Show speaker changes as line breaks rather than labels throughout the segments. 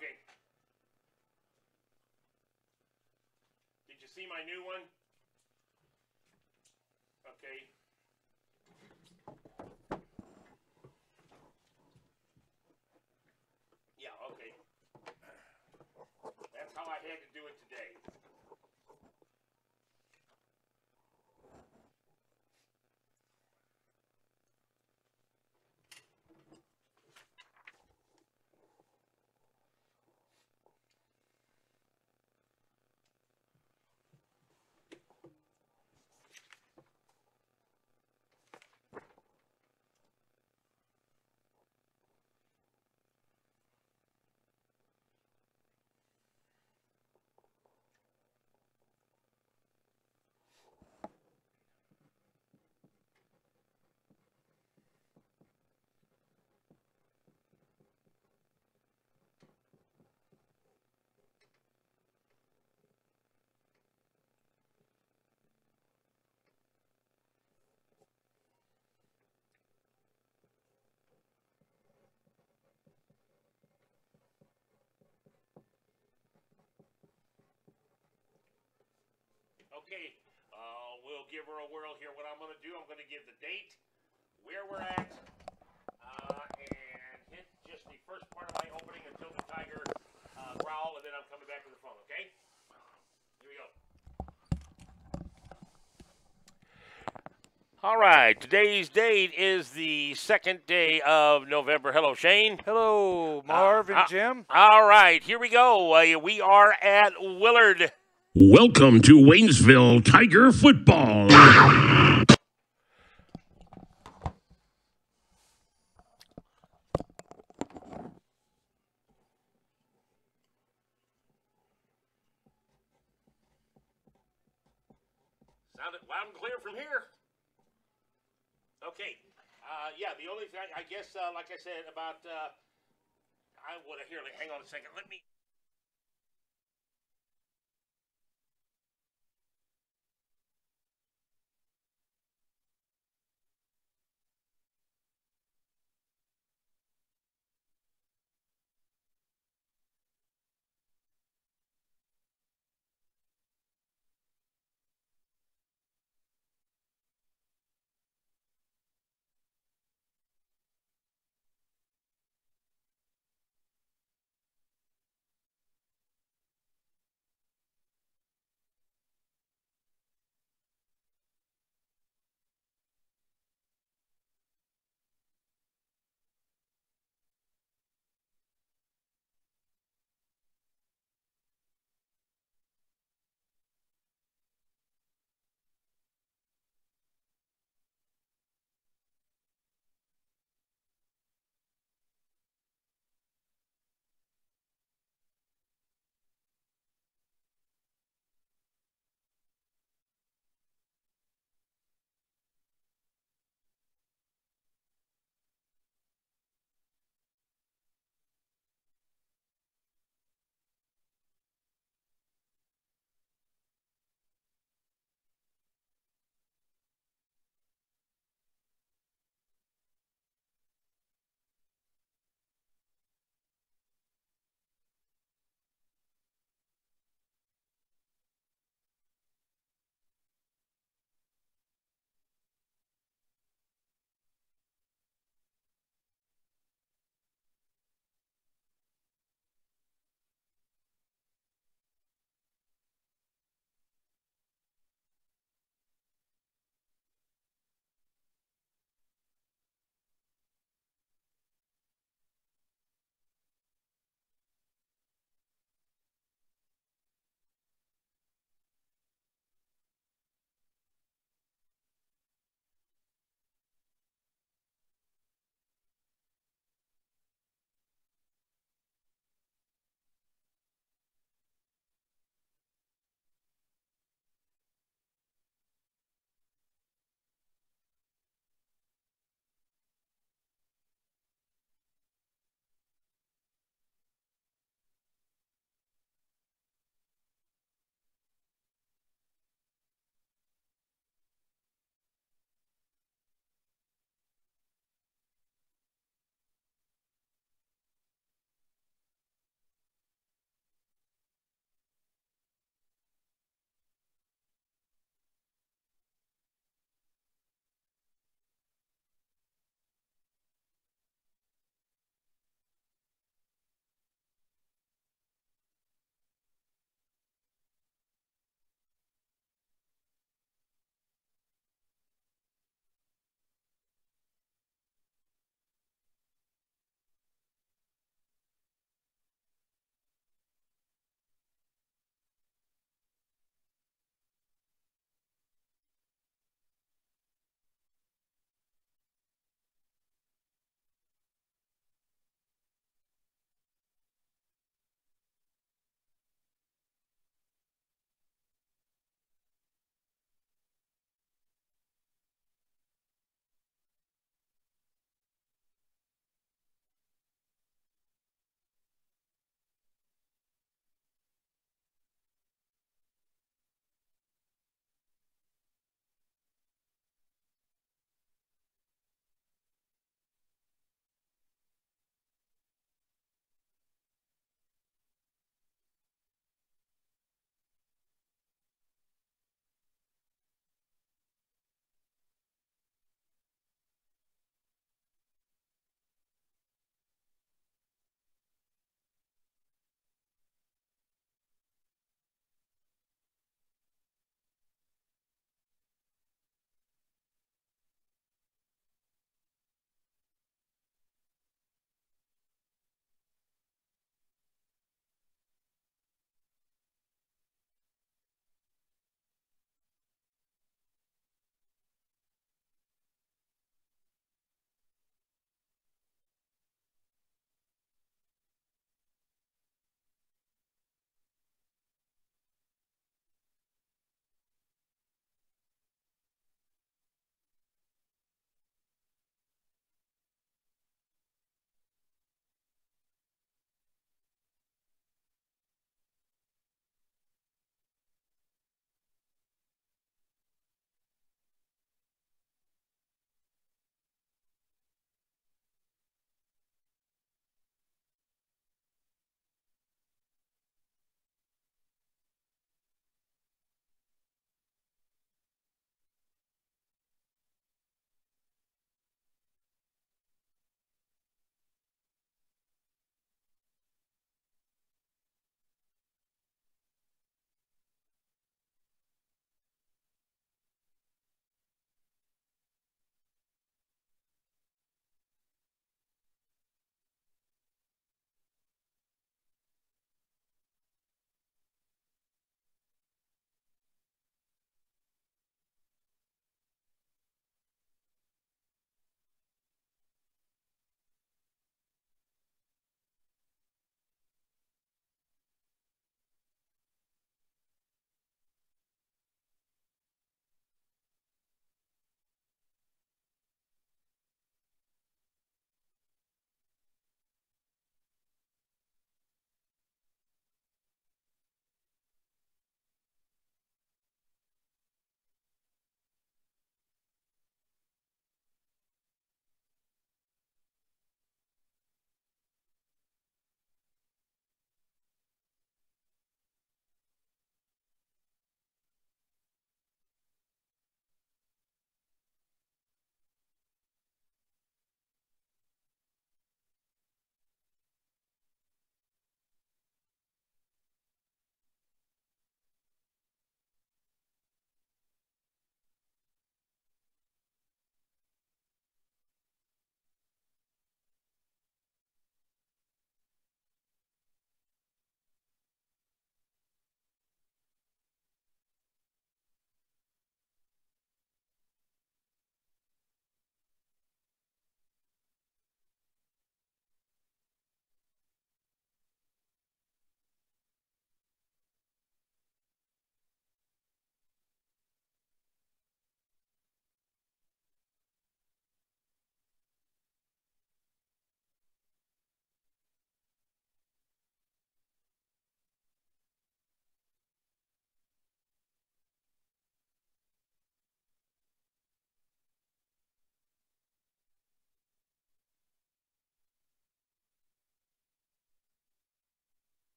Okay. Did you see my new one? Okay. Yeah, okay. That's how I had to do it today. Okay, we'll give her a whirl here. What I'm going to do, I'm going to give the date, where we're at, and hit just the first part of my opening until the tiger growl, and then I'm coming back to the phone, okay? Here we go. All right, today's date is the 2nd day of November. Hello, Shane.
Hello, Marv and Jim.
All right, here we go. We are at Willard.
Welcome to Waynesville Tiger Football.
Sounded loud and clear from here. Okay. Yeah, the only thing, I guess, like I said, about, hang on a second. Let me.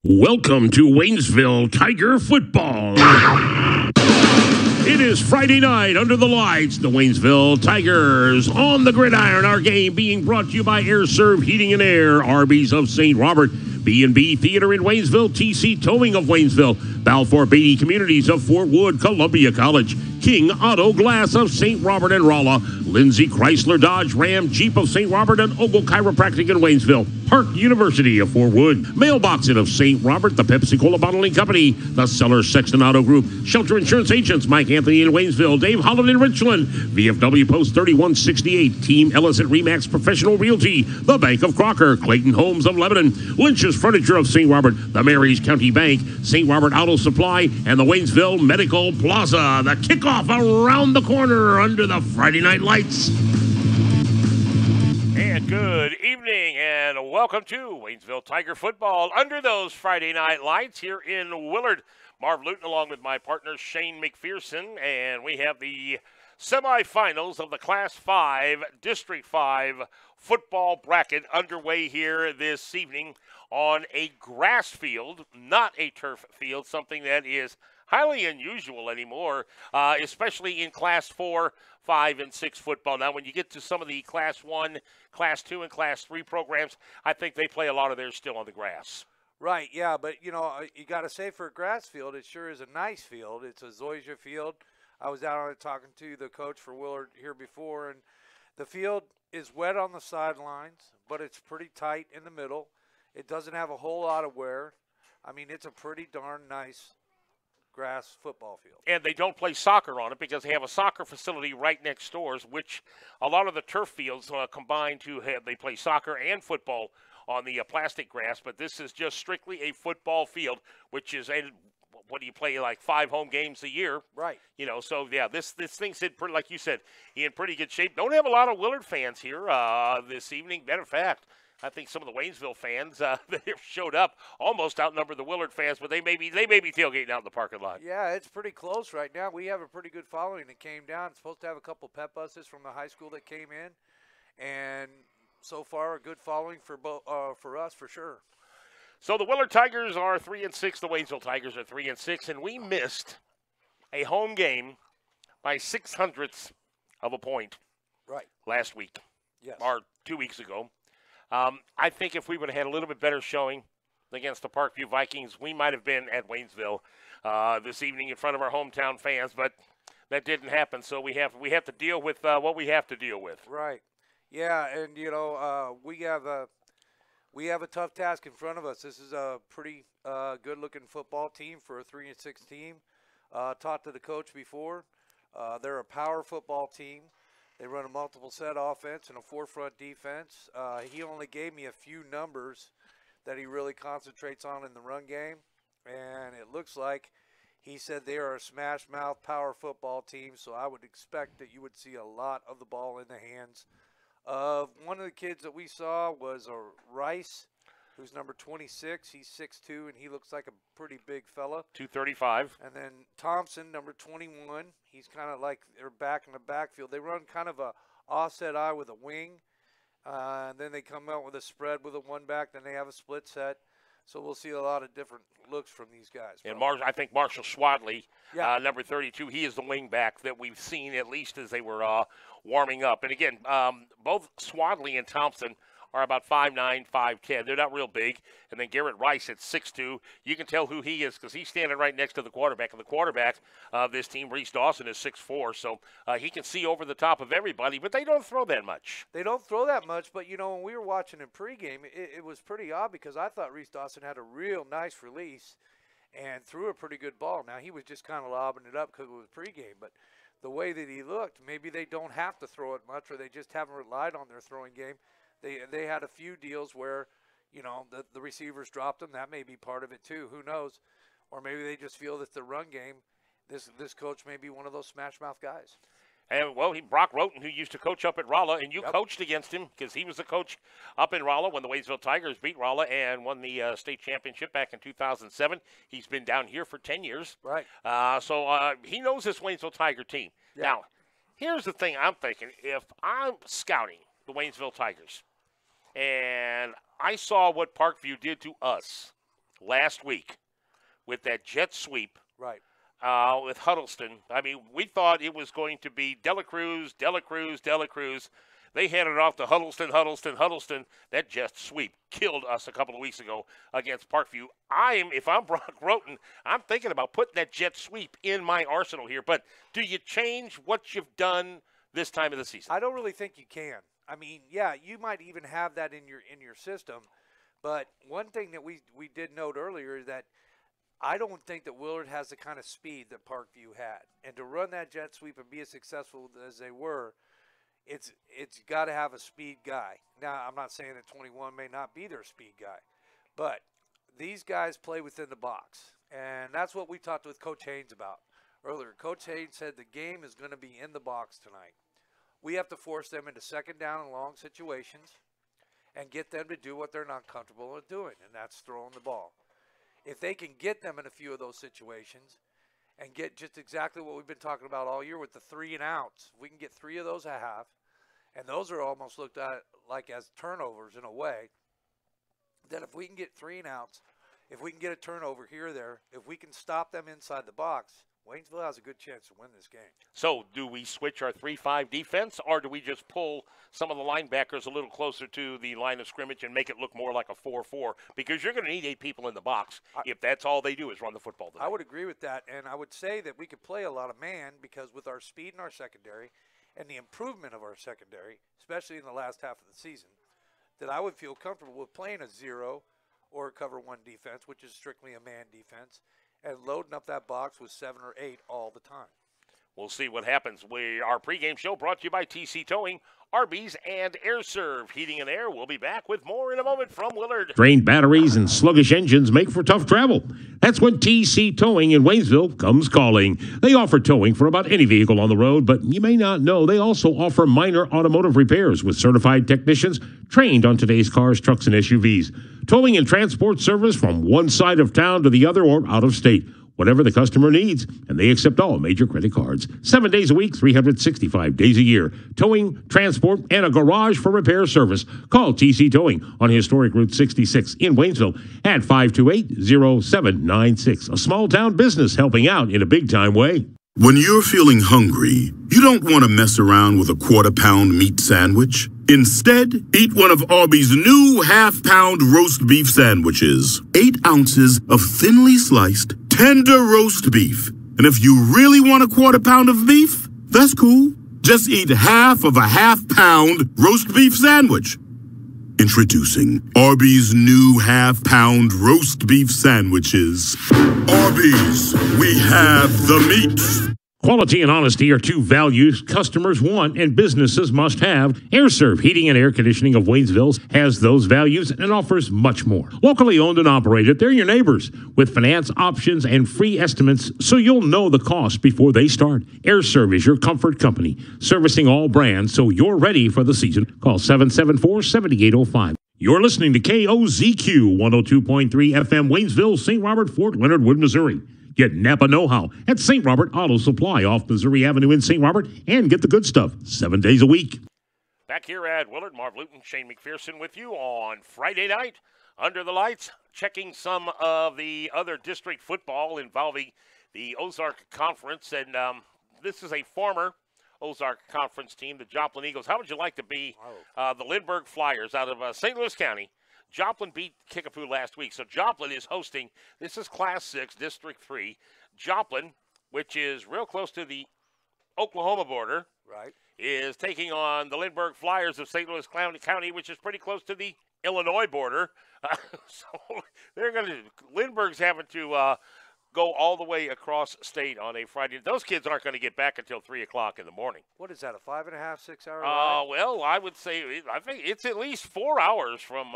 Welcome to Waynesville Tiger Football. It is Friday night under the lights. The Waynesville Tigers on the gridiron. Our game being brought to you by Air Serve Heating and Air, Arby's of St. Robert, B&B Theater in Waynesville, TC Towing of Waynesville, Balfour Beatty Communities of Fort Wood, Columbia College, King Auto Glass of St. Robert and Rolla, Lindsay Chrysler Dodge Ram Jeep of St. Robert, and Ogle Chiropractic in Waynesville, Park University of Fort Wood, Mailboxing of St. Robert, the Pepsi-Cola Bottling Company, the Sellers Sexton Auto Group, Shelter Insurance Agents, Mike Anthony in Waynesville, Dave Holland in Richland, VFW Post 3168, Team Ellis at Remax Professional Realty, the Bank of Crocker, Clayton Homes of Lebanon, Lynch's Furniture of St. Robert, the Marys County Bank, St. Robert Auto Supply, and the Waynesville Medical Plaza. The kickoff around the corner under the Friday night lights.
And good evening and welcome to Waynesville Tiger Football under those Friday night lights here in Willard. Marv Luton along with my partner Shane McPherson, and we have the semifinals of the Class 5 District 5 football bracket underway here this evening on a grass field, not a turf field, something that is highly unusual anymore, especially in Class 4, 5, and 6 football. Now, when you get to some of the Class 1, Class 2, and Class 3 programs, I think they play a lot of theirs still on the grass.
Right, yeah, but, you know, you got to say for a grass field, it sure is a nice field. It's a Zoysia field. I was out on it talking to the coach for Willard here before, and the field is wet on the sidelines, but it's pretty tight in the middle. It doesn't have a whole lot of wear. I mean, it's a pretty darn nice grass football field.
And they don't play soccer on it because they have a soccer facility right next door, which a lot of the turf fields combine to have, they play soccer and football on the plastic grass, but this is just strictly a football field, which is a, what do you play, like 5 home games a year?
Right.
You know, so yeah, this thing's in pretty, like you said, in pretty good shape. Don't have a lot of Willard fans here this evening. Matter of fact, I think some of the Waynesville fans that showed up almost outnumber the Willard fans, but they may be tailgating out in the parking lot.
Yeah, it's pretty close right now. We have a pretty good following that came down. It's supposed to have a couple pep buses from the high school that came in, and so far a good following for for us for sure.
So the Willard Tigers are 3-6. The Waynesville Tigers are 3-6, and we missed a home game by 0.06 of a point.
Right.
Last week.
Yes.
Or 2 weeks ago. I think if we would have had a little bit better showing against the Parkview Vikings, we might have been at Waynesville this evening in front of our hometown fans, but that didn't happen. So we have to deal with what we have to deal with.
Right. Yeah, and you know we have a tough task in front of us. This is a pretty good-looking football team for a 3-6 team. Talked to the coach before. They're a power football team. They run a multiple set offense and a 4-front defense. He only gave me a few numbers that he really concentrates on in the run game, and it looks like he said they are a smash-mouth power football team, so I would expect that you would see a lot of the ball in the hands of one of the kids that we saw was Rice, who's number 26. He's 6'2", and he looks like a pretty big fella.
235.
And then Thompson, number 21. He's kind of like they're back in the backfield. They run kind of a offset eye with a wing, and then they come out with a spread with a one back. Then they have a split set. So we'll see a lot of different looks from these guys.
And I think Marshall Swadley,
yeah.
Number 32, he is the wing back that we've seen at least as they were warming up. And again, both Swadley and Thompson are about 5'9", 5'10". They're not real big. And then Garrett Rice at 6'2". You can tell who he is because he's standing right next to the quarterback. And the quarterback of this team, Reese Dawson, is 6'4". So he can see over the top of everybody, but they don't throw that much.
They don't throw that much, but, you know, when we were watching in pregame, it was pretty odd because I thought Reese Dawson had a real nice release and threw a pretty good ball. Now, he was just kind of lobbing it up because it was pregame, but the way that he looked, maybe they don't have to throw it much or they just haven't relied on their throwing game. They had a few deals where, you know, the receivers dropped them. That may be part of it too. Who knows? Or maybe they just feel that the run game, this coach may be one of those smash mouth guys.
And, well, Brock Roten, who used to coach up at Rolla, and you coached against him because he was the coach up in Rolla when the Waynesville Tigers beat Rolla and won the state championship back in 2007. He's been down here for 10 years.
Right.
So he knows this Waynesville Tiger team.
Yeah.
Now, here's the thing I'm thinking. If I'm scouting the Waynesville Tigers and I saw what Parkview did to us last week with that jet sweep.
Right.
With Huddleston. I mean, we thought it was going to be Dela Cruz. They handed it off to Huddleston. That jet sweep killed us a couple of weeks ago against Parkview. If I'm Brock Roten, I'm thinking about putting that jet sweep in my arsenal here. But do you change what you've done this time of the season?
I don't really think you can. I mean, yeah, you might even have that in your system. But one thing that we did note earlier is that I don't think that Willard has the kind of speed that Parkview had. And to run that jet sweep and be as successful as they were, it's got to have a speed guy. Now, I'm not saying that 21 may not be their speed guy, but these guys play within the box. And that's what we talked with Coach Haynes about earlier. Coach Haynes said the game is going to be in the box tonight. We have to force them into second down and long situations and get them to do what they're not comfortable with doing, and that's throwing the ball. If they can get them in a few of those situations and get just exactly what we've been talking about all year with the 3 and outs, if we can get 3 of those at half, and those are almost looked at like as turnovers in a way, then if we can get 3 and outs, if we can get a turnover here or there, if we can stop them inside the box, Waynesville has a good chance to win this game.
So do we switch our 3-5 defense, or do we just pull some of the linebackers a little closer to the line of scrimmage and make it look more like a 4-4? Because you're going to need 8 people in the box if that's all they do is run the football tonight.
I would agree with that, and I would say that we could play a lot of man because with our speed in our secondary and the improvement of our secondary, especially in the last half of the season, that I would feel comfortable with playing a 0 or a cover 1 defense, which is strictly a man defense, and loading up that box with 7 or 8 all the time.
We'll see what happens. Our pregame show brought to you by TC Towing, Arby's, and Air Serve Heating and Air. We'll be back with more in a moment from Willard.
Drained batteries and sluggish engines make for tough travel. That's when TC Towing in Waynesville comes calling. They offer towing for about any vehicle on the road, but you may not know they also offer minor automotive repairs with certified technicians trained on today's cars, trucks, and SUVs. Towing and transport service from one side of town to the other or out of state. Whatever the customer needs, and they accept all major credit cards. 7 days a week, 365 days a year. Towing, transport, and a garage for repair service. Call TC Towing on historic Route 66 in Waynesville at 528-0796. A small-town business helping out in a big-time way.
When you're feeling hungry, you don't want to mess around with a quarter-pound meat sandwich. Instead, eat one of Arby's new half-pound roast beef sandwiches. 8 ounces of thinly sliced, tender roast beef. And if you really want a quarter pound of beef, that's cool. Just eat half of a half-pound roast beef sandwich. Introducing Arby's new half-pound roast beef sandwiches. Arby's, we have the meat.
Quality and honesty are 2 values customers want and businesses must have. AirServe Heating and Air Conditioning of Waynesville has those values and offers much more. Locally owned and operated, they're your neighbors with finance options and free estimates so you'll know the cost before they start. AirServe is your comfort company, servicing all brands so you're ready for the season. Call 774-7805. You're listening to KOZQ 102.3 FM Waynesville, St. Robert, Fort Leonard Wood, Missouri. Get Napa know-how at St. Robert Auto Supply off Missouri Avenue in St. Robert and get the good stuff 7 days a week.
Back here at Willard, Marv Luton, Shane McPherson with you on Friday night under the lights, checking some of the other district football involving the Ozark Conference. And this is a former Ozark Conference team, the Joplin Eagles. How would you like to be the Lindbergh Flyers out of St. Louis County? Joplin beat Kickapoo last week, so Joplin is hosting. This is Class 6, District 3. Joplin, which is real close to the Oklahoma border,
right,
is taking on the Lindbergh Flyers of St. Louis County, which is pretty close to the Illinois border. So they're going to Lindbergh's having to go all the way across state on a Friday. Those kids aren't going to get back until 3 o'clock in the morning.
What is that, a 5.5, 6 hour ride?
Well, I would say, I think it's at least 4 hours from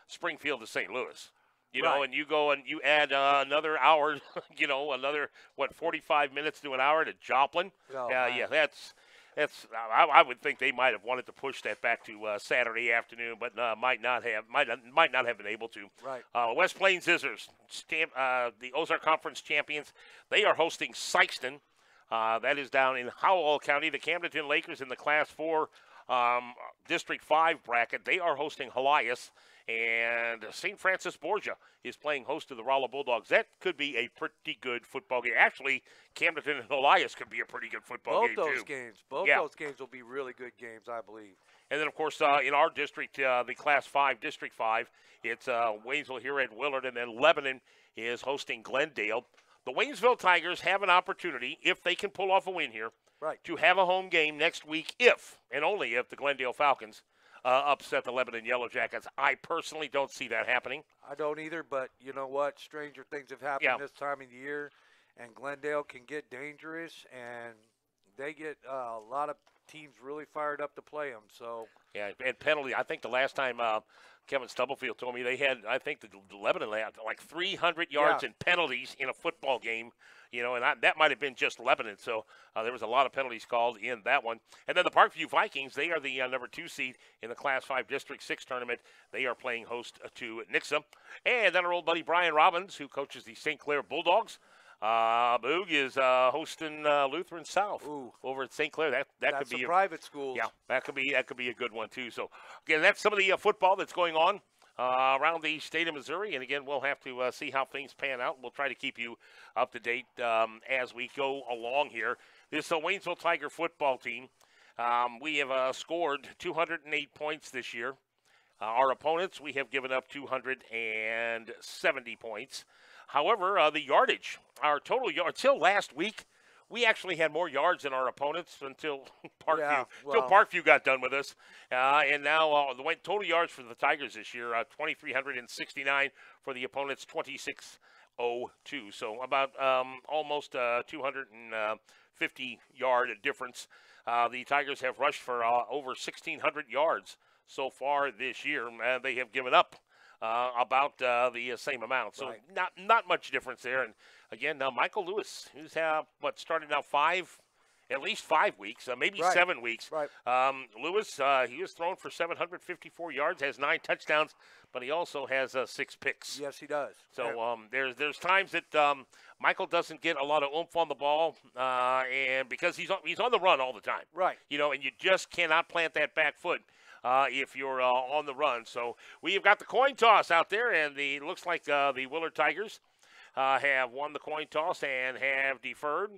Springfield to St. Louis. You know, and you go and you add another hour, another, 45 minutes to an hour to Joplin.
Oh,
yeah, that's I would think they might have wanted to push that back to Saturday afternoon, but might not have been able to.
Right.
West Plains Scissors, the Ozark Conference champions, they are hosting Sykeston. That is down in Howell County. The Camdenton Lakers in the Class 4 District 5 bracket, they are hosting Helias. And St. Francis Borgia is playing host to the Rolla Bulldogs. That could be a pretty good football game. Actually, Camden and Elias could be a pretty good football game,
Both those games will be really good games, I believe. And
then, of course, in our district, the Class 5, District 5, it's Waynesville here at Willard, and then Lebanon is hosting Glendale. The Waynesville Tigers have an opportunity, if they can pull off a win here, to have a home game next week if, and only if, the Glendale Falcons upset the Lebanon Yellow Jackets. I personally don't see that happening.
I don't either, but you know what? Stranger things have happened this time of the year, and Glendale can get dangerous, and they get a lot of teams really fired up to play them. So
yeah, and penalty. I think the last time Kevin Stubblefield told me they had, I think the Lebanon had like 300 yards in penalties in a football game. You know, and that might have been just Lebanon. So there was a lot of penalties called in that one. And then the Parkview Vikings, they are the number 2 seed in the Class 5 District 6 tournament. They are playing host to Nixa. And then our old buddy Brian Robbins, who coaches the St. Clair Bulldogs. Boog is hosting Lutheran South over at St. Clair. That could be
a private school.
Yeah, that could be a good one too. So again, that's some of the football that's going on around the state of Missouri. And again, we'll have to see how things pan out. We'll try to keep you up to date as we go along here. This Waynesville Tiger football team, we have scored 208 points this year. Our opponents, we have given up 270 points. However, the yardage, our total yards, until last week, we actually had more yards than our opponents until Parkview. Until Parkview got done with us. And now the total yards for the Tigers this year, 2,369 for the opponents, 2,602. So about almost 250-yard difference. The Tigers have rushed for over 1,600 yards so far this year. They have given up about the same amount. So not much difference there. And again, Michael Lewis, who's started now at least 5 weeks, maybe 7 weeks. Lewis, he was thrown for 754 yards, has 9 touchdowns, but he also has 6 picks.
Yes, he does.
So there's times that Michael doesn't get a lot of oomph on the ball, and because he's on the run all the time. You know, and you just cannot plant that back foot if you're on the run. So we have got the coin toss out there, and it looks like the Willard Tigers have won the coin toss and have deferred.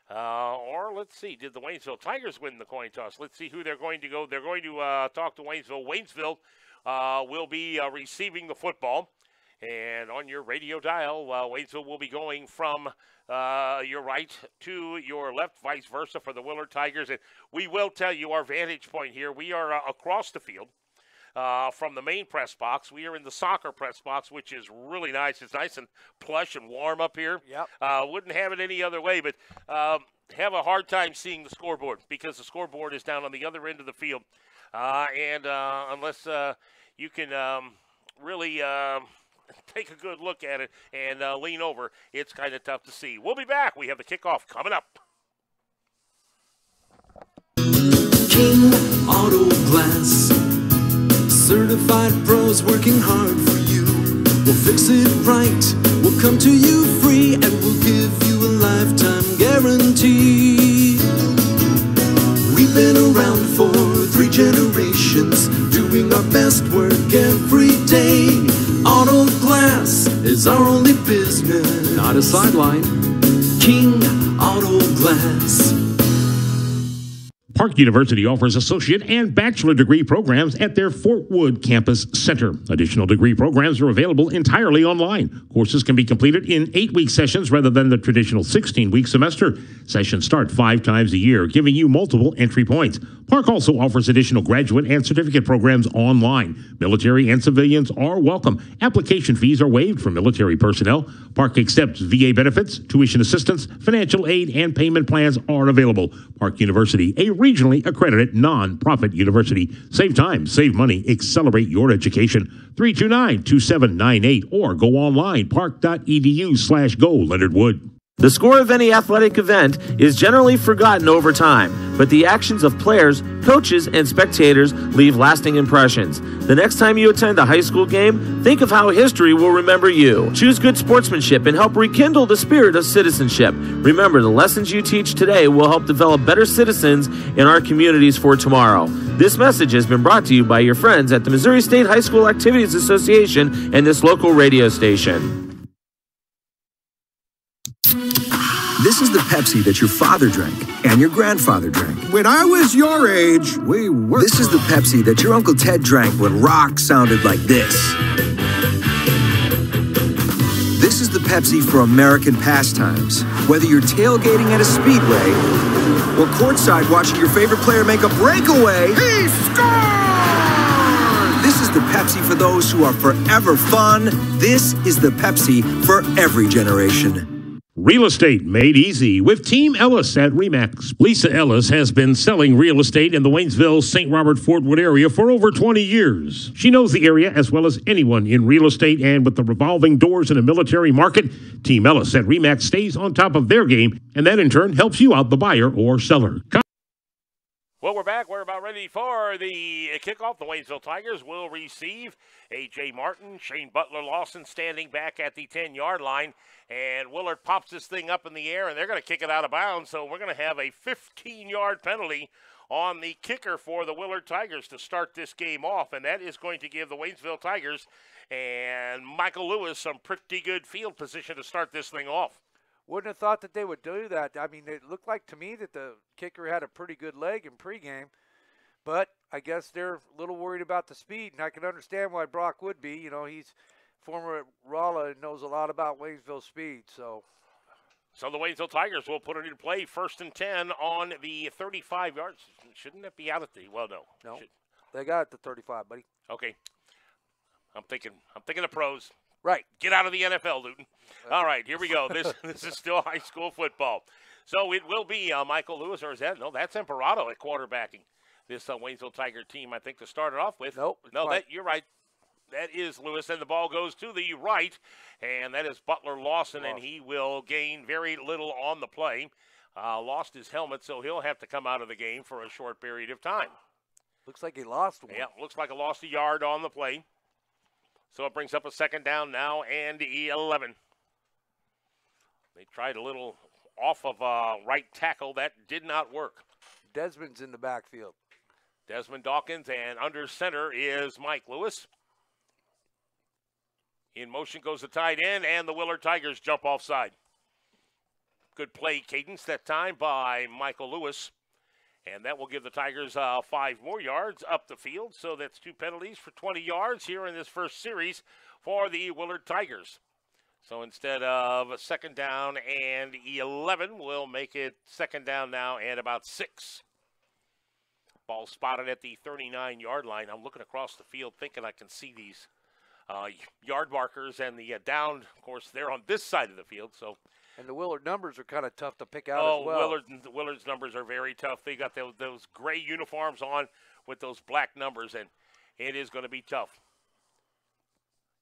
Or let's see, did the Waynesville Tigers win the coin toss? Let's see who they're going to go. They're going to talk to Waynesville. Waynesville will be receiving the football. And on your radio dial, Waynesville will be going from your right to your left, vice versa for the Willard Tigers. And we will tell you our vantage point here. We are across the field from the main press box. We are in the soccer press box, which is really nice. It's nice and plush and warm up here. Wouldn't have it any other way, but have a hard time seeing the scoreboard because the scoreboard is down on the other end of the field. And unless you can really take a good look at it and lean over, it's kind of tough to see. We'll be back. We have the kickoff coming up.
King Auto Glass, certified pros working hard for you. We'll fix it right, we'll come to you free, and we'll give you a lifetime guarantee. We've been around for 3 generations, doing our best work every day. Auto Glass is our only business, not a sideline. King Auto Glass.
Park University offers associate and bachelor degree programs at their Fort Wood Campus Center. Additional degree programs are available entirely online. Courses can be completed in 8-week sessions rather than the traditional 16-week semester. Sessions start 5 times a year, giving you multiple entry points. Park also offers additional graduate and certificate programs online. Military and civilians are welcome. Application fees are waived for military personnel. Park accepts VA benefits, tuition assistance, financial aid, and payment plans are available. Park University, a regionally accredited non-profit university. Save time, save money, accelerate your education. 329-2798 or go online, park.edu/go Leonard Wood.
The score of any athletic event is generally forgotten over time, but the actions of players, coaches, and spectators leave lasting impressions. The next time you attend a high school game, think of how history will remember you. Choose good sportsmanship and help rekindle the spirit of citizenship. Remember, the lessons you teach today will help develop better citizens in our communities for tomorrow. This message has been brought to you by your friends at the Missouri State High School Activities Association and this local radio station.
This is the Pepsi that your father drank and your grandfather drank.
When I was your age, we worked.
This is the Pepsi that your Uncle Ted drank when rock sounded like this. This is the Pepsi for American pastimes. Whether you're tailgating at a speedway or courtside watching your favorite player make a breakaway,
He scored!
this is the Pepsi for those who are forever fun. This is the Pepsi for every generation.
Real estate made easy with Team Ellis at RE/MAX. Lisa Ellis has been selling real estate in the Waynesville, St. Robert, Fort Wood area for over 20 years. She knows the area as well as anyone in real estate, and with the revolving doors in a military market, Team Ellis at RE/MAX stays on top of their game, and that in turn helps you out, the buyer or seller.
Well, we're back. We're about ready for the kickoff. The Waynesville Tigers will receive A.J. Martin, Shane Butler-Lawson standing back at the 10-yard line. And Willard pops this thing up in the air, and they're going to kick it out of bounds. So we're going to have a 15-yard penalty on the kicker for the Willard Tigers to start this game off. And that is going to give the Waynesville Tigers and Michael Lewis some pretty good field position to start this thing off.
Wouldn't have thought that they would do that. I mean, it looked like to me that the kicker had a pretty good leg in pregame, but I guess they're a little worried about the speed, and I can understand why Brock would be. You know, he's former at Rolla and knows a lot about Waynesville speed. So
the Waynesville Tigers will put it into play, 1st and 10 on the 35 yards. Shouldn't it be out at the? Well, no.
No, they got it to 35, buddy.
Okay. I'm thinking of pros.
Right.
Get out of the NFL, Luton. All right, here we go. This is still high school football. So it will be Michael Lewis, or is that? No, that's Emperado at quarterbacking this Waynesville Tiger team, I think, to start it off with.
Nope.
No, you're right. That is Lewis, and the ball goes to the right, and that is Butler-Lawson, and he will gain very little on the play. Lost his helmet, so he'll have to come out of the game for a short period of time.
Looks like he lost one.
Yeah, looks like he lost a yard on the play. So it brings up a 2nd down now and 11. They tried a little off of right tackle. That did not work.
Desmond's in the backfield.
Desmond Dawkins, and under center is Mike Lewis. In motion goes the tight end, and the Willard Tigers jump offside. Good play cadence that time by Michael Lewis. And that will give the Tigers 5 more yards up the field. So that's 2 penalties for 20 yards here in this first series for the Willard Tigers. So instead of a 2nd down and 11, we'll make it 2nd down now and about 6. Ball spotted at the 39-yard line. I'm looking across the field thinking I can see these yard markers, and the down, of course, they're on this side of the field. So.
And the Willard numbers are kind of tough to pick out as well.
Willard's numbers are very tough. They got those gray uniforms on with those black numbers, and it is going to be tough.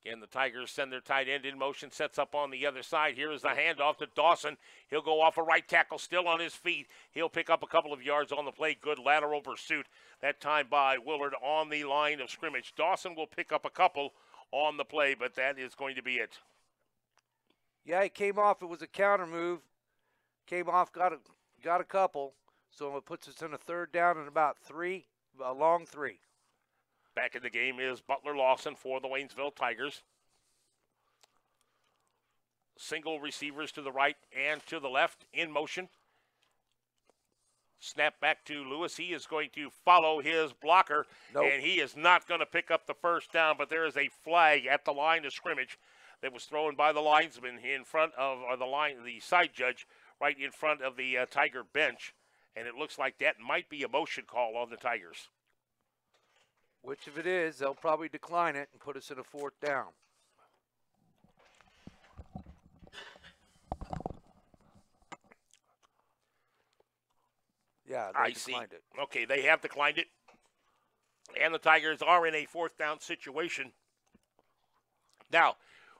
Again, the Tigers send their tight end in motion, sets up on the other side. Here is the handoff to Dawson. He'll go off a right tackle, still on his feet. He'll pick up a couple of yards on the play. Good lateral pursuit, that time by Willard on the line of scrimmage. Dawson will pick up a couple on the play, but that is going to be it.
Yeah, he came off. It was a counter move. Came off, got a couple. So it puts us in a 3rd down and about 3, a long 3.
Back in the game is Butler-Lawson for the Waynesville Tigers. Single receivers to the right and to the left in motion. Snap back to Lewis. He is going to follow his blocker, and he is not going to pick up the 1st down, but there is a flag at the line of scrimmage that was thrown by the linesman in front of the side judge right in front of the Tiger bench, and it looks like that might be a motion call on the Tigers.
Which, if it is, they'll probably decline it and put us in a 4th down. Yeah, they declined it.
Okay, they have declined it, and the Tigers are in a 4th down situation. Now,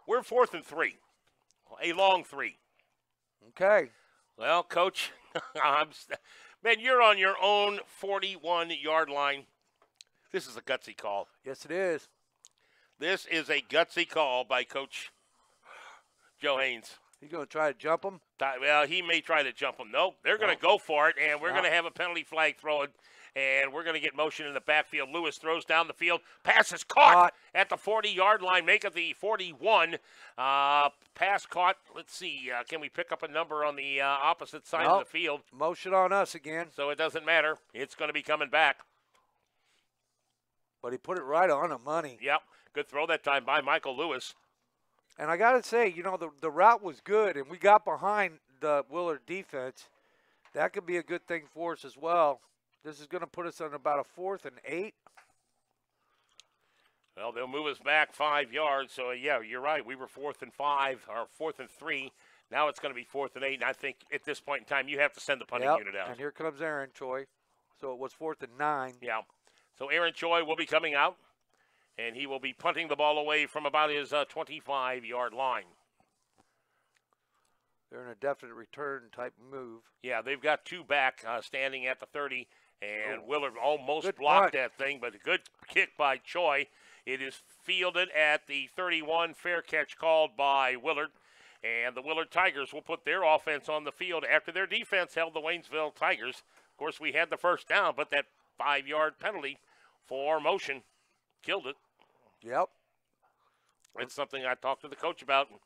we're 4th and 3, a long 3.
Okay.
Well, Coach, man, you're on your own 41-yard line. This is a gutsy call.
Yes, it is.
This is a gutsy call by Coach Joe Haynes.
He's going to try to jump him.
Well, he may try to jump him. Nope, they're going to go for it, and we're
No.
going to have a penalty flag thrown, and we're going to get motion in the backfield. Lewis throws down the field. Pass is caught at the 40-yard line. Make it the 41. Pass caught. Let's see. Can we pick up a number on the opposite side of the field?
Motion on us again.
So it doesn't matter. It's going to be coming back.
But he put it right on the money.
Yep. Good throw that time by Michael Lewis.
And I got to say, you know, the route was good, and we got behind the Willard defense. That could be a good thing for us as well. This is going to put us on about a 4th and 8.
Well, they'll move us back 5 yards. So, yeah, you're right. We were 4th and 5 or 4th and 3. Now it's going to be 4th and 8. And I think at this point in time, you have to send the punting unit out.
And here comes Aaron Choi. So it was 4th and 9.
Yeah. So Aaron Choi will be coming out, and he will be punting the ball away from about his 25-yard line.
They're in a definite return type move.
Yeah, they've got 2 back standing at the 30, and Willard almost
Good
blocked
punt.
that thing, but a good kick by Choi. It is fielded at the 31, fair catch called by Willard, and the Willard Tigers will put their offense on the field after their defense held the Waynesville Tigers. Of course, we had the first down, but that 5-yard penalty for motion killed it.
Yep.
It's something I talked to the coach about, and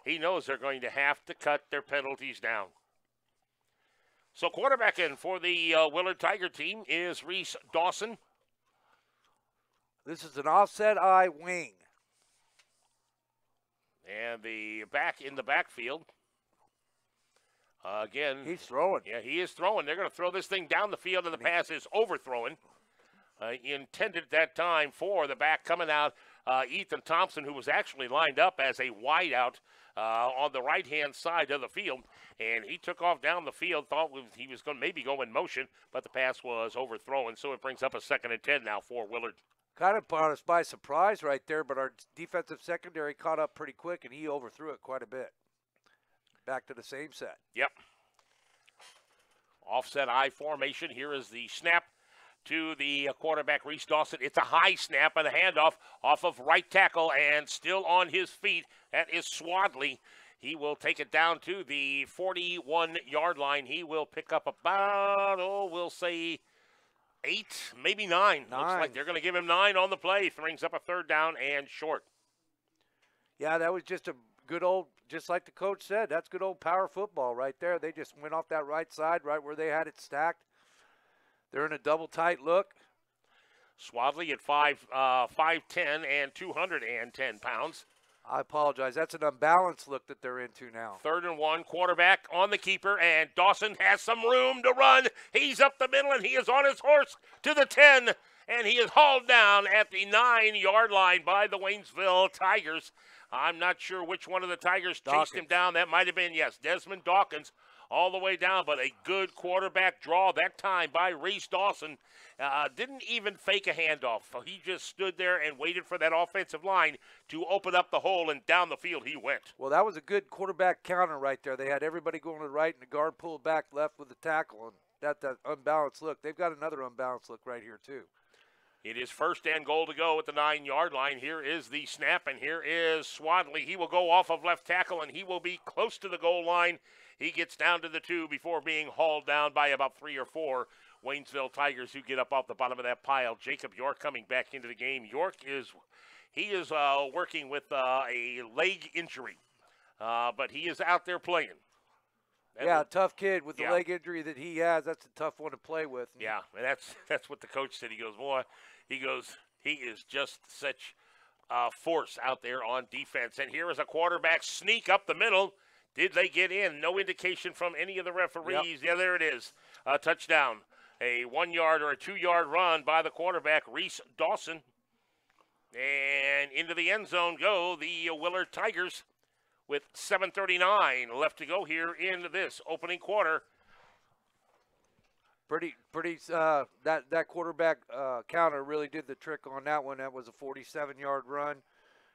he knows they're going to have to cut their penalties down. So quarterbacking for the Willard Tiger team is Reese Dawson.
This is an offset eye wing.
And the back in the backfield. Again.
He's throwing.
Yeah, he is throwing. They're going to throw this thing down the field, and the pass is overthrown. Intended at that time for the back coming out, Ethan Thompson, who was actually lined up as a wideout on the right-hand side of the field. And he took off down the field, thought he was going to maybe go in motion, but the pass was overthrown. So it brings up a 2nd and 10 now for Willard.
Kind of caught us by surprise right there, but our defensive secondary caught up pretty quick, and he overthrew it quite a bit. Back to the same set.
Yep. Offset I formation. Here is the snap to the quarterback, Reese Dawson. It's a high snap and a handoff off of right tackle, and still on his feet. That is Swadley. He will take it down to the 41-yard line. He will pick up about, we'll say 8, maybe 9. Looks like they're going to give him 9 on the play. Brings up a 3rd down and short.
Yeah, that was just a good old, just like the coach said, that's good old power football right there. They just went off that right side, right where they had it stacked. They're in a double tight look.
Swadley at 5'10" and 210 pounds.
I apologize. That's an unbalanced look that they're into now.
3rd and 1, quarterback on the keeper, and Dawson has some room to run. He's up the middle, and he is on his horse to the 10, and he is hauled down at the 9-yard line by the Waynesville Tigers. I'm not sure which one of the Tigers chased him down. That might have been, yes, Desmond Dawkins all the way down, but a good quarterback draw that time by Reese Dawson. Didn't even fake a handoff. He just stood there and waited for that offensive line to open up the hole, and down the field he went.
Well, that was a good quarterback counter right there. They had everybody going to the right, and the guard pulled back left with the tackle, and that unbalanced look. They've got another unbalanced look right here, too.
It is 1st and goal to go at the 9-yard line. Here is the snap, and here is Swadley. He will go off of left tackle, and he will be close to the goal line. He gets down to the 2 before being hauled down by about 3 or 4 Waynesville Tigers who get up off the bottom of that pile. Jacob York coming back into the game. York is working with a leg injury, but he is out there playing.
Tough kid with the leg injury that he has. That's a tough one to play with.
Yeah, and that's what the coach said. He goes, he is just such force out there on defense. And here is a quarterback sneak up the middle. Did they get in? No indication from any of the referees. Yep. Yeah, there it is. A touchdown. A 1-yard or a 2-yard run by the quarterback, Reese Dawson. And into the end zone go the Willard Tigers with 7:39 left to go here in this opening quarter.
Pretty. That quarterback counter really did the trick on that one. That was a 47-yard run,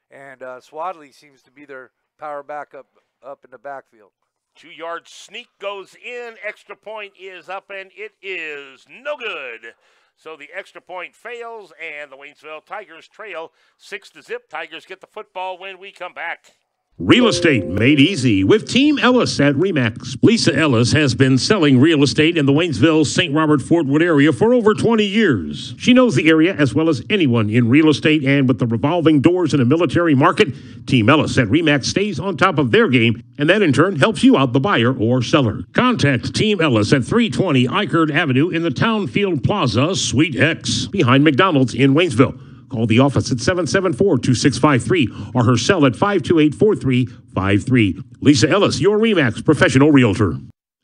and Swadley seems to be their power back up in the backfield.
2-yard sneak goes in. Extra point is up, and it is no good. So the extra point fails, and the Waynesville Tigers trail 6-0. Tigers get the football when we come back.
Real estate made easy with Team Ellis at RE/MAX. Lisa Ellis has been selling real estate in the Waynesville, St. Robert, Fort Wood area for over 20 years. She knows the area as well as anyone in real estate, and with the revolving doors in a military market, Team Ellis at RE/MAX stays on top of their game, and that in turn helps you out, the buyer or seller. Contact Team Ellis at 320 Eichard Avenue in the Townfield Plaza, Suite X, behind McDonald's in Waynesville. Call the office at 774-2653 or her cell at 528-4353. Lisa Ellis, your RE/MAX professional realtor.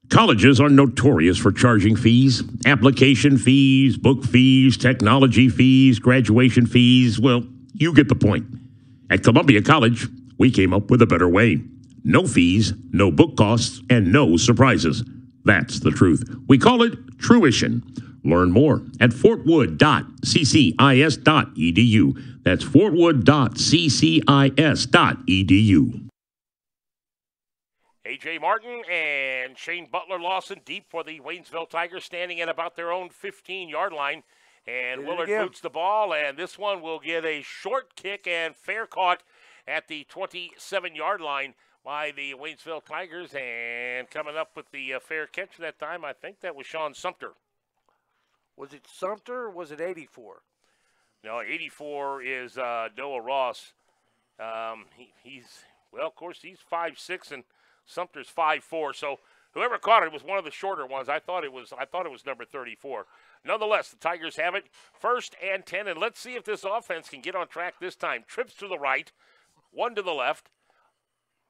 Colleges are notorious for charging fees, application fees, book fees, technology fees, graduation fees. Well, you get the point. At Columbia College, we came up with a better way. No fees, no book costs, and no surprises. That's the truth. We call it Truition. Learn more at fortwood.ccis.edu. That's fortwood.ccis.edu.
A.J. Martin and Shane Butler-Lawson deep for the Waynesville Tigers, standing at about their own 15-yard line. And Willard boots the ball, and this one will get a short kick and fair caught at the 27-yard line by the Waynesville Tigers. And coming up with the fair catch that time, I think that was Sean Sumter.
Was it Sumter or was it 84?
No, 84 is Noah Ross. He's, well, of course, he's 5'6", and Sumter's 5'4". So whoever caught it was one of the shorter ones. I thought it was number 34. Nonetheless, the Tigers have it, 1st and 10, and let's see if this offense can get on track this time. Trips to the right, one to the left.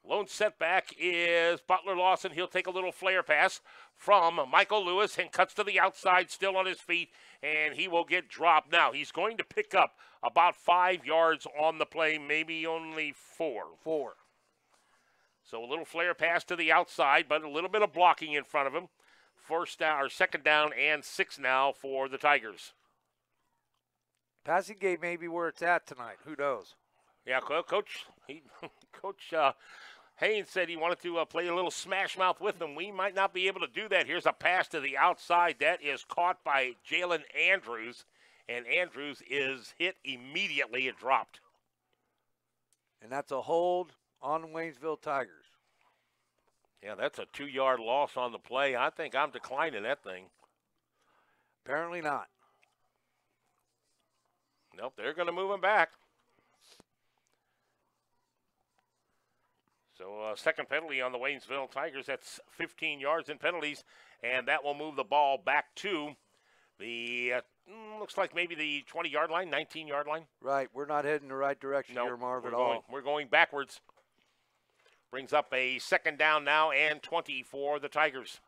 Lone setback is Butler-Lawson. He'll take a little flare pass from Michael Lewis and cuts to the outside, still on his feet, and he will get dropped. Now, he's going to pick up about 5 yards on the play, maybe only 4. So a little flare pass to the outside, but a little bit of blocking in front of him. 2nd down and 6 now for the Tigers.
Passing game may be where it's at tonight. Who knows?
Yeah, Coach Haynes said he wanted to play a little smash mouth with them. We might not be able to do that. Here's a pass to the outside. That is caught by Jalen Andrews, and Andrews is hit immediately. It dropped.
And that's a hold on the Waynesville Tigers.
Yeah, that's a 2-yard loss on the play. I think I'm declining that thing.
Apparently not.
Nope, they're going to move him back. So second penalty on the Waynesville Tigers. That's 15 yards in penalties, and that will move the ball back to the, looks like maybe the 20-yard line, 19-yard line.
Right, we're not heading the right direction here, Marv, at all.
We're going backwards. Brings up a 2nd down now and 20 for the Tigers.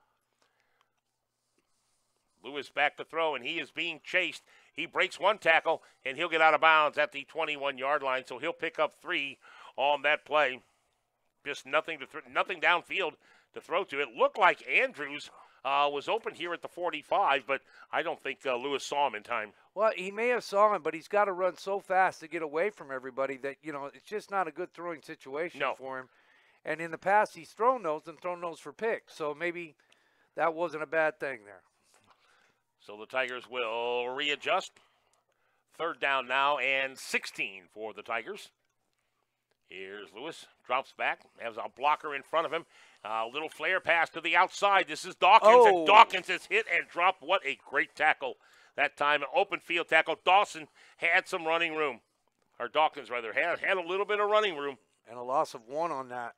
Lewis back to throw, and he is being chased. He breaks one tackle, and he'll get out of bounds at the 21-yard line, so he'll pick up 3 on that play. Just nothing downfield to throw to. It looked like Andrews was open here at the 45, but I don't think Lewis saw him in time.
Well, he may have saw him, but he's got to run so fast to get away from everybody that, it's just not a good throwing situation for him. And in the past, he's thrown those for picks. So maybe that wasn't a bad thing there.
So the Tigers will readjust. 3rd down now and 16 for the Tigers. Here's Lewis, drops back, has a blocker in front of him. A little flare pass to the outside. This is Dawkins, and Dawkins is hit and dropped. What a great tackle that time. An open field tackle. Dawson had some running room. Or Dawkins, rather, had a little bit of running room.
And a loss of 1 on that.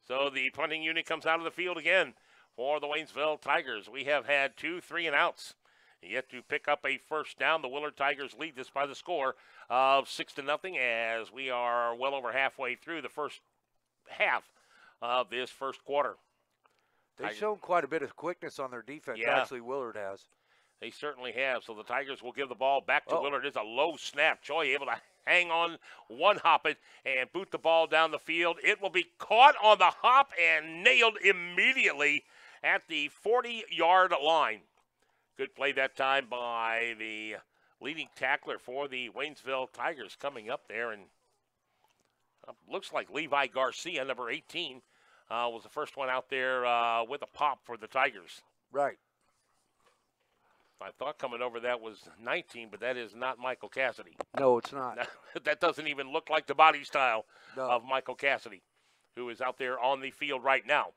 So the punting unit comes out of the field again for the Waynesville Tigers. We have had 2 3-and-outs. Yet to pick up a 1st down. The Willard Tigers lead this by the score of 6-0 as we are well over halfway through the first half of this first quarter.
They've shown quite a bit of quickness on their defense. Yeah. Actually, Willard has.
They certainly have. So the Tigers will give the ball back to Willard. It's a low snap. Joy able to hang on, one hop it, and boot the ball down the field. It will be caught on the hop and nailed immediately at the 40-yard line. Good play that time by the leading tackler for the Waynesville Tigers coming up there. And looks like Levi Garcia, number 18, was the first one out there with a pop for the Tigers.
Right.
I thought coming over that was 19, but that is not Michael Cassidy.
No, it's not.
That doesn't even look like the body style
No.
of Michael Cassidy, who is out there on the field right now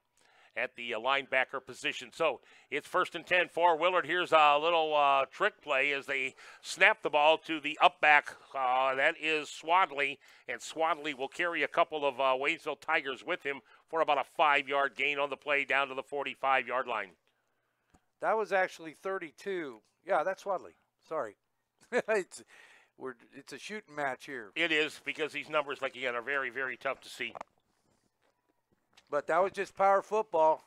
at the linebacker position. So it's 1st and 10 for Willard. Here's a little trick play as they snap the ball to the up back. That is Swadley, and Swadley will carry a couple of Waynesville Tigers with him for about a 5-yard gain on the play down to the 45-yard line.
That was actually 32. Yeah, that's Swadley. Sorry. It's a shooting match here.
It is, because these numbers, like again, are very, very tough to see.
But that was just power football.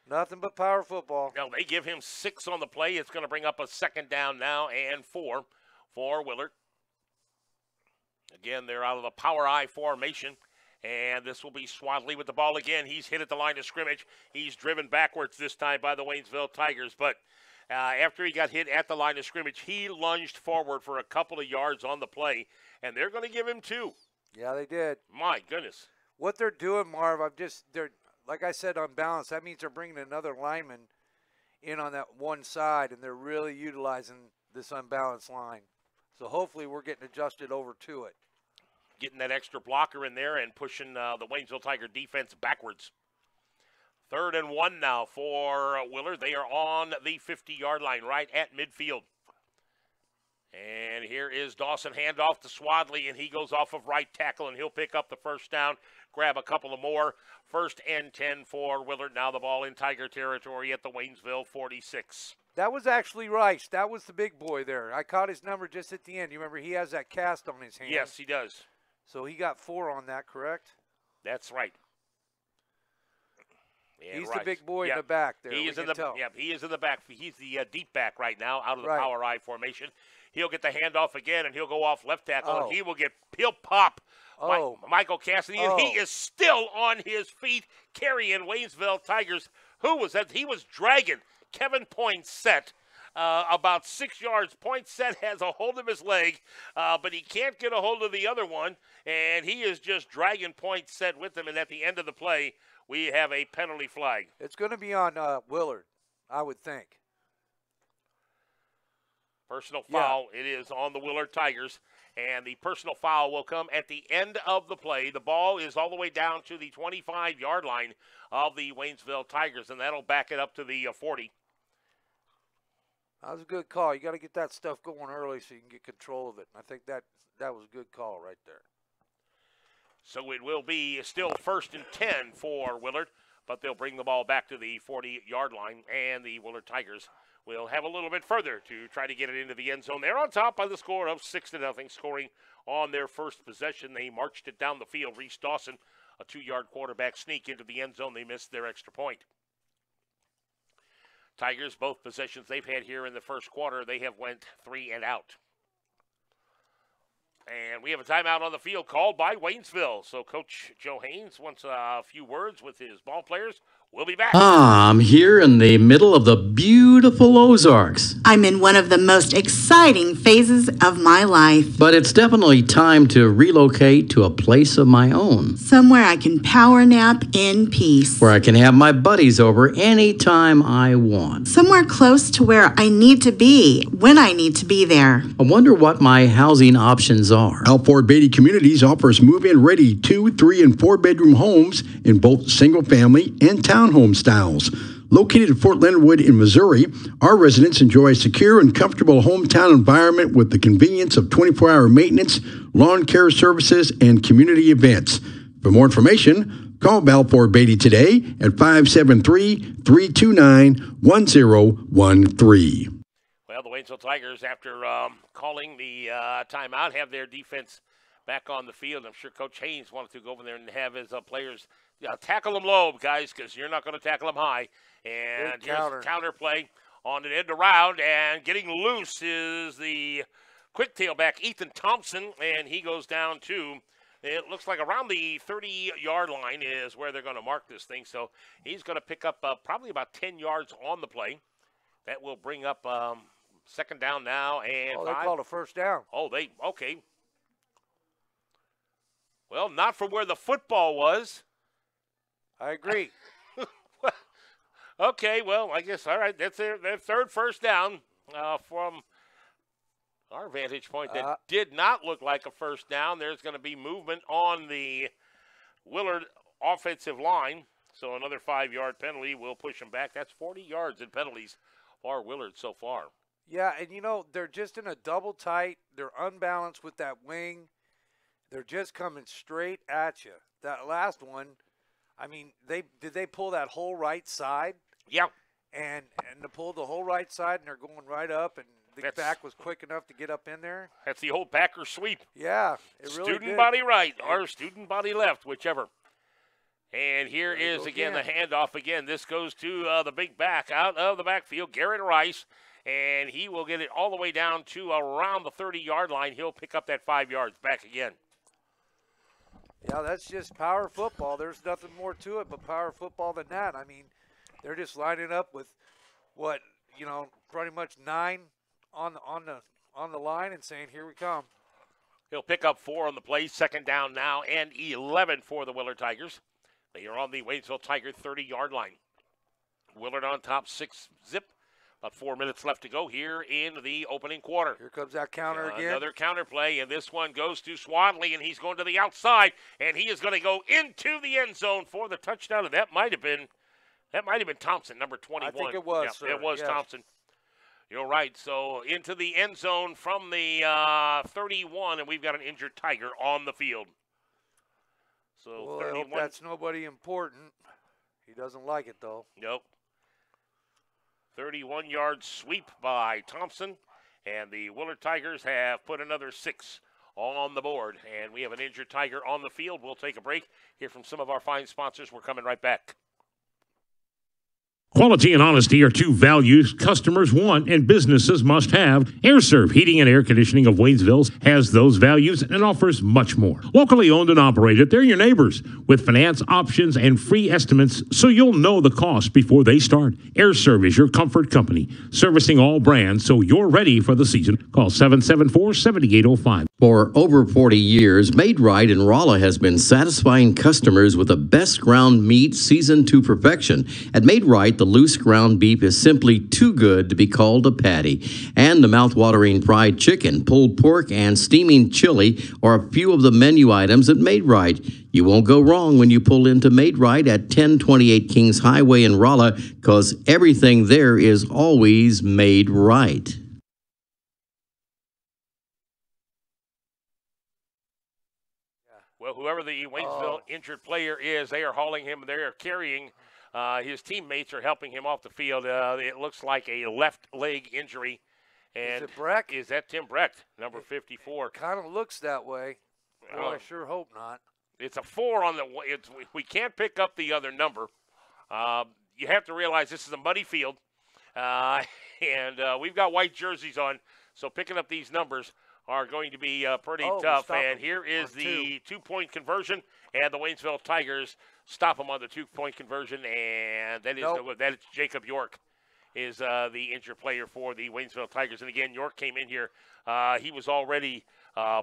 Nothing but power football.
Now, they give him 6 on the play. It's going to bring up a 2nd down now and 4 for Willard. Again, they're out of the power I formation. And this will be Swadley with the ball again. He's hit at the line of scrimmage. He's driven backwards this time by the Waynesville Tigers. But after he got hit at the line of scrimmage, he lunged forward for a couple of yards on the play. And they're going to give him 2.
Yeah, they did.
My goodness.
What they're doing, Marv, they're like I said, unbalanced. That means they're bringing another lineman in on that one side, and they're really utilizing this unbalanced line. So hopefully we're getting adjusted over to it.
Getting that extra blocker in there and pushing the Waynesville Tiger defense backwards. 3rd and 1 now for Willard. They are on the 50-yard line, right at midfield. And here is Dawson, handoff to Swadley, and he goes off of right tackle, and he'll pick up the 1st down, grab a couple of more. 1st and 10 for Willard. Now the ball in Tiger territory at the Waynesville 46.
That was actually Rice. That was the big boy there. I caught his number just at the end. You remember he has that cast on his hand.
Yes, he does.
So he got 4 on that, correct?
That's right. And
he's
Rice.
the big boy in the back there.
He is in the he is in the back. He's the deep back right now, out of the
Right.
power I formation. He'll get the handoff again, and he'll go off left tackle,
Oh.
and he'll pop
Oh.
Michael Cassidy, and he is still on his feet, carrying Waynesville Tigers. Who was that? He was dragging Kevin Poinsett about 6 yards. Poinsett has a hold of his leg, but he can't get a hold of the other one, and he is just dragging Poinsett with him. And at the end of the play, we have a penalty flag.
It's going to be on Willard, I would think.
Personal foul. It is on the Willard Tigers, and the personal foul will come at the end of the play. The ball is all the way down to the 25-yard line of the Waynesville Tigers, and that'll back it up to the 40.
That was a good call. You got to get that stuff going early so you can get control of it. I think that was a good call right there.
So it will be still 1st and 10 for Willard, but they'll bring the ball back to the 40-yard line, and the Willard Tigers will have a little bit further to try to get it into the end zone. They're on top by the score of 6-0, scoring on their first possession. They marched it down the field. Reese Dawson, a 2-yard quarterback sneak into the end zone. They missed their extra point. Tigers, both possessions they've had here in the first quarter, they have went 3 and out. And we have a timeout on the field called by Waynesville. So Coach Joe Haynes wants a few words with his ball players. We'll be back.
I'm here in the middle of the beautiful Ozarks.
I'm in one of the most exciting phases of my life.
But it's definitely time to relocate to a place of my own.
Somewhere I can power nap in peace.
Where I can have my buddies over anytime I want.
Somewhere close to where I need to be, when I need to be there.
I wonder what my housing options are.
Alford Beatty Communities offers move-in ready 2, 3, and 4-bedroom homes in both single-family and townhome styles. Located at Fort Leonard Wood in Missouri, our residents enjoy a secure and comfortable hometown environment with the convenience of 24-hour maintenance, lawn care services, and community events. For more information, call Balfour Beatty today at 573-329-1013.
Well, the Waynesville Tigers, after calling the timeout, have their defense back on the field. I'm sure Coach Haynes wanted to go over there and have his players tackle them low, guys, because you're not going to tackle them high. And here's counter play on an end around, and getting loose is the quick tailback, Ethan Thompson, and he goes down to, it looks like around the 30-yard line is where they're going to mark this thing. So he's going to pick up probably about 10 yards on the play. That will bring up 2nd down now and 5.
They called a 1st down.
Okay. Well, not from where the football was.
I agree.
Okay, well, I guess, all right, that's their third first down from our vantage point. That did not look like a first down. There's going to be movement on the Willard offensive line. So another 5-yard penalty will push them back. That's 40 yards in penalties for Willard so far.
Yeah, and, they're just in a double tight. They're unbalanced with that wing. They're just coming straight at you. That last one, I mean, did they pull that whole right side?
Yeah.
And they pulled the whole right side, and they're going right up, and the back was quick enough to get up in there.
That's the old backer sweep.
Yeah, it really
Student
did.
body right or student body left, whichever. And here is, again, the handoff again. This goes to the big back out of the backfield, Garrett Rice, and he will get it all the way down to around the 30-yard line. He'll pick up that 5 yards back again.
Yeah, that's just power football. There's nothing more to it but power football than that. I mean, they're just lining up with pretty much 9 on the line and saying, "Here we come."
He'll pick up 4 on the play. Second down now and 11 for the Willard Tigers. They are on the Waynesville Tiger 30-yard line. Willard on top, 6-zip. About 4 minutes left to go here in the opening quarter.
Here comes that counter again.
Another counter play, and this one goes to Swadley, and he's going to the outside, and he is going to go into the end zone for the touchdown. And that might have been Thompson, number 21.
I think it was,
yeah,
sir.
It was Thompson. You're right. So into the end zone from the 31, and we've got an injured Tiger on the field. So
well,
31.
I hope that's nobody important. He doesn't like it, though.
Nope. 31-yard sweep by Thompson, and the Willard Tigers have put another 6 on the board, and we have an injured Tiger on the field. We'll take a break, hear from some of our fine sponsors. We're coming right back.
Quality and honesty are 2 values customers want and businesses must have. AirServe Heating and Air Conditioning of Waynesville has those values and offers much more. Locally owned and operated, they're your neighbors with finance options and free estimates so you'll know the cost before they start. AirServe is your comfort company, servicing all brands so you're ready for the season. Call 774-7805.
For over 40 years, Made Right in Rolla has been satisfying customers with the best ground meat seasoned to perfection. At Made Right, the loose ground beef is simply too good to be called a patty. And the mouth-watering fried chicken, pulled pork, and steaming chili are a few of the menu items at Made Right. You won't go wrong when you pull into Made Right at 1028 Kings Highway in Rolla, because everything there is always made right.
Well, whoever the Waynesville injured player is, they are hauling him. They are carrying. His teammates are helping him off the field. It looks like a left leg injury. And
is it Breck?
Is that Tim Brecht, number 54?
Kind of looks that way. Well, I sure hope not.
It's a 4 on the. We can't pick up the other number. You have to realize this is a muddy field, and we've got white jerseys on, so picking up these numbers are going to be pretty tough. And here is the 2-point conversion, and the Waynesville Tigers stop them on the 2-point conversion, and that is that is Jacob York is the injured player for the Waynesville Tigers. And again, York came in here. He was already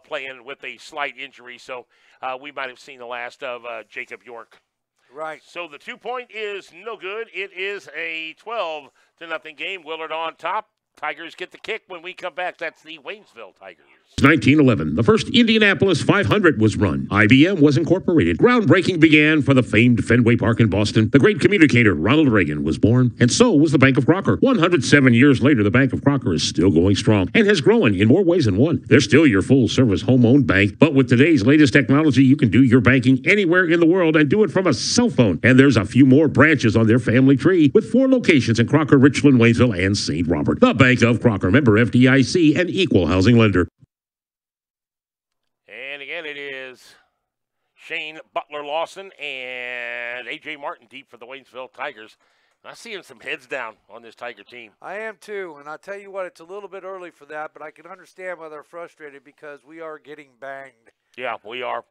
playing with a slight injury, so we might have seen the last of Jacob York.
Right.
So the 2-point is no good. It is a 12-0 game. Willard on top. Tigers get the kick when we come back. That's the Waynesville Tigers.
1911, the first Indianapolis 500 was run. IBM was incorporated. Groundbreaking began for the famed Fenway Park in Boston. The great communicator Ronald Reagan was born, and so was the Bank of Crocker. 107 years later, the Bank of Crocker is still going strong and has grown in more ways than one. They're still your full-service home-owned bank, but with today's latest technology, you can do your banking anywhere in the world and do it from a cell phone. And there's a few more branches on their family tree, with 4 locations in Crocker, Richland, Waynesville, and St. Robert. The Bank of Crocker, member FDIC, and equal housing lender.
And again, it is Shane Butler-Lawson and A.J. Martin deep for the Waynesville Tigers. And I'm seeing some heads down on this Tiger team.
I am too, and I'll tell you what, it's a little bit early for that, but I can understand why they're frustrated because we are getting banged.
Yeah, we are.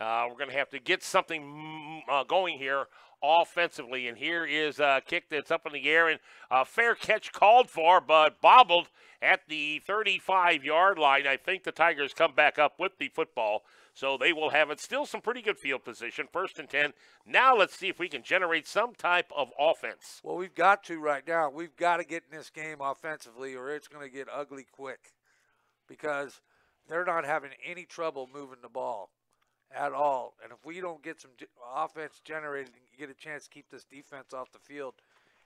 We're going to have to get something going here offensively. And here is a kick that's up in the air, and a fair catch called for, but bobbled at the 35-yard line. I think the Tigers come back up with the football. So they will have it. Still some pretty good field position, 1st and 10. Now let's see if we can generate some type of offense.
Well, we've got to right now. We've got to get in this game offensively or it's going to get ugly quick because they're not having any trouble moving the ball at all. And if we don't get some offense generated and get a chance to keep this defense off the field,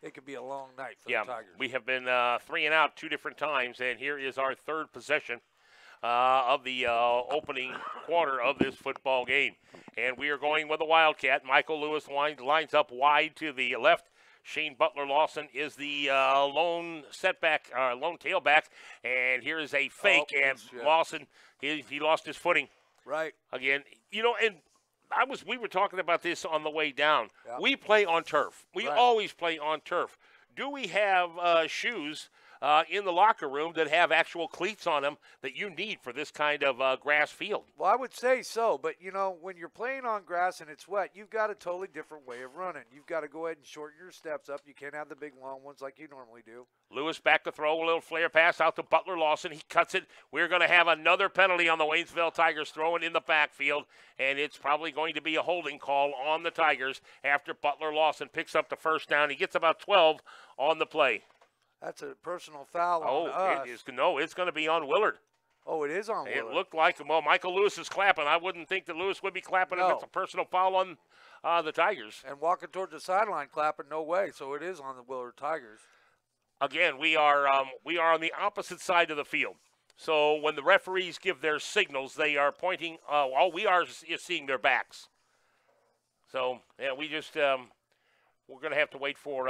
it could be a long night for the Tigers.
We have been 3 and out 2 different times, and here is our 3rd possession of the opening quarter of this football game. And we are going with a Wildcat. Michael Lewis lines up wide to the left. Shane Butler-Lawson is the lone tailback. And here is a fake, and Lawson, he lost his footing.
Right.
Again, and we were talking about this on the way down.
Yeah.
We play on turf. We always play on turf. Do we have shoes in the locker room that have actual cleats on them that you need for this kind of grass field?
Well, I would say so, but, when you're playing on grass and it's wet, you've got a totally different way of running. You've got to go ahead and shorten your steps up. You can't have the big, long ones like you normally do.
Lewis back to throw, a little flare pass out to Butler-Lawson. He cuts it. We're going to have another penalty on the Waynesville Tigers throwing in the backfield, and it's probably going to be a holding call on the Tigers after Butler-Lawson picks up the 1st down. He gets about 12 on the play.
That's a personal foul on us.
It's going to be on Willard.
Oh, it is on Willard.
It looked like, Michael Lewis is clapping. I wouldn't think that Lewis would be clapping if it's a personal foul on the Tigers.
And walking towards the sideline clapping, no way. So it is on the Willard Tigers.
Again, we are on the opposite side of the field. So when the referees give their signals, they are pointing. All we are is seeing their backs. So we just we're going to have to wait for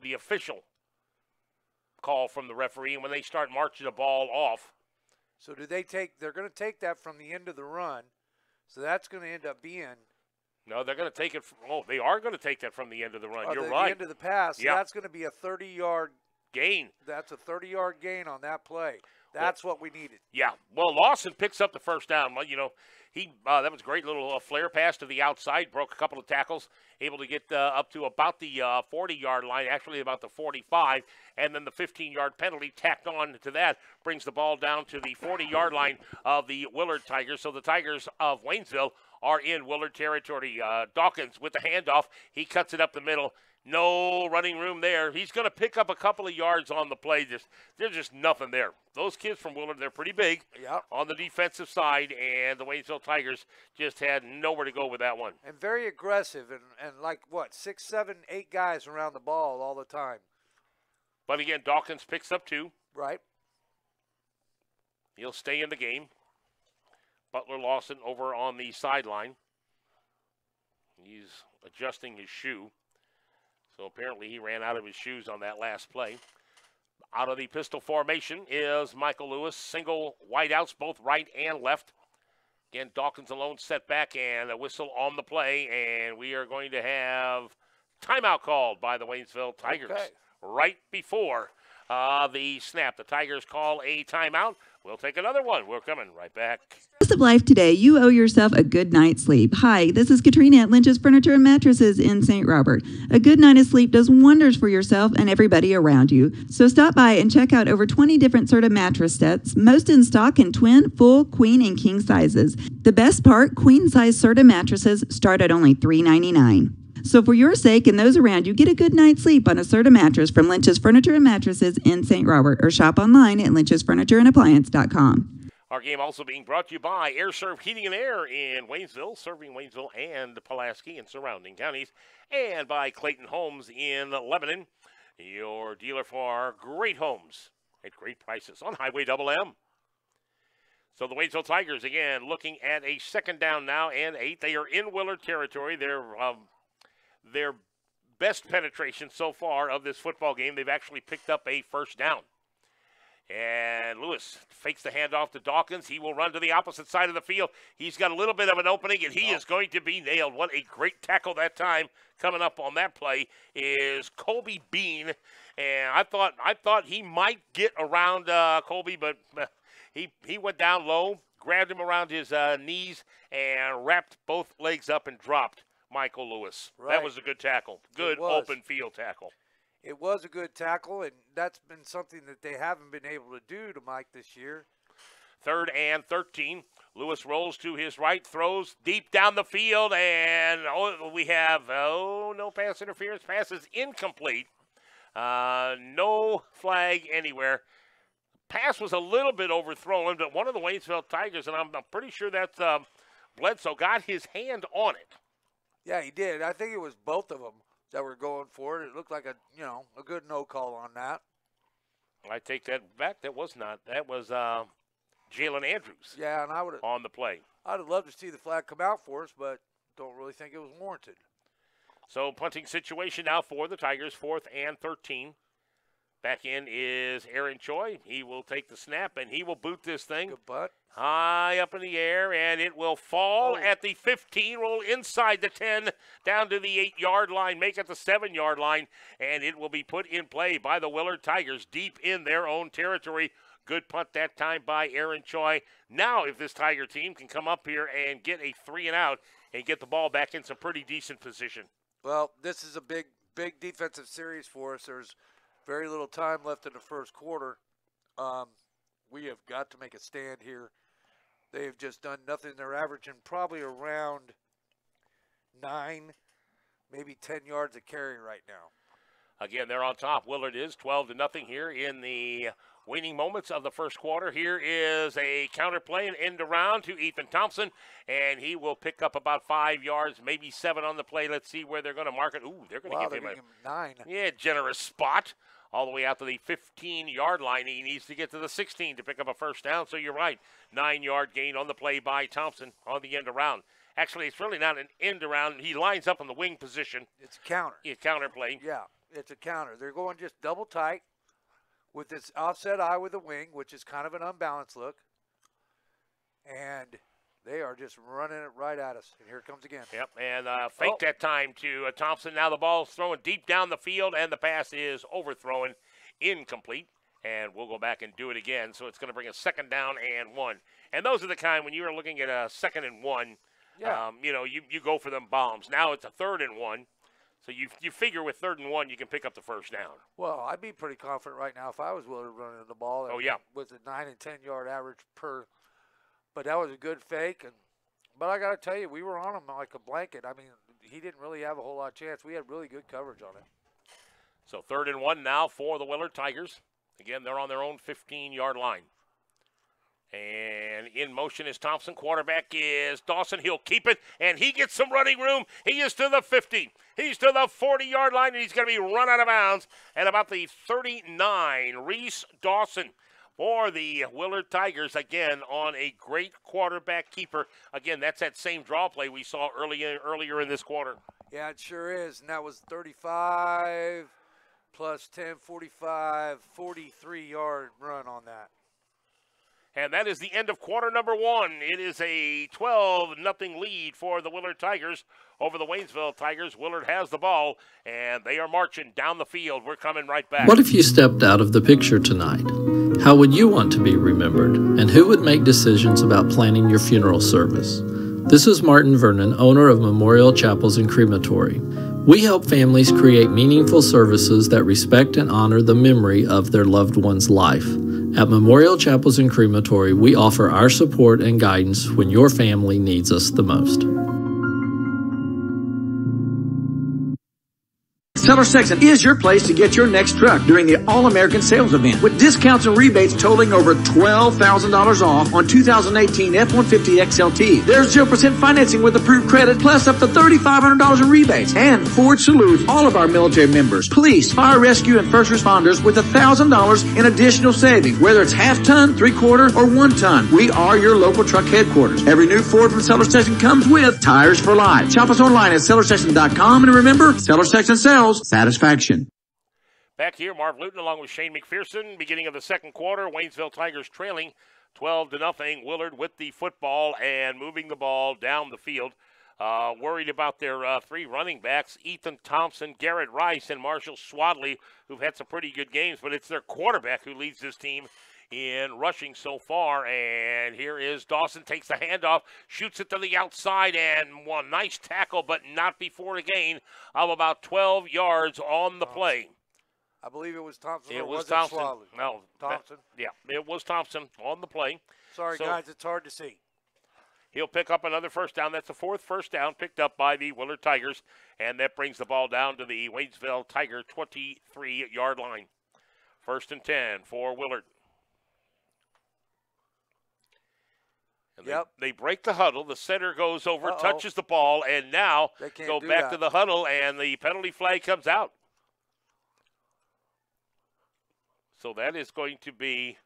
the official call from the referee, and when they start marching the ball off.
So they're going to take that from the end of the run, so that's going to end up being.
No, they're going to take it. They are going to take that from the end of the run. You're right.
The end of the pass. So that's going to be a 30-yard
gain. That's
a 30-yard gain on that play. That's what we needed.
Yeah. Well, Lawson picks up the 1st down. He that was a great little flare pass to the outside, broke a couple of tackles, able to get up to about the 40-yard line, actually about the 45, and then the 15-yard penalty tacked on to that brings the ball down to the 40-yard line of the Willard Tigers. So the Tigers of Waynesville are in Willard territory. Dawkins with the handoff. He cuts it up the middle. No running room there. He's going to pick up a couple of yards on the play. There's just nothing there. Those kids from Willard, they're pretty big on the defensive side, and the Waynesville Tigers just had nowhere to go with that one.
And very aggressive, and 6, 7, 8 guys around the ball all the time.
But again, Dawkins picks up 2.
Right.
He'll stay in the game. Butler-Lawson over on the sideline. He's adjusting his shoe. So apparently he ran out of his shoes on that last play. Out of the pistol formation is Michael Lewis. Single wideouts, both right and left. Again, Dawkins alone set back and a whistle on the play. And we are going to have timeout called by the Waynesville Tigers right before the snap. The Tigers call a timeout. We'll take another one. We're coming right back.
Of life today, you owe yourself a good night's sleep. Hi, this is Katrina at Lynch's Furniture and Mattresses in St. Robert. A good night of sleep does wonders for yourself and everybody around you. So stop by and check out over 20 different Serta mattress sets, most in stock in twin, full, queen, and king sizes. The best part, queen-size Serta mattresses start at only $3.99. So for your sake and those around you, get a good night's sleep on a Serta mattress from Lynch's Furniture and Mattresses in St. Robert, or shop online at lynchesfurnitureandappliance.com.
Our game also being brought to you by Air Serve Heating and Air in Waynesville, serving Waynesville and Pulaski and surrounding counties, and by Clayton Homes in Lebanon, your dealer for great homes at great prices on Highway Double M. So the Waynesville Tigers, again, looking at a 2nd down now and 8. They are in Willard territory. Their best penetration so far of this football game, they've actually picked up a 1st down. And Lewis fakes the handoff to Dawkins. He will run to the opposite side of the field. He's got a little bit of an opening, and he is going to be nailed. What a great tackle that time. Coming up on that play is Colby Bean. And I thought he might get around Colby, but he went down low, grabbed him around his knees, and wrapped both legs up and dropped Michael Lewis.
Right.
That was a good tackle. Good open field tackle.
It was a good tackle, and that's been something that they haven't been able to do to Mike this year.
3rd and 13. Lewis rolls to his right, throws deep down the field, and we have, no pass interference. Pass is incomplete. No flag anywhere. Pass was a little bit overthrown, but one of the Waynesville Tigers, and I'm pretty sure that's Bledsoe, got his hand on it.
Yeah, he did. I think it was both of them that were going for it. It looked like a good no call on that.
I take that back. That was not. That was Jalen Andrews.
Yeah, and I would
on the play.
I'd have loved to see the flag come out for us, but don't really think it was warranted.
So punting situation now for the Tigers, 4th and 13. Back in is Aaron Choi. He will take the snap, and he will boot this thing
Good butt.
high up in the air, and it will fall at the 15, roll inside the 10, down to the 8-yard line, make it the 7-yard line, and it will be put in play by the Willard Tigers deep in their own territory. Good punt that time by Aaron Choi. Now, if this Tiger team can come up here and get a 3-and-out and get the ball back in some pretty decent position.
Well, this is a big defensive series for us. There's very little time left in the first quarter. We have got to make a stand here. They have just done nothing. They're averaging probably around 9, maybe 10 yards a carry right now.
Again, they're on top. Willard is 12-0 here in the waning moments of the first quarter. Here is a counter play and end around to Ethan Thompson, and he will pick up about 5 yards, maybe 7 on the play. Let's see where they're going to mark it. Ooh, they're going to give him a
9.
Yeah, generous spot all the way out to the 15-yard line. He needs to get to the 16 to pick up a first down, so you're right. 9-yard gain on the play by Thompson on the end around. Actually, it's really not an end around. He lines up in the wing position.
It's a counter.
Yeah, counter play.
Yeah, it's a counter. They're going just double tight with this offset eye with the wing, which is kind of an unbalanced look. And they are just running it right at us. And here it comes again.
Yep, and fake that time to Thompson. Now the ball's thrown deep down the field, and the pass is overthrown, incomplete. And we'll go back and do it again. So it's going to bring a 2nd down and 1. And those are the kind, when you are looking at a 2nd and 1,
yeah.
You go for them bombs. Now it's a 3rd and 1. So you figure with 3rd and 1, you can pick up the first down.
Well, I'd be pretty confident right now if I was Willard running the ball.
Oh, yeah.
With a 9 and 10 yard average per. But that was a good fake. But I got to tell you, we were on him like a blanket. I mean, he didn't really have a whole lot of chance. We had really good coverage on it.
So 3rd and 1 now for the Willard Tigers. Again, they're on their own 15-yard line. And in motion is Thompson. Quarterback is Dawson. He'll keep it, and he gets some running room. He is to the 50. He's to the 40-yard line, and he's going to be run out of bounds at about the 39. Reese Dawson for the Willard Tigers, again, on a great quarterback keeper. Again, that's that same draw play we saw earlier in this quarter.
Yeah, it sure is, and that was 35 plus 10, 45, 43-yard run on that.
And that is the end of quarter number 1. It is a 12-0 lead for the Willard Tigers over the Waynesville Tigers. Willard has the ball, and they are marching down the field. We're coming right back.
What if you stepped out of the picture tonight? How would you want to be remembered? And who would make decisions about planning your funeral service? This is Martin Vernon, owner of Memorial Chapels and Crematory. We help families create meaningful services that respect and honor the memory of their loved one's life. At Memorial Chapels and Crematory, we offer our support and guidance when your family needs us the most.
Seller Section is your place to get your next truck during the All-American Sales Event. With discounts and rebates totaling over $12,000 off on 2018 F-150 XLT. There's 0% financing with approved credit, plus up to $3,500 in rebates. And Ford salutes all of our military members, police, fire rescue, and first responders with $1,000 in additional savings. Whether it's half-ton, 3/4, or 1-ton, we are your local truck headquarters. Every new Ford from Seller Section comes with tires for life. Shop us online at sellersection.com, and remember, Seller Section sells satisfaction.
Back here, Marv Luton along with Shane McPherson. Beginning of the second quarter, Waynesville Tigers trailing 12-0. Willard with the football and moving the ball down the field. Worried about their 3 running backs, Ethan Thompson, Garrett Rice, and Marshall Swadley, who've had some pretty good games, but it's their quarterback who leads this team in rushing so far. And here is Dawson, takes the handoff, shoots it to the outside, and one nice tackle, but not before a gain of about 12 yards on the play.
I believe it was Thompson.
It
or
was
it
Thompson.
Swallow?
No,
Thompson.
It was Thompson on the play.
Sorry, guys, it's hard to see.
He'll pick up another first down. That's the 4th first down picked up by the Willard Tigers, and that brings the ball down to the Waynesville Tiger 23-yard line. 1st and 10 for Willard. And they break the huddle. The center goes over, touches the ball, and now go back to the huddle, and the penalty flag comes out. So that is going to be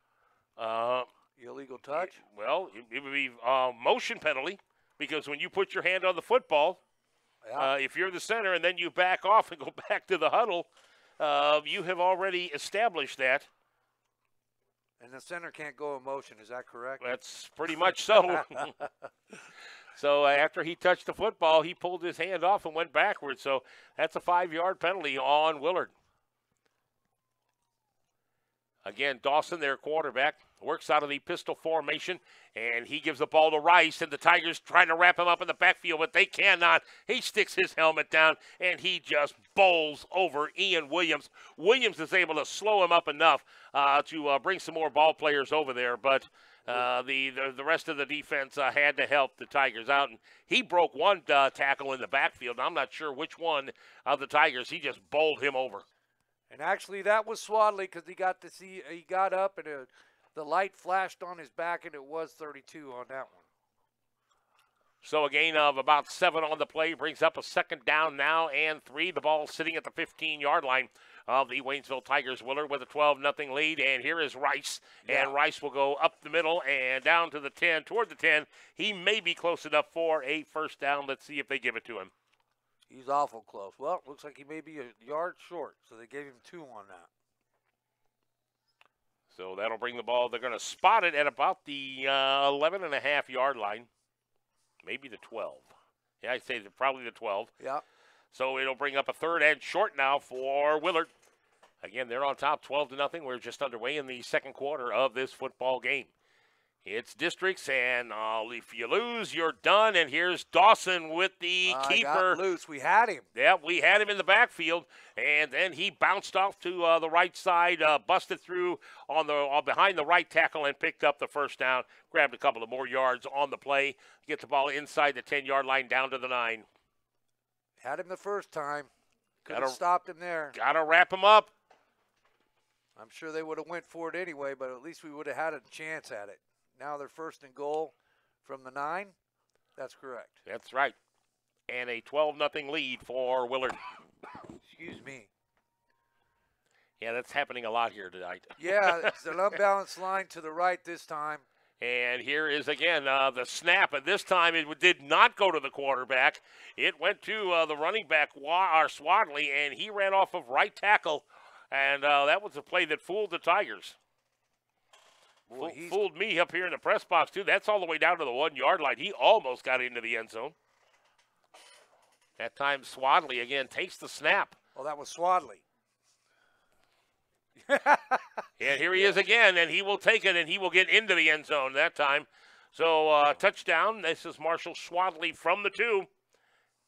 illegal touch?
Well, it would be motion penalty, because when you put your hand on the football, if you're the center and then you back off and go back to the huddle, you have already established that.
And the center can't go in motion, is that correct?
That's pretty much so. So after he touched the football, he pulled his hand off and went backwards. So that's a 5-yard penalty on Willard. Again, Dawson, their quarterback, works out of the pistol formation, and he gives the ball to Rice, and the Tigers trying to wrap him up in the backfield, but they cannot. He sticks his helmet down, and he just bowls over Ian Williams. Williams is able to slow him up enough to bring some more ball players over there, but the rest of the defense had to help the Tigers out, and he broke one tackle in the backfield. I'm not sure which one of the Tigers. He just bowled him over.
And actually, that was Swadley, because he got up and the light flashed on his back, and it was 32 on that one.
So a gain of about 7 on the play brings up a 2nd down now and 3. The ball sitting at the 15-yard line of the Waynesville Tigers. Willard with a 12-0 lead, and here is Rice. And Rice will go up the middle and down to the 10, toward the 10. He may be close enough for a first down. Let's see if they give it to him.
He's awful close. Well, looks like he may be a yard short, so they gave him 2 on that.
So that'll bring the ball. They're going to spot it at about the 11.5-yard line, maybe the 12. Yeah, I'd say probably the 12.
Yeah.
So it'll bring up a 3rd and short now for Willard. Again, they're on top 12-0. We're just underway in the 2nd quarter of this football game. It's districts, and if you lose, you're done. And here's Dawson with the keeper.
Got loose. We had him.
Yeah, we had him in the backfield, and then he bounced off to the right side, busted through on the behind the right tackle, and picked up the first down. Grabbed a couple of more yards on the play. Get the ball inside the 10-yard line, down to the 9.
Had him the first time. Could have stopped him there.
Got to wrap him up.
I'm sure they would have went for it anyway, but at least we would have had a chance at it. Now they're 1st and goal from the 9. That's correct.
That's right. And a 12-0 lead for Willard.
Excuse me.
Yeah, that's happening a lot here tonight.
Yeah, it's an unbalanced line to the right this time.
And here is, again, the snap. And this time it did not go to the quarterback. It went to the running back, Swadley, and he ran off of right tackle. And that was a play that fooled the Tigers. Fooled me up here in the press box, too. That's all the way down to the 1-yard line. He almost got into the end zone. That time, Swadley, again, takes the snap.
Well, that was Swadley.
And here he is again, and he will take it, and he will get into the end zone that time. So, touchdown. This is Marshall Swadley from the 2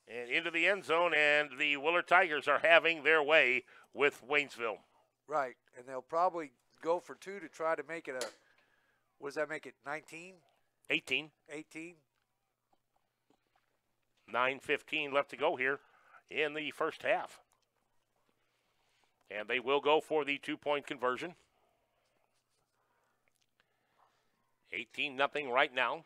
and into the end zone, and the Willard Tigers are having their way with Waynesville.
Right, and they'll probably go for 2 to try to make it a, what does that make it, 19?
18.
18.
9:15 left to go here in the first half. And they will go for the 2-point conversion. 18-0 right now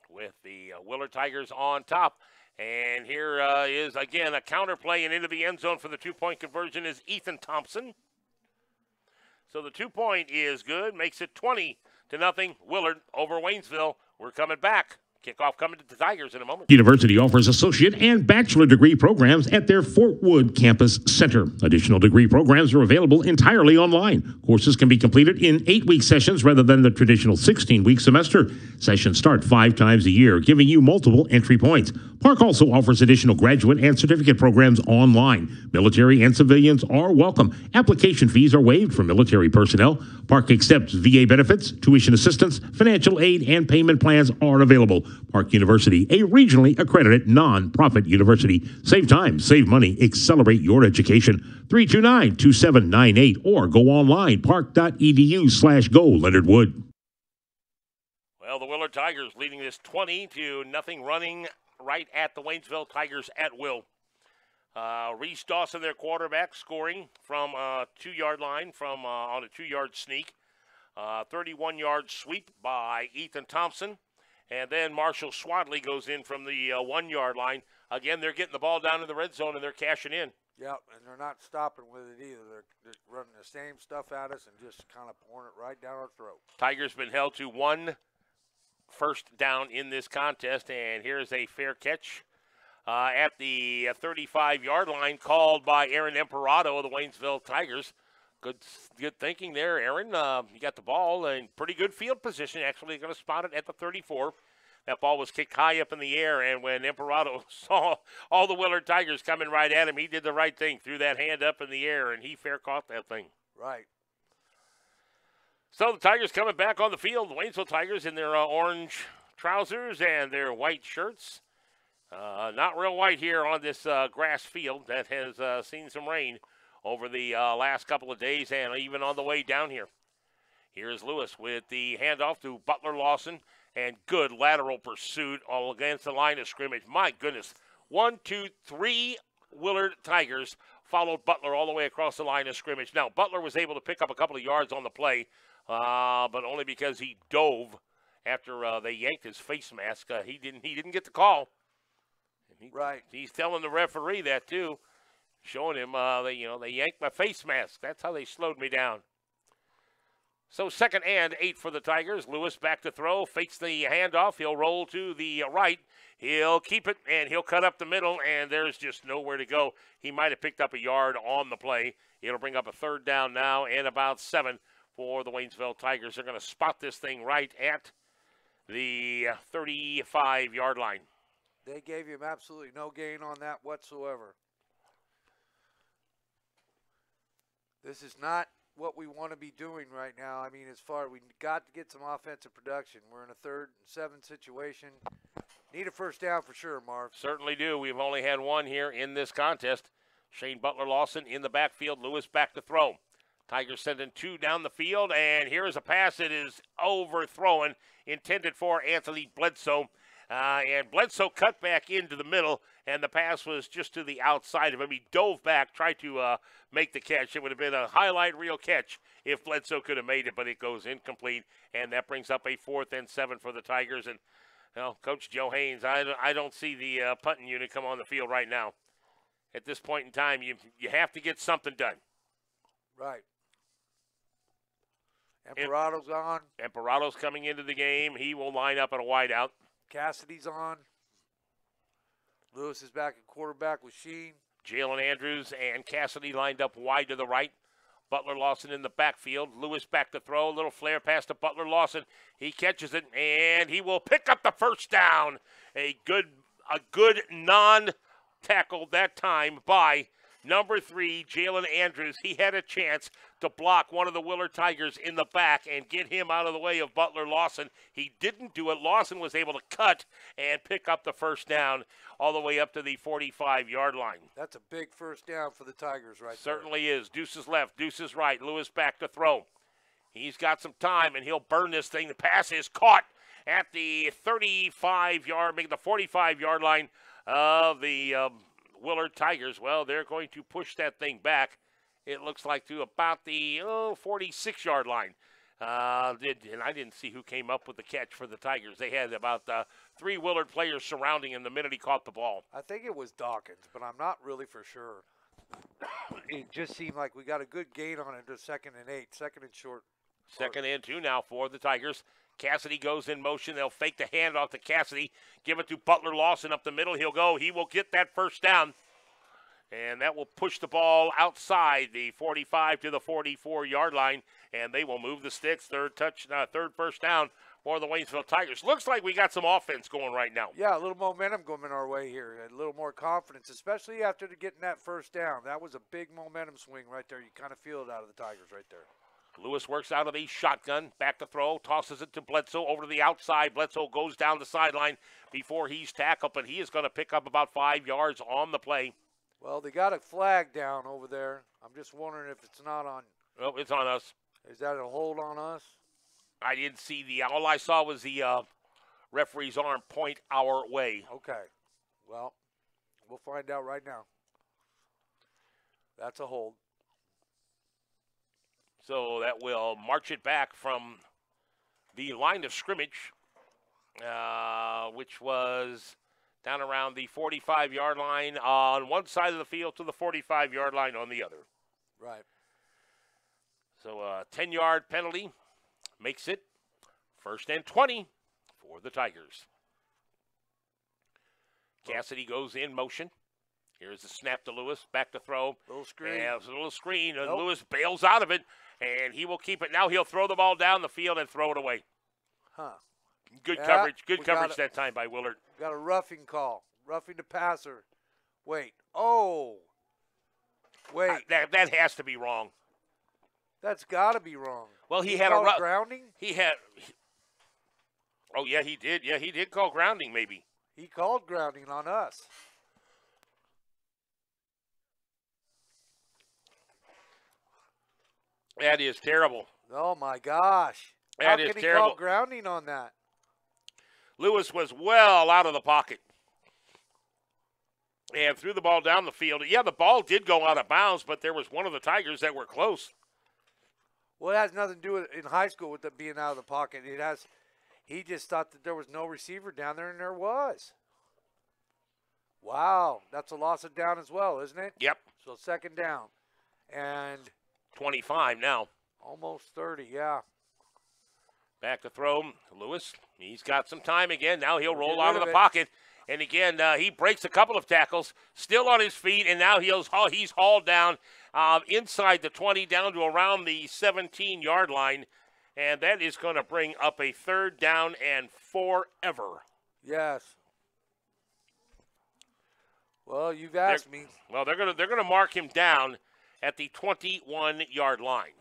with the Willard Tigers on top. And here is, again, a counter play, and into the end zone for the 2-point conversion is Ethan Thompson. So the 2-point is good, makes it 20-0. Willard over Waynesville. We're coming back. Kickoff coming to the Tigers in a moment.
University offers associate and bachelor degree programs at their Fort Wood Campus Center. Additional degree programs are available entirely online. Courses can be completed in 8-week sessions rather than the traditional 16-week semester. Sessions start 5 times a year, giving you multiple entry points. Park also offers additional graduate and certificate programs online. Military and civilians are welcome. Application fees are waived for military personnel. Park accepts VA benefits, tuition assistance, financial aid, and payment plans are available. Park University, a regionally accredited nonprofit university. Save time, save money, accelerate your education. 329-2798 or go online, park.edu/go. Leonard Wood.
Well, the Willard Tigers leading this 20-0, running right at the Waynesville Tigers at will. Reese Dawson, their quarterback, scoring from a 2-yard line on a 2-yard sneak. 31-yard sweep by Ethan Thompson. And then Marshall Swadley goes in from the 1-yard line. Again, they're getting the ball down in the red zone, and they're cashing in.
Yep, and they're not stopping with it either. They're running the same stuff at us and just kind of pouring it right down our throat.
Tigers been held to 1 first down in this contest, and here's a fair catch at the 35-yard line called by Aaron Imperato of the Waynesville Tigers. Good thinking there, Aaron. You got the ball in pretty good field position. Actually, going to spot it at the 34. That ball was kicked high up in the air, and when Imperato saw all the Willard Tigers coming right at him, he did the right thing, threw that hand up in the air, and he fair caught that thing.
Right.
So the Tigers coming back on the field. The Waynesville Tigers in their orange trousers and their white shirts. Not real white here on this grass field that has seen some rain over the last couple of days and even on the way down here. Here's Lewis with the handoff to Butler Lawson, and good lateral pursuit all against the line of scrimmage. My goodness. 1, 2, 3 Willard Tigers followed Butler all the way across the line of scrimmage. Now, Butler was able to pick up a couple of yards on the play, but only because he dove after they yanked his face mask. He didn't get the call.
Right.
He's telling the referee that too, showing him they yanked my face mask. That's how they slowed me down. So 2nd and 8 for the Tigers. Lewis back to throw, fakes the handoff. He'll roll to the right. He'll keep it, and he'll cut up the middle, and there's just nowhere to go. He might have picked up a yard on the play. It'll bring up a 3rd down now and about 7 for the Waynesville Tigers. They're going to spot this thing right at the 35-yard line.
They gave him absolutely no gain on that whatsoever. This is not what we want to be doing right now. I mean, as far we got to get some offensive production. We're in a 3rd and 7 situation. Need a 1st down for sure, Marv.
Certainly do. We've only had 1 here in this contest. Shane Butler Lawson in the backfield. Lewis back to throw. Tigers sending 2 down the field, and here's a pass that is overthrown, intended for Anthony Bledsoe. And Bledsoe cut back into the middle, and the pass was just to the outside of him. He dove back, tried to make the catch. It would have been a highlight reel catch if Bledsoe could have made it, but it goes incomplete, and that brings up a 4th and 7 for the Tigers. And, Coach Joe Haynes, I don't see the punting unit come on the field right now. At this point in time, you have to get something done.
Right. Imperato's on.
Imperato's coming into the game. He will line up at a wideout.
Cassidy's on. Lewis is back at quarterback with Sheen.
Jalen Andrews and Cassidy lined up wide to the right. Butler Lawson in the backfield. Lewis back to throw. A little flare pass to Butler Lawson. He catches it, and he will pick up the 1st down. A good non-tackle that time by number 3, Jalen Andrews. He had a chance to block one of the Willard Tigers in the back and get him out of the way of Butler Lawson. He didn't do it. Lawson was able to cut and pick up the 1st down all the way up to the 45-yard line.
That's a big 1st down for the Tigers right
Certainly is. Deuces left, Deuces right. Lewis back to throw. He's got some time, and he'll burn this thing. The pass is caught at the 35-yard, making the 45-yard line of the Willard Tigers. Well, they're going to push that thing back, it looks like, to about the 46-yard line. And I didn't see who came up with the catch for the Tigers. They had about 3 Willard players surrounding him the minute he caught the ball.
I think it was Dawkins, but I'm not really for sure. It just seemed like we got a good gain on it to 2nd and 8, 2nd and short.
2nd and 2 now for the Tigers. Cassidy goes in motion. They'll fake the handoff to Cassidy. Give it to Butler Lawson up the middle. He'll go. He will get that 1st down. And that will push the ball outside the 45 to the 44-yard line. And they will move the sticks. 3rd 1st down for the Waynesville Tigers. Looks like we got some offense going right now.
Yeah, a little momentum going our way here. A little more confidence, especially after getting that 1st down. That was a big momentum swing right there. You kind of feel it out of the Tigers right there.
Lewis works out of the shotgun, back to throw, tosses it to Bledsoe over to the outside. Bledsoe goes down the sideline before he's tackled, but he is going to pick up about 5 yards on the play.
Well, they got a flag down over there. I'm just wondering if it's not on.
Oh, it's on us.
Is that a hold on us?
I didn't see all I saw was the referee's arm point our way.
Okay. Well, we'll find out right now. That's a hold.
So that will march it back from the line of scrimmage, which was down around the 45-yard line on one side of the field to the 45-yard line on the other.
Right.
So a 10-yard penalty makes it 1st and 20 for the Tigers. Cassidy goes in motion. Here's the snap to Lewis, back to throw.
Little screen.
Yeah, it was a little screen, and
Nope.
Lewis bails out of it, and he will keep it. Now he'll throw the ball down the field and throw it away.
Huh.
Good
Yeah,
coverage. Good
we
coverage
got
that time by Willard.
Got a roughing call. Roughing the passer. Wait. Oh. Wait.
That has to be wrong.
That's got to be wrong.
Well, he had a
called grounding?
Oh, yeah, he did. Yeah, he did call grounding maybe.
He called grounding on us.
That is terrible.
Oh, my gosh.
That
How
is
can he
terrible.
call grounding on that?
Lewis was well out of the pocket and threw the ball down the field. Yeah, the ball did go out of bounds, but there was one of the Tigers that were close.
Well, it has nothing to do with in high school with it being out of the pocket. He just thought that there was no receiver down there, and there was. Wow, that's a loss of down as well, isn't it?
Yep.
So 2nd down. And
25 now.
almost 30, yeah.
Back to throw. Lewis, he's got some time again. Now he'll roll
Get
out
rid
of the
of it.
pocket. And again, he breaks a couple of tackles, still on his feet, and now he's hauled down inside the 20 down to around the 17-yard line. And that is going to bring up a 3rd down and forever.
Yes. Well, you've asked me.
Well, they're gonna mark him down at the 21-yard line.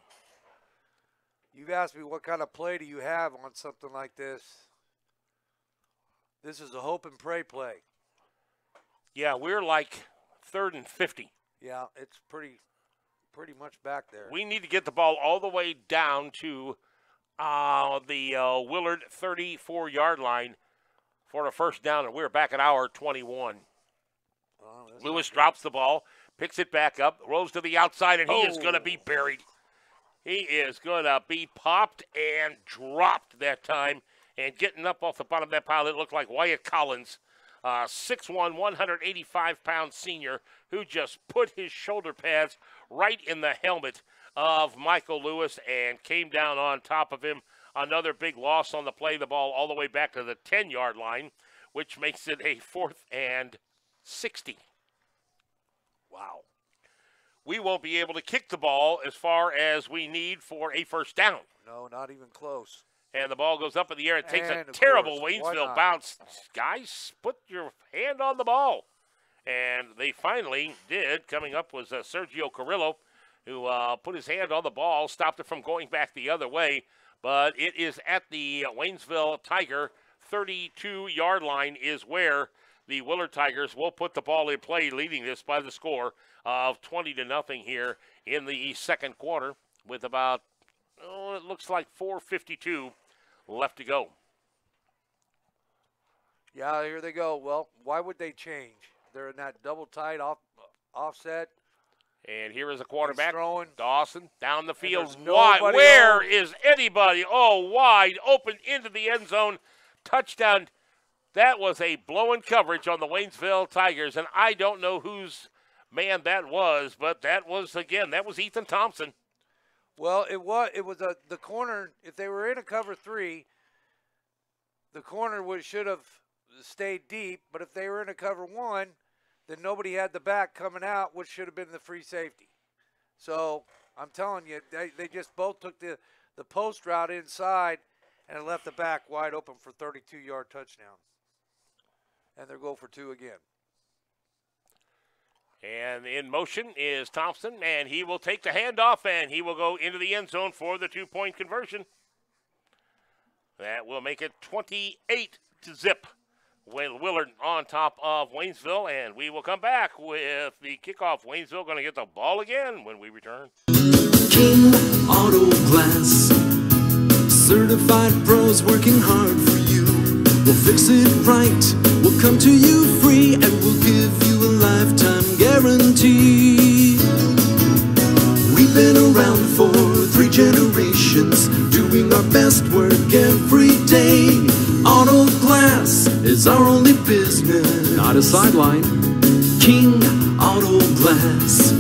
You've asked me what kind of play do you have on something like this. This is a hope and pray play.
Yeah, we're like 3rd and 50.
Yeah, it's pretty much back there.
We need to get the ball all the way down to the Willard 34-yard line for a 1st down, and we're back at our 21. Lewis drops the ball, picks it back up, rolls to the outside, and he is going to be buried. He is going to be popped and dropped that time. And getting up off the bottom of that pile, it looked like Wyatt Collins, 6'1", 185-pound senior, who just put his shoulder pads right in the helmet of Michael Lewis and came down on top of him. Another big loss on the play, the ball all the way back to the 10-yard line, which makes it a 4th and 60. Wow. We won't be able to kick the ball as far as we need for a 1st down.
No, not even close.
And the ball goes up in the air. It takes
And
a
of
terrible
course, why
Waynesville
not?
bounce. Guys, put your hand on the ball. And they finally did. Coming up was Sergio Carrillo, who put his hand on the ball, stopped it from going back the other way. But it is at the Waynesville Tiger 32-yard line is where the Willard Tigers will put the ball in play, leading this by the score of 20-0 here in the 2nd quarter with about, it looks like 4:52 left to go.
Yeah, here they go. Well, why would they change? They're in that double tight offset.
And here is a quarterback,
throwing.
Dawson, down the field.
there's
Wide.
nobody
Where
else.
is anybody? Oh, wide open into the end zone. Touchdown. That was a blowing coverage on the Waynesville Tigers, and I don't know whose man that was, but that was Ethan Thompson.
Well, it was the corner. If they were in a cover 3, the corner should have stayed deep. But if they were in a cover 1, then nobody had the back coming out, which should have been the free safety. So I'm telling you, they just both took the post route inside and left the back wide open for 32-yard touchdown. And they'll go for 2 again.
And in motion is Thompson, and he will take the handoff, and he will go into the end zone for the 2-point conversion. That will make it 28-0. Willard on top of Waynesville, and we will come back with the kickoff. Waynesville going to get the ball again when we return.
King Auto Glass, certified pros working hard for you. We'll fix it right, we'll come to you free, and we'll give you a lifetime guarantee. We've been around for 3 generations, doing our best work every day. Auto Glass is our only business,
Not a sideline.
King Auto Glass.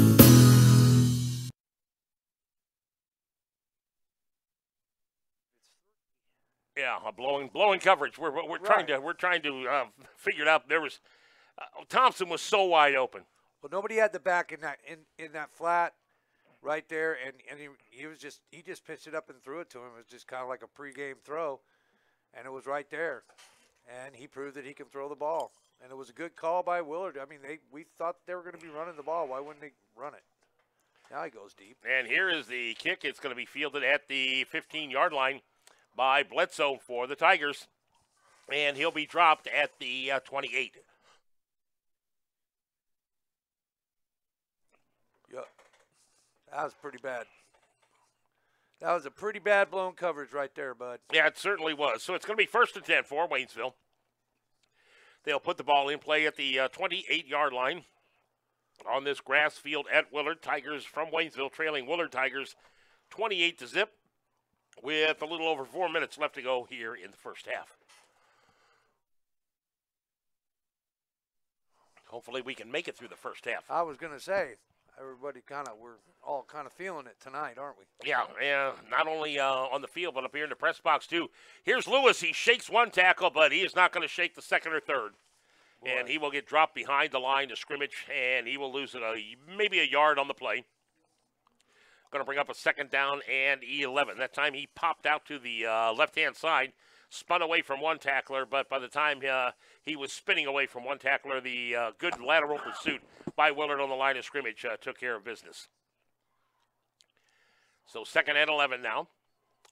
Yeah, a blowing coverage. We're trying to figure it out. There was Thompson was so wide open.
Well, nobody had the back in that flat right there, and he just pitched it up and threw it to him. It was just kind of like a pregame throw, and it was right there, and he proved that he can throw the ball. And it was a good call by Willard. I mean, we thought they were going to be running the ball. Why wouldn't they run it? Now he goes deep.
And here is the kick. It's going to be fielded at the 15-yard line by Bledsoe for the Tigers, and he'll be dropped at the 28.
Yeah, that was pretty bad. That was a pretty bad blown coverage right there, bud.
Yeah, it certainly was. So it's going to be 1st and 10 for Waynesville. They'll put the ball in play at the 28-yard line on this grass field at Willard. Tigers from Waynesville trailing Willard Tigers 28-0 with a little over 4 minutes left to go here in the first half. Hopefully we can make it through the first half.
I was going to say, we're all kind of feeling it tonight, aren't we?
Yeah, not only on the field, but up here in the press box, too. Here's Lewis. He shakes one tackle, but he is not going to shake the second or third. Boy. And he will get dropped behind the line of scrimmage, and he will lose maybe a yard on the play. Going to bring up a 2nd down and 11. That time he popped out to the left-hand side, spun away from one tackler, but by the time he was spinning away from one tackler, the good lateral pursuit by Willard on the line of scrimmage took care of business. So 2nd and 11 now.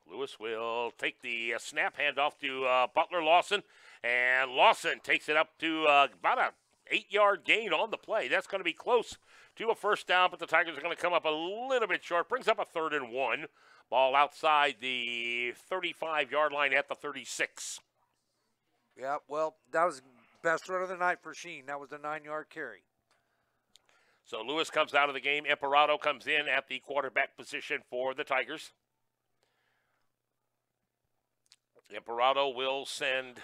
Lewis will take the snap, handoff to Butler Lawson, and Lawson takes it up to about a 8-yard gain on the play. That's going to be close to a first down, but the Tigers are going to come up a little bit short. Brings up a 3rd and 1. Ball outside the 35-yard line at the 36.
Yeah, well, that was best run of the night for Sheen. That was a 9-yard carry.
So Lewis comes out of the game. Imperato comes in at the quarterback position for the Tigers. Imperato will send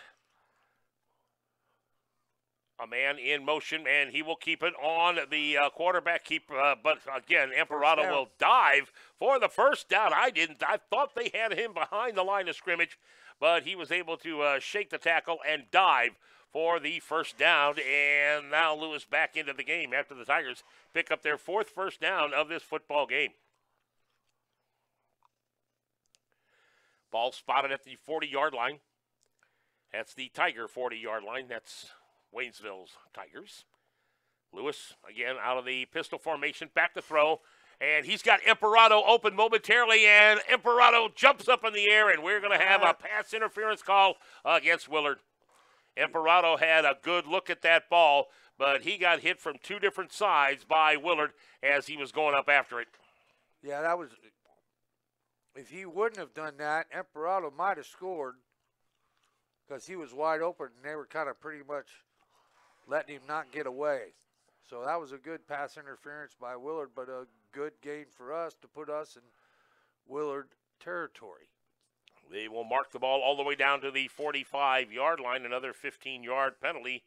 a man in motion, and he will keep it on the quarterback. But again, Imperato will dive for the first down. I thought they had him behind the line of scrimmage, but he was able to shake the tackle and dive for the first down. And now Lewis back into the game after the Tigers pick up their 4th first down of this football game. Ball spotted at the 40-yard line. That's the Tiger 40-yard line. That's Waynesville's Tigers. Lewis, again, out of the pistol formation, back to throw. And he's got Imperato open momentarily, and Imperato jumps up in the air, and we're going to have a pass interference call against Willard. Imperato had a good look at that ball, but he got hit from 2 different sides by Willard as he was going up after it.
Yeah, that was – if he wouldn't have done that, Imperato might have scored because he was wide open, and they were kind of pretty much letting him not get away. So that was a good pass interference by Willard, but a good gain for us to put us in Willard territory.
They will mark the ball all the way down to the 45-yard line. Another 15-yard penalty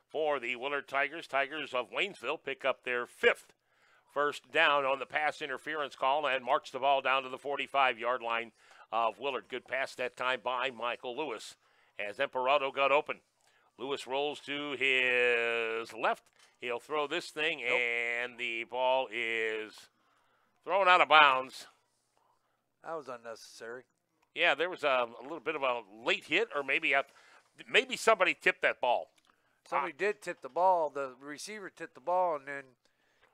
for the Willard Tigers. Tigers of Waynesville pick up their 5th first down on the pass interference call and march the ball down to the 45-yard line of Willard. Good pass that time by Michael Lewis as Imperato got open. Lewis rolls to his left. He'll throw this thing, and the ball is thrown out of bounds.
That was unnecessary.
Yeah, there was a little bit of a late hit, or maybe somebody tipped that ball.
Somebody did tip the ball. The receiver tipped the ball, and then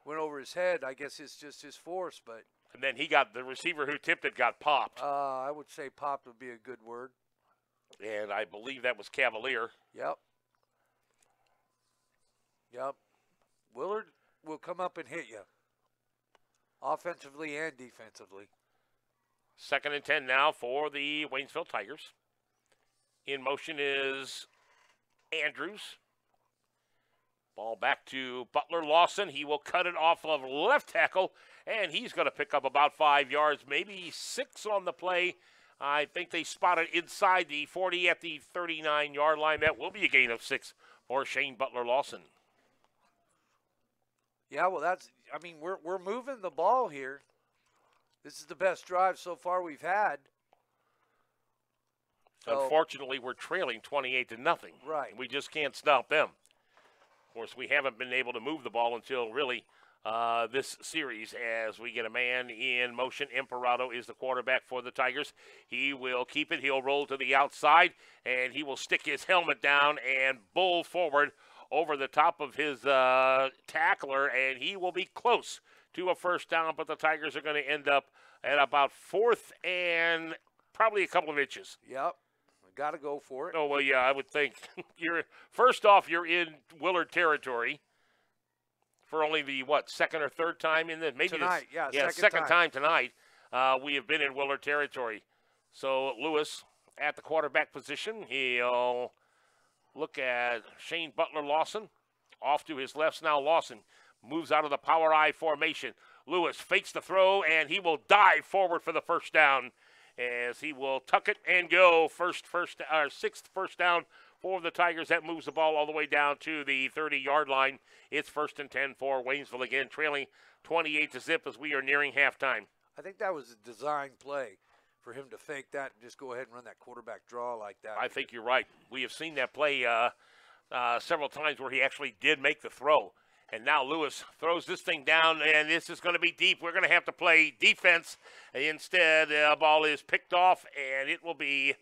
went over his head. I guess it's just his force, but.
And then he got the receiver who tipped it got popped.
I would say popped would be a good word.
And I believe that was Cavalier.
Yep. Yep. Willard will come up and hit you, offensively and defensively.
2nd and 10 now for the Waynesville Tigers. In motion is Andrews. Ball back to Butler Lawson. He will cut it off of left tackle, and he's going to pick up about 5 yards, maybe 6 on the play. I think they spotted inside the 40 at the 39-yard line. That will be a gain of 6 for Shane Butler Lawson.
Yeah, well, we're moving the ball here. This is the best drive so far we've had. So,
unfortunately, we're trailing 28-0.
Right.
We just can't stop them. Of course, we haven't been able to move the ball until really this series as we get a man in motion. Imperato is the quarterback for the Tigers. He will keep it. He'll roll to the outside, and he will stick his helmet down and bull forward over the top of his tackler, and he will be close to a first down, but the Tigers are going to end up at about 4th and probably a couple of inches.
Yep. Got to go for it.
Oh, well, yeah, I would think. First off, you're in Willard territory for only the, second or third time in the – maybe
tonight,
second time tonight. We have been in Willard territory. So Lewis at the quarterback position. He'll look at Shane Butler Lawson. Off to his left now, Lawson moves out of the power I formation. Lewis fakes the throw, and he will dive forward for the first down, as he will tuck it and go. 6th first down for the Tigers. That moves the ball all the way down to the 30-yard line. It's 1st and 10 for Waynesville again, trailing 28-0 as we are nearing halftime.
I think that was a design play for him to fake that and just go ahead and run that quarterback draw like that.
I think you're right. We have seen that play several times where he actually did make the throw. And now Lewis throws this thing down, and this is going to be deep. We're going to have to play defense. Instead, the ball is picked off, and it will be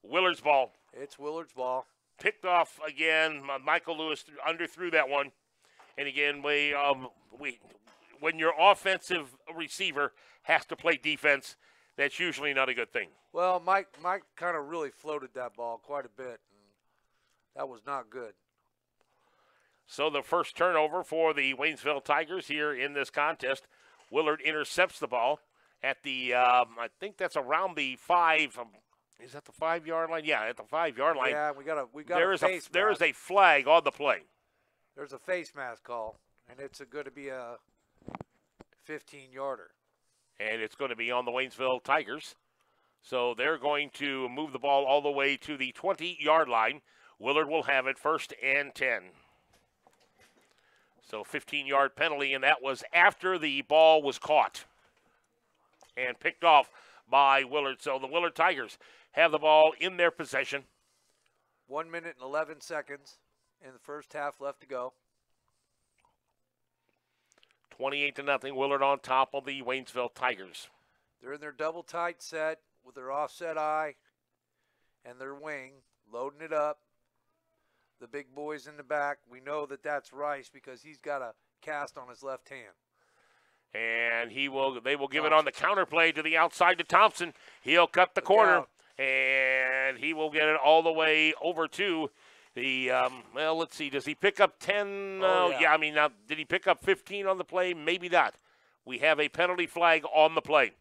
Willard's ball.
It's Willard's ball.
Picked off again. Michael Lewis underthrew that one. And again, when your offensive receiver has to play defense, that's usually not a good thing.
Well, Mike kind of really floated that ball quite a bit, and that was not good.
So the first turnover for the Waynesville Tigers here in this contest. Willard intercepts the ball at the, I think that's around the 5. Is that the 5-yard line? Yeah, at the 5-yard line.
Yeah, we got
there
a face mask.
There is a flag on the play.
There's a face mask call, and it's going to be a 15-yarder.
And it's going to be on the Waynesville Tigers. So they're going to move the ball all the way to the 20-yard line. Willard will have it 1st and 10. So 15-yard penalty, and that was after the ball was caught and picked off by Willard. So the Willard Tigers have the ball in their possession.
1 minute and 11 seconds in the first half left to go.
28-0, Willard on top of the Waynesville Tigers.
They're in their double tight set with their offset eye and their wing, loading it up. The big boys in the back, we know that that's Rice because he's got a cast on his left hand.
And they will give it on the counter play to the outside to Thompson. He'll cut the corner, and he will get it all the way over to the, let's see, does he pick up 10? Now, did he pick up 15 on the play? Maybe not. We have a penalty flag on the play.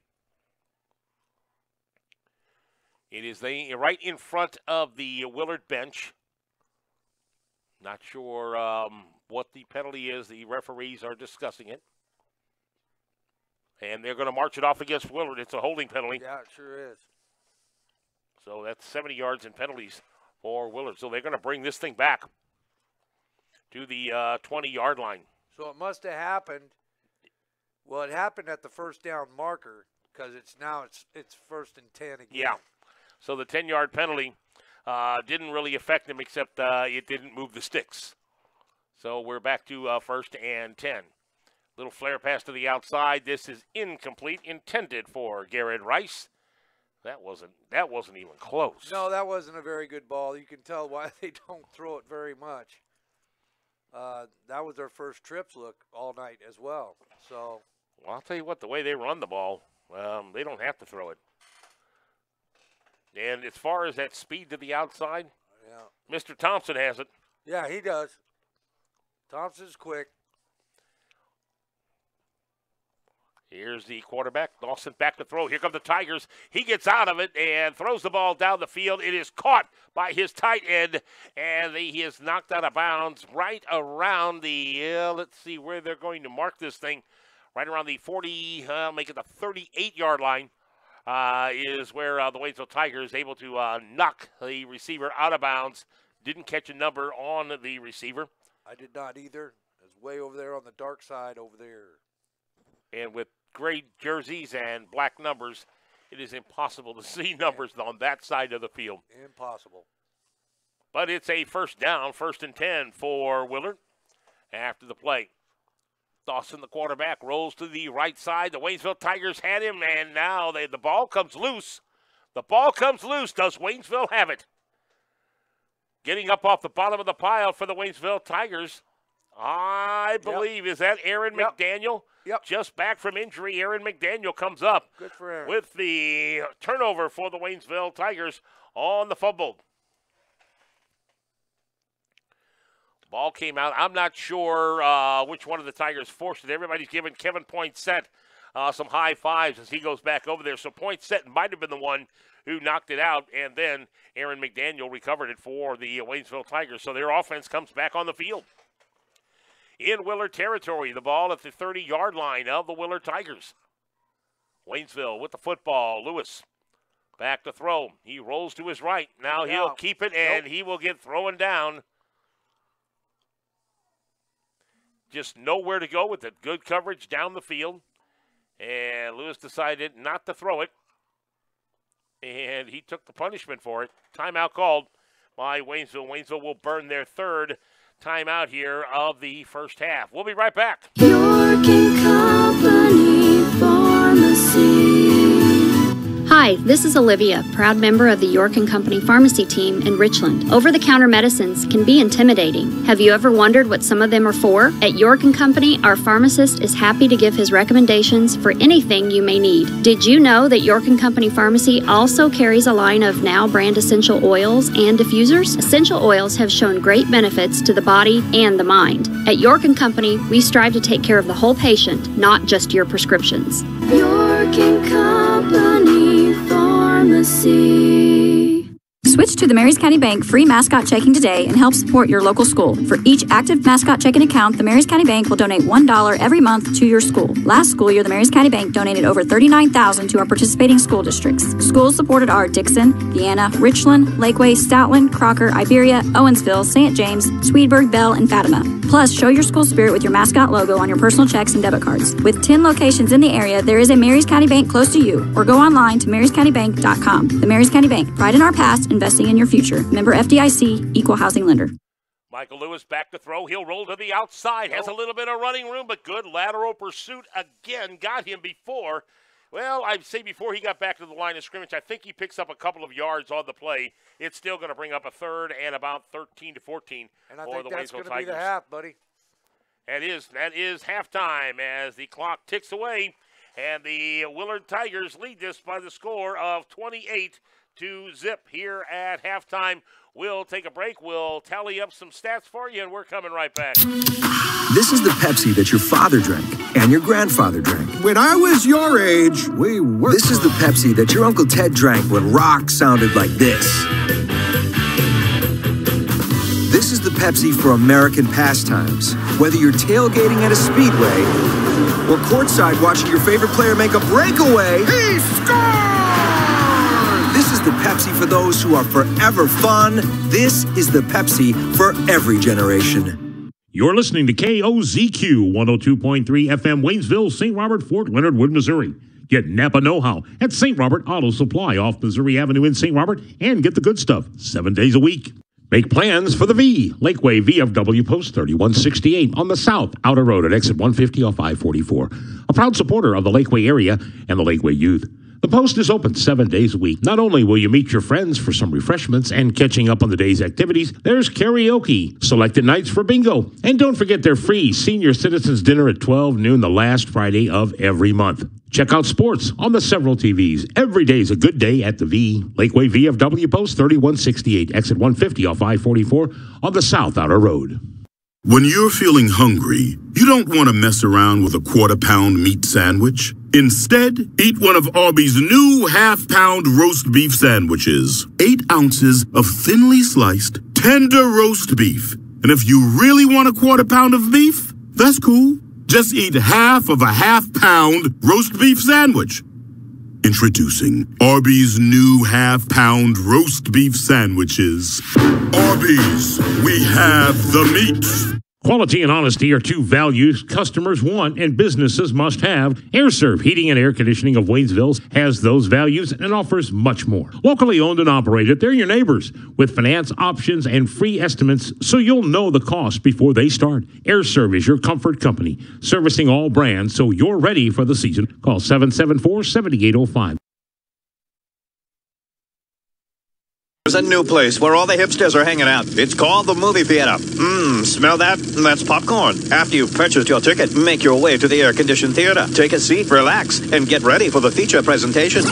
It is right in front of the Willard bench. Not sure what the penalty is. The referees are discussing it. And they're going to march it off against Willard. It's a holding penalty.
Yeah, it sure is.
So that's 70 yards in penalties for Willard. So they're going to bring this thing back to the 20-yard line.
So it must have happened. Well, it happened at the first down marker because it's 1st and 10 again.
Yeah. So the 10-yard penalty didn't really affect him except it didn't move the sticks. So we're back to 1st and 10. Little flare pass to the outside. This is incomplete, intended for Garrett Rice. That wasn't even close.
No, that wasn't a very good ball. You can tell why they don't throw it very much. that was their first trips look all night as well. So,
well, I'll tell you what, the way they run the ball, they don't have to throw it. And as far as that speed to the outside,
yeah,
Mr. Thompson has it.
Yeah, he does. Thompson's quick.
Here's the quarterback, Dawson, back to throw. Here come the Tigers. He gets out of it and throws the ball down the field. It is caught by his tight end, and he is knocked out of bounds right around the, let's see where they're going to mark this thing, right around the 40, make it the 38-yard line, is where the Waynesville Tigers able to knock the receiver out of bounds. Didn't catch a number on the receiver.
I did not either. It was way over there on the dark side over there.
And with gray jerseys and black numbers, it is impossible to see numbers on that side of the field.
Impossible.
But it's a first down, 1st and 10 for Willard after the play. Dawson, the quarterback, rolls to the right side. The Waynesville Tigers had him, and now the ball comes loose. The ball comes loose. Does Waynesville have it? Getting up off the bottom of the pile for the Waynesville Tigers, I believe, is that Aaron McDaniel?
Yep.
Just back from injury, Aaron McDaniel comes up.
Good for Aaron.
With the turnover for the Waynesville Tigers on the fumble. Ball came out. I'm not sure which one of the Tigers forced it. Everybody's giving Kevin Poinsett some high fives as he goes back over there. So Poinsett might have been the one who knocked it out, and then Aaron McDaniel recovered it for the Waynesville Tigers. So their offense comes back on the field. In Willard territory, the ball at the 30-yard line of the Willard Tigers. Waynesville with the football. Lewis back to throw. He rolls to his right. Now he'll keep it, and he will get thrown down. Just nowhere to go with it. Good coverage down the field. And Lewis decided not to throw it. And he took the punishment for it. Timeout called by Waynesville. Waynesville will burn their third timeout here of the first half. We'll be right back.
York & Company Pharmacy. Hi, this is Olivia, proud member of the York & Company Pharmacy team in Richland. Over-the-counter medicines can be intimidating. Have you ever wondered what some of them are for? At York & Company, our pharmacist is happy to give his recommendations for anything you may need. Did you know that York & Company Pharmacy also carries a line of Now brand essential oils and diffusers? Essential oils have shown great benefits to the body and the mind. At York & Company, we strive to take care of the whole patient, not just your prescriptions.
York & Company Pharmacy.
Switch to the Marys County Bank free mascot checking today and help support your local school. For each active mascot checking account, the Marys County Bank will donate $1 every month to your school. Last school year, the Marys County Bank donated over $39,000 to our participating school districts. Schools supported are Dixon, Vienna, Richland, Lakeway, Stoutland, Crocker, Iberia, Owensville, St. James, Swedberg, Bell, and Fatima. Plus, show your school spirit with your mascot logo on your personal checks and debit cards. With 10 locations in the area, there is a Marys County Bank close to you, or go online to maryscountybank.com. The Marys County Bank, pride in our past, investing in your future. Member FDIC, Equal Housing Lender.
Michael Lewis back to throw. He'll roll to the outside. Has a little bit of running room, but good lateral pursuit again. Got him before. Well, I'd say before he got back to the line of scrimmage, I think he picks up a couple of yards on the play. It's still going to bring up a third and about 13 to 14
and I
for
think
the
that's
Waynesville
going to
Tigers.
be the half, buddy.
That is halftime as the clock ticks away, and the Willard Tigers lead this by the score of 28-0 here at halftime. We'll take a break. We'll tally up some stats for you, and we're coming right back.
This is the Pepsi that your father drank and your grandfather drank.
When I was your age, we were.
This is the Pepsi that your Uncle Ted drank when rock sounded like this. This is the Pepsi for American pastimes. Whether you're tailgating at a speedway or courtside watching your favorite player make a breakaway,
he scored!
This is the Pepsi for those who are forever fun. This is the Pepsi for every generation.
You're listening to KOZQ 102.3 FM, Waynesville, St. Robert, Fort Leonard Wood, Missouri. Get Napa know-how at St. Robert Auto Supply off Missouri Avenue in St. Robert, and get the good stuff 7 days a week. Make plans for the V, Lakeway VFW Post 3168 on the South Outer Road at exit 150 off I-44. A proud supporter of the Lakeway area and the Lakeway youth. The Post is open 7 days a week. Not only will you meet your friends for some refreshments and catching up on the day's activities, there's karaoke, selected nights for bingo, and don't forget their free senior citizens dinner at 12 noon the last Friday of every month. Check out sports on the several TVs. Every day is a good day at the V. Lakeway VFW Post 3168, exit 150 off I-44 on the South Outer Road.
When you're feeling hungry, you don't want to mess around with a quarter-pound meat sandwich. Instead, eat one of Arby's new half-pound roast beef sandwiches. 8 ounces of thinly sliced, tender roast beef. And if you really want a quarter pound of beef, that's cool. Just eat half of a half-pound roast beef sandwich. Introducing Arby's new half-pound roast beef sandwiches. Arby's, we have the meat.
Quality and honesty are two values customers want and businesses must have. AirServe Heating and Air Conditioning of Waynesville has those values and offers much more. Locally owned and operated, they're your neighbors with finance options and free estimates so you'll know the cost before they start. AirServe is your comfort company, servicing all brands so you're ready for the season. Call 774-7805.
There's a new place where all the hipsters are hanging out. It's called the movie theater. Smell that? That's popcorn. After you've purchased your ticket, make your way to the air-conditioned theater. Take a seat, relax, and get ready for the feature presentation.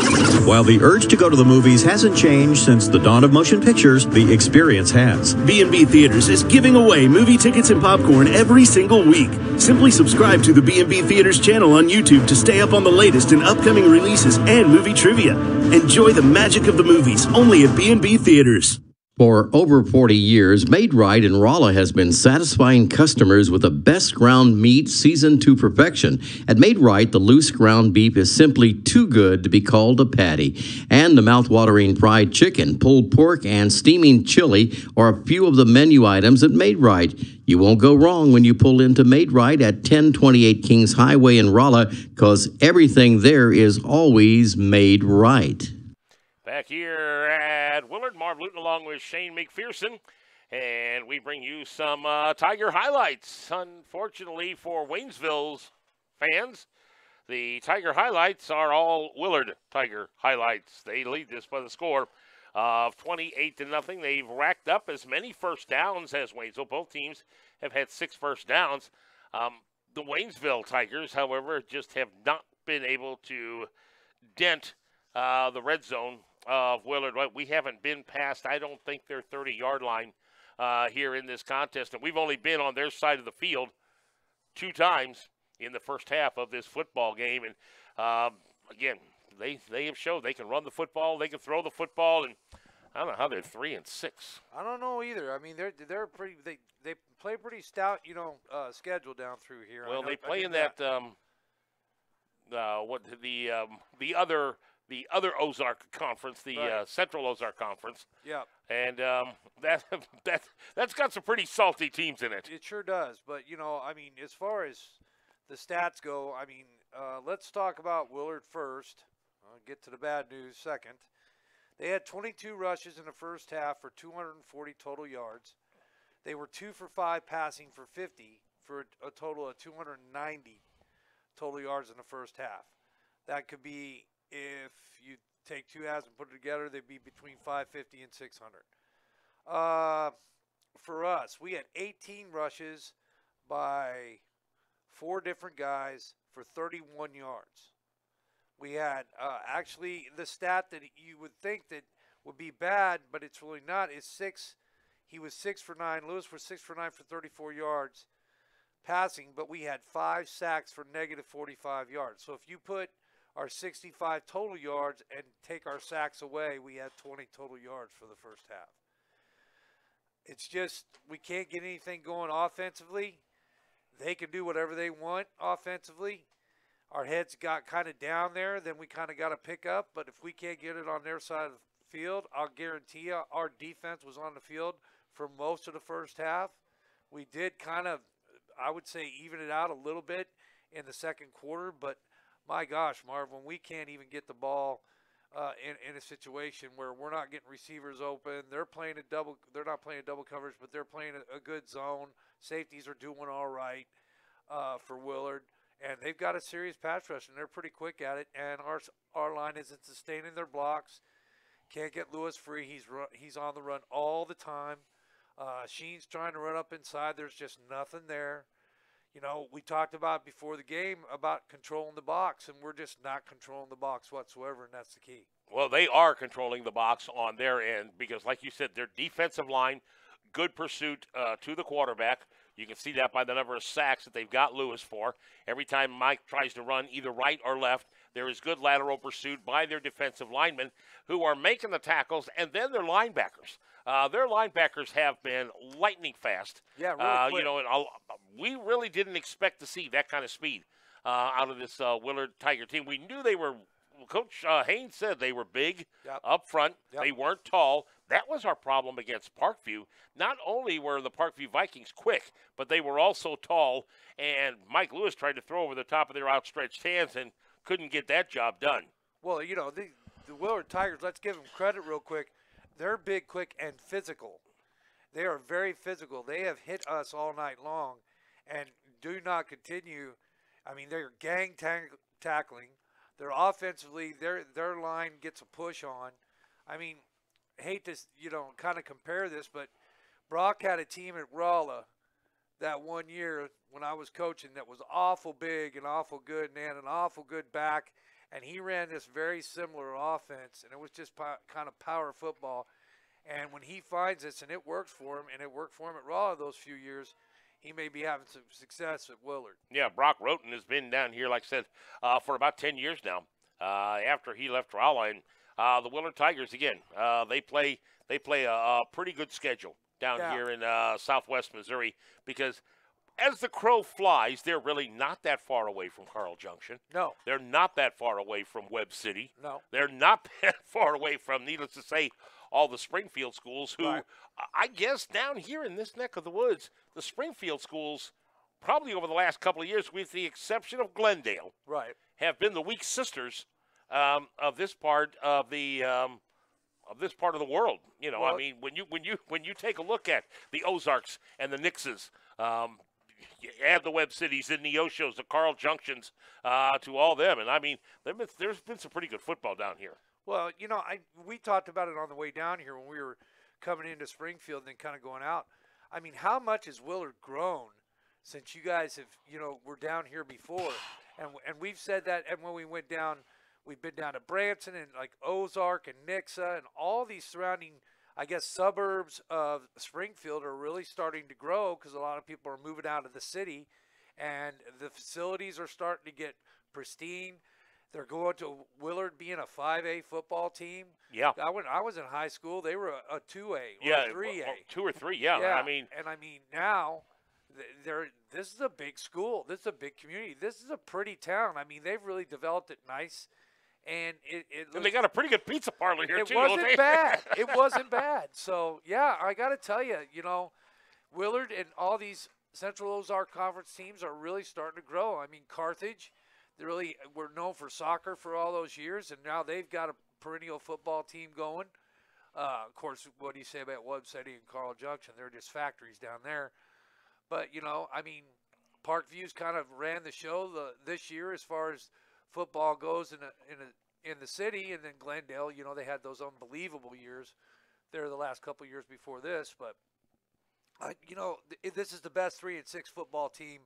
While the urge to go to the movies hasn't changed since the dawn of motion pictures, the experience has. B&B Theaters is giving away movie tickets and popcorn every single week. Simply subscribe to the B&B Theaters channel on YouTube to stay up on the latest in upcoming releases and movie trivia. Enjoy the magic of the movies only at B&B Theaters.
For over 40 years, Made Right in Rolla has been satisfying customers with the best ground meat seasoned to perfection. At Made Right, the loose ground beef is simply too good to be called a patty. And the mouth-watering fried chicken, pulled pork, and steaming chili are a few of the menu items at Made Right. You won't go wrong when you pull into Made Right at 1028 Kings Highway in Rolla, because everything there is always made right.
Back here at Willard, Marv Luton along with Shane McPherson, and we bring you some Tiger highlights. Unfortunately for Waynesville's fans, the Tiger highlights are all Willard Tiger highlights. They lead this by the score of 28-0. They've racked up as many first downs as Waynesville. Both teams have had 6 first downs. The Waynesville Tigers, however, just have not been able to dent the red zone of Willard. We haven't been past, I don't think, their 30-yard line here in this contest. And we've only been on their side of the field 2 times in the first half of this football game. And, again, they have showed they can run the football, they can throw the football, and I don't know how they're 3-6.
I don't know either. I mean, they're pretty. They play pretty stout, schedule down through here.
Well, they play in that the other Ozark Conference, the
Right.
Central Ozark Conference.
Yeah.
And that's got some pretty salty teams in it.
It sure does. But, I mean, as far as the stats go, I mean, let's talk about Willard first. I'll get to the bad news second. They had 22 rushes in the first half for 240 total yards. They were 2 for 5 passing for 50 for a total of 290 total yards in the first half. That could be, if you take 2 halves and put it together, they'd be between 550 and 600. For us, we had 18 rushes by 4 different guys for 31 yards. We had actually the stat that you would think that would be bad, but it's really not, is 6. He was 6 for 9. Lewis was 6 for 9 for 34 yards passing, but we had 5 sacks for negative 45 yards. So if you put our 65 total yards and take our sacks away, we had 20 total yards for the first half. It's just we can't get anything going offensively. They can do whatever they want offensively. Our heads got kind of down there, then we kind of got to pick up. But if we can't get it on their side of the field, I'll guarantee you our defense was on the field for most of the first half. We did kind of, I would say, even it out a little bit in the second quarter. But, my gosh, Marv, when we can't even get the ball in a situation where we're not getting receivers open, they're not playing a double coverage, but they're playing a good zone. Safeties are doing all right for Willard. And they've got a serious pass rush, and they're pretty quick at it. And our line isn't sustaining their blocks. Can't get Lewis free. He's on the run all the time. Sheen's trying to run up inside. There's just nothing there. You know, we talked about before the game about controlling the box, and we're just not controlling the box whatsoever, and that's the key.
Well, they are controlling the box on their end because, like you said, their defensive line, good pursuit to the quarterback. You can see that by the number of sacks that they've got Lewis for. Every time Mike tries to run either right or left, there is good lateral pursuit by their defensive linemen who are making the tackles, and then their linebackers. Their linebackers have been lightning fast.
Yeah, really quick.
You know, we really didn't expect to see that kind of speed out of this Willard Tiger team. We knew they were. Coach Haynes said they were big up front. They weren't tall. That was our problem against Parkview. Not only were the Parkview Vikings quick, but they were also tall. And Mike Lewis tried to throw over the top of their outstretched hands and couldn't get that job done.
Well, you know, the Willard Tigers, let's give them credit real quick. They're big, quick, and physical. They are very physical. They have hit us all night long and do not continue. I mean, they're gang tackling. They're offensively, their line gets a push on. I mean, hate to, you know, kind of compare this, but Brock had a team at Rolla that one year when I was coaching that was awful big and awful good, and they had an awful good back, and he ran this very similar offense, and it was just kind of power football. And when he finds this, and it works for him, and it worked for him at Rolla those few years, he may be having some success at Willard.
Yeah, Brock Roten has been down here, like I said, for about 10 years now after he left Rolla. And the Willard Tigers, again, they play a pretty good schedule down here in southwest Missouri because as the crow flies, they're really not that far away from Carl Junction.
No.
They're not that far away from Webb City.
No.
They're not that far away from, needless to say, all the Springfield schools who, I guess down here in this neck of the woods, the Springfield schools probably over the last couple of years, with the exception of Glendale, have been the weak sisters of this part of the world. You know, I mean, when you take a look at the Ozarks and the Nixes, you add the Webb Cities, the Neoshos, the Carl Junctions to all them, and I mean, there's been some pretty good football down here.
Well, you know, we talked about it on the way down here when we were coming into Springfield and then kind of going out. I mean, how much has Willard grown since you guys have, you know, were down here before? And we've said that, and when we went down, we've been down to Branson and like Ozark and Nixa and all these surrounding, I guess, suburbs of Springfield are really starting to grow because a lot of people are moving out of the city, and the facilities are starting to get pristine. They're going to Willard being a 5A football team.
Yeah.
When I was in high school, they were a 2A or a 3A.
2 or 3, yeah. I mean,
now this is a big school. This is a big community. This is a pretty town. I mean, they've really developed it nice. And
and they got a pretty good pizza parlor here, too.
It wasn't bad. It wasn't bad. So, yeah, I got to tell you, you know, Willard and all these Central Ozark Conference teams are really starting to grow. I mean, Carthage, they really were known for soccer for all those years, and now they've got a perennial football team going. Of course, what do you say about Webb City and Carl Junction? They're just factories down there. But, you know, I mean, Parkview's kind of ran the show this year as far as football goes in the city, and then Glendale, you know, they had those unbelievable years there the last couple of years before this. But, you know, this is the best 3-6 football team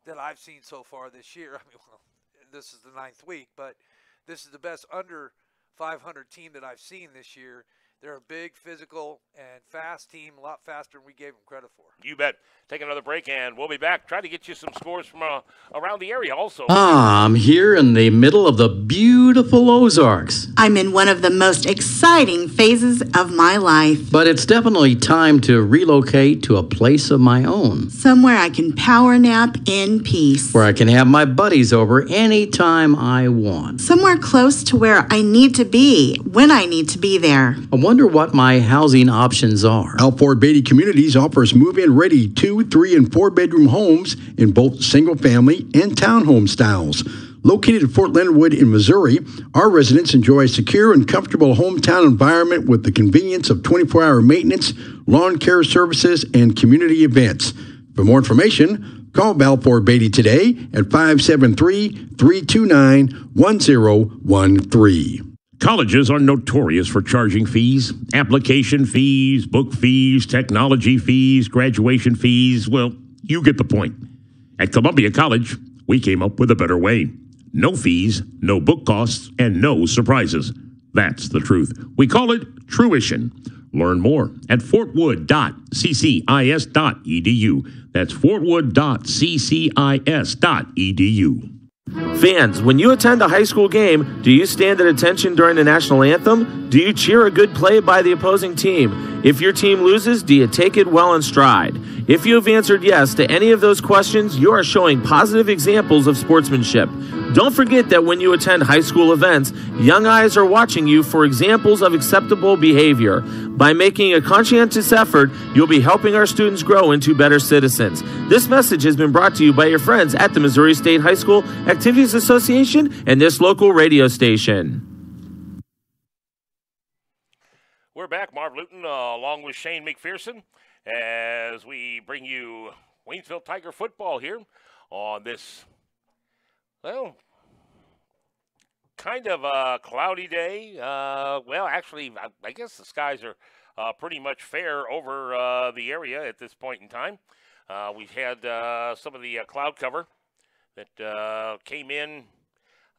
that I've seen so far this year. I mean, well, this is the 9th week, but this is the best under 500 team that I've seen this year. They're a big, physical, and fast team, a lot faster than we gave them credit for.
You bet. Take another break, and we'll be back. Try to get you some scores from around the area also.
I'm here in the middle of the beautiful Ozarks.
I'm in one of the most exciting phases of my life.
But it's definitely time to relocate to a place of my own.
Somewhere I can power nap in peace.
Where I can have my buddies over anytime I want.
Somewhere close to where I need to be, when I need to be there.
I wonder what my housing options are.
Alford Beatty Communities offers move-in ready 2, 3, and 4-bedroom homes in both single-family and townhome styles. Located in Fort Leonard Wood in Missouri, our residents enjoy a secure and comfortable hometown environment with the convenience of 24-hour maintenance, lawn care services, and community events. For more information, Call Balfour Beatty today at 573-329-1013.
Colleges are notorious for charging fees, application fees, book fees, technology fees, graduation fees. Well, you get the point. At Columbia College, we came up with a better way. No fees, no book costs, and no surprises. That's the truth. We call it Truition. Learn more at fortwood.ccis.edu. That's fortwood.ccis.edu.
Fans, when you attend a high school game, do you stand at attention during the national anthem? Do you cheer a good play by the opposing team? If your team loses, do you take it well in stride? If you have answered yes to any of those questions, you are showing positive examples of sportsmanship. Don't forget that when you attend high school events, young eyes are watching you for examples of acceptable behavior. By making a conscientious effort, you'll be helping our students grow into better citizens. This message has been brought to you by your friends at the Missouri State High School Activities Association and this local radio station.
We're back. Marv Luton along with Shane McPherson as we bring you Waynesville Tiger football here on this, well, kind of a cloudy day. Well, actually, I guess the skies are pretty much fair over the area at this point in time. We've had some of the cloud cover that came in.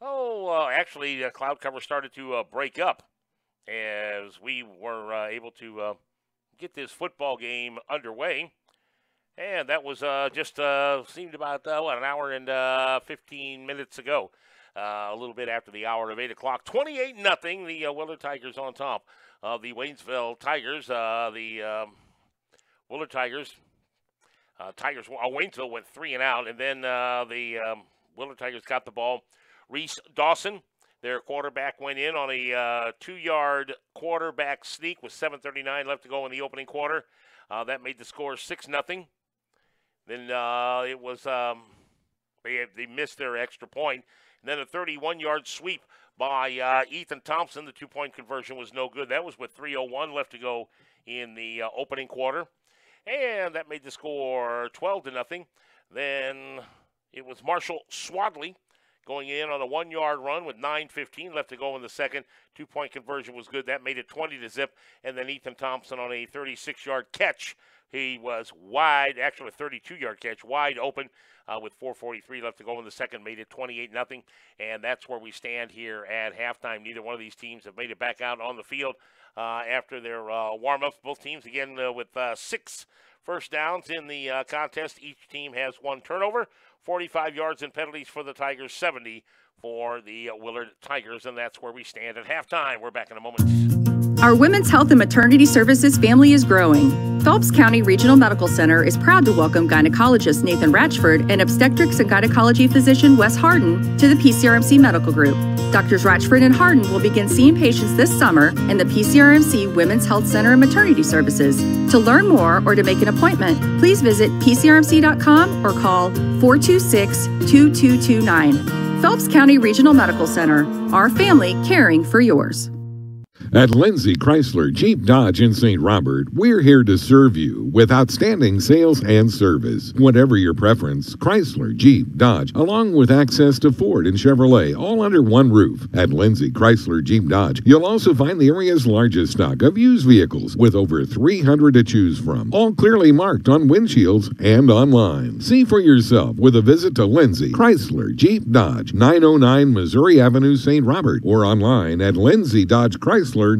Actually, the cloud cover started to break up as we were able to get this football game underway. And that was just seemed about, an hour and 15 minutes ago. A little bit after the hour of 8 o'clock. 28-0, the Willard Tigers on top of the Waynesville Tigers. The Willard Tigers, Waynesville went 3 and out, and then the Willard Tigers got the ball. Reese Dawson, their quarterback, went in on a 2-yard quarterback sneak with 7:39 left to go in the opening quarter. That made the score 6-0. Then it was they missed their extra point. And then a 31-yard sweep by Ethan Thompson. The 2-point conversion was no good. That was with 3:01 left to go in the opening quarter. And that made the score 12-0. Then it was Marshall Swadley going in on a 1-yard run with 9:15 left to go in the second. 2-point conversion was good. That made it 20-0. And then Ethan Thompson on a 36-yard catch. He was wide, actually a 32-yard catch, wide open with 4:43 left to go in the second, made it 28-0. And that's where we stand here at halftime. Neither one of these teams have made it back out on the field after their warm-ups. Both teams, again, with 6 first downs in the contest. Each team has 1 turnover, 45 yards in penalties for the Tigers, 70 for the Willard Tigers. And that's where we stand at halftime. We're back in a moment.
Our Women's Health and Maternity Services family is growing. Phelps County Regional Medical Center is proud to welcome gynecologist Nathan Ratchford and obstetrics and gynecology physician Wes Harden to the PCRMC Medical Group. Doctors Ratchford and Harden will begin seeing patients this summer in the PCRMC Women's Health Center and Maternity Services. To learn more or to make an appointment, please visit pcrmc.com or call 426-2229. Phelps County Regional Medical Center, our family caring for yours.
At Lindsay Chrysler Jeep Dodge in St. Robert, we're here to serve you with outstanding sales and service. Whatever your preference, Chrysler Jeep Dodge, along with access to Ford and Chevrolet, all under one roof. At Lindsay Chrysler Jeep Dodge, you'll also find the area's largest stock of used vehicles with over 300 to choose from, all clearly marked on windshields and online. See for yourself with a visit to Lindsay Chrysler Jeep Dodge, 909 Missouri Avenue, St. Robert, or online at lindsay-dodge-chrysler.com.
We're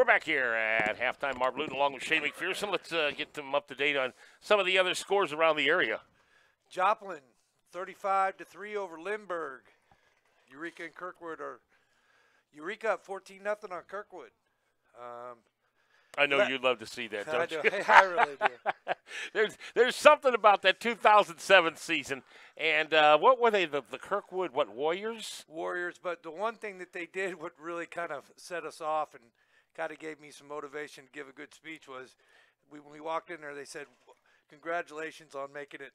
back here at halftime. Marv Luton along with Shane McPherson. Let's get them up to date on some of the other scores around the area.
Joplin, 35-3 over Lindbergh. Eureka and Kirkwood are Eureka up 14-0 on Kirkwood.
I know you'd love to see that, don't you?
I really do.
There's something about that 2007 season. And what were they, the Kirkwood, Warriors?
Warriors, but the one thing that they did, what really kind of set us off and kind of gave me some motivation to give a good speech was when we walked in there, they said, congratulations on making it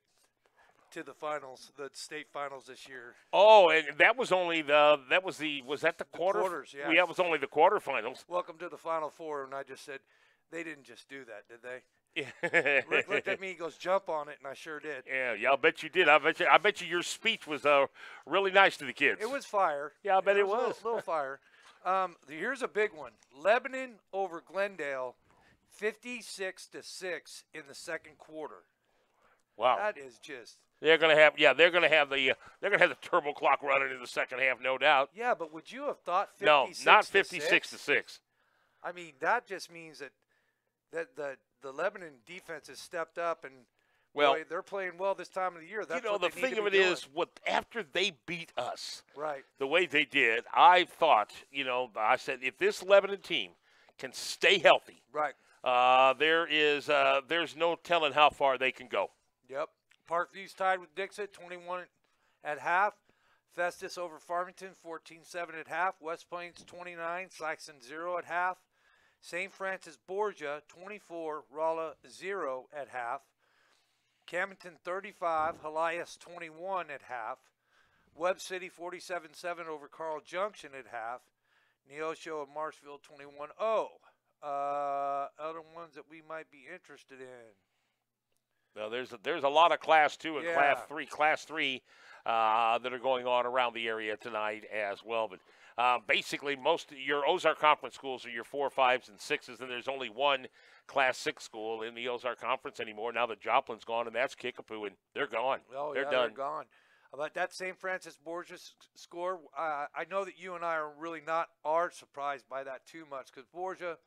to the finals, the state finals this year.
Oh, and that was only was that the quarter?
Quarters,
Yeah, it was only the quarterfinals.
Welcome to the Final Four, and I just said, they didn't just do that, did they? Rick looked at me, he goes, jump on it, and I sure did.
Yeah, I'll bet you did. I bet you your speech was really nice to the kids.
It was fire.
Yeah, I bet it was.
A little fire. Here's a big one. Lebanon over Glendale, 56-6 in the second quarter.
Wow.
That is just.
They're gonna have the turbo clock running in the second half, no doubt.
Yeah, but would you have thought 56-6?
No, not 56-6.
I mean, that just means that the Lebanon defense has stepped up, and boy, they're playing well this time of the year. That's
the thing of it is, after they beat us,
right,
the way they did, I thought, I said if this Lebanon team can stay healthy,
right,
there's no telling how far they can go.
Yep. Parkview's tied with Dixit, 21 at half. Festus over Farmington, 14-7 at half. West Plains, 29. Saxon, 0 at half. St. Francis Borgia, 24. Rolla, 0 at half. Camden, 35. Helias, 21 at half. Webb City, 47-7 over Carl Junction at half. Neosho and Marshville, 21-0. Other ones that we might be interested in.
Now, there's a lot of Class 2 and Class 3 that are going on around the area tonight as well. But basically, most of your Ozark Conference schools are your 4, 5s, and 6s, and there's only one Class 6 school in the Ozark Conference anymore. Now that Joplin's gone, and that's Kickapoo, and they're gone.
Oh,
they're done.
They're gone. About that St. Francis Borgia score, I know that you and I are really not surprised by that too much, because Borgia,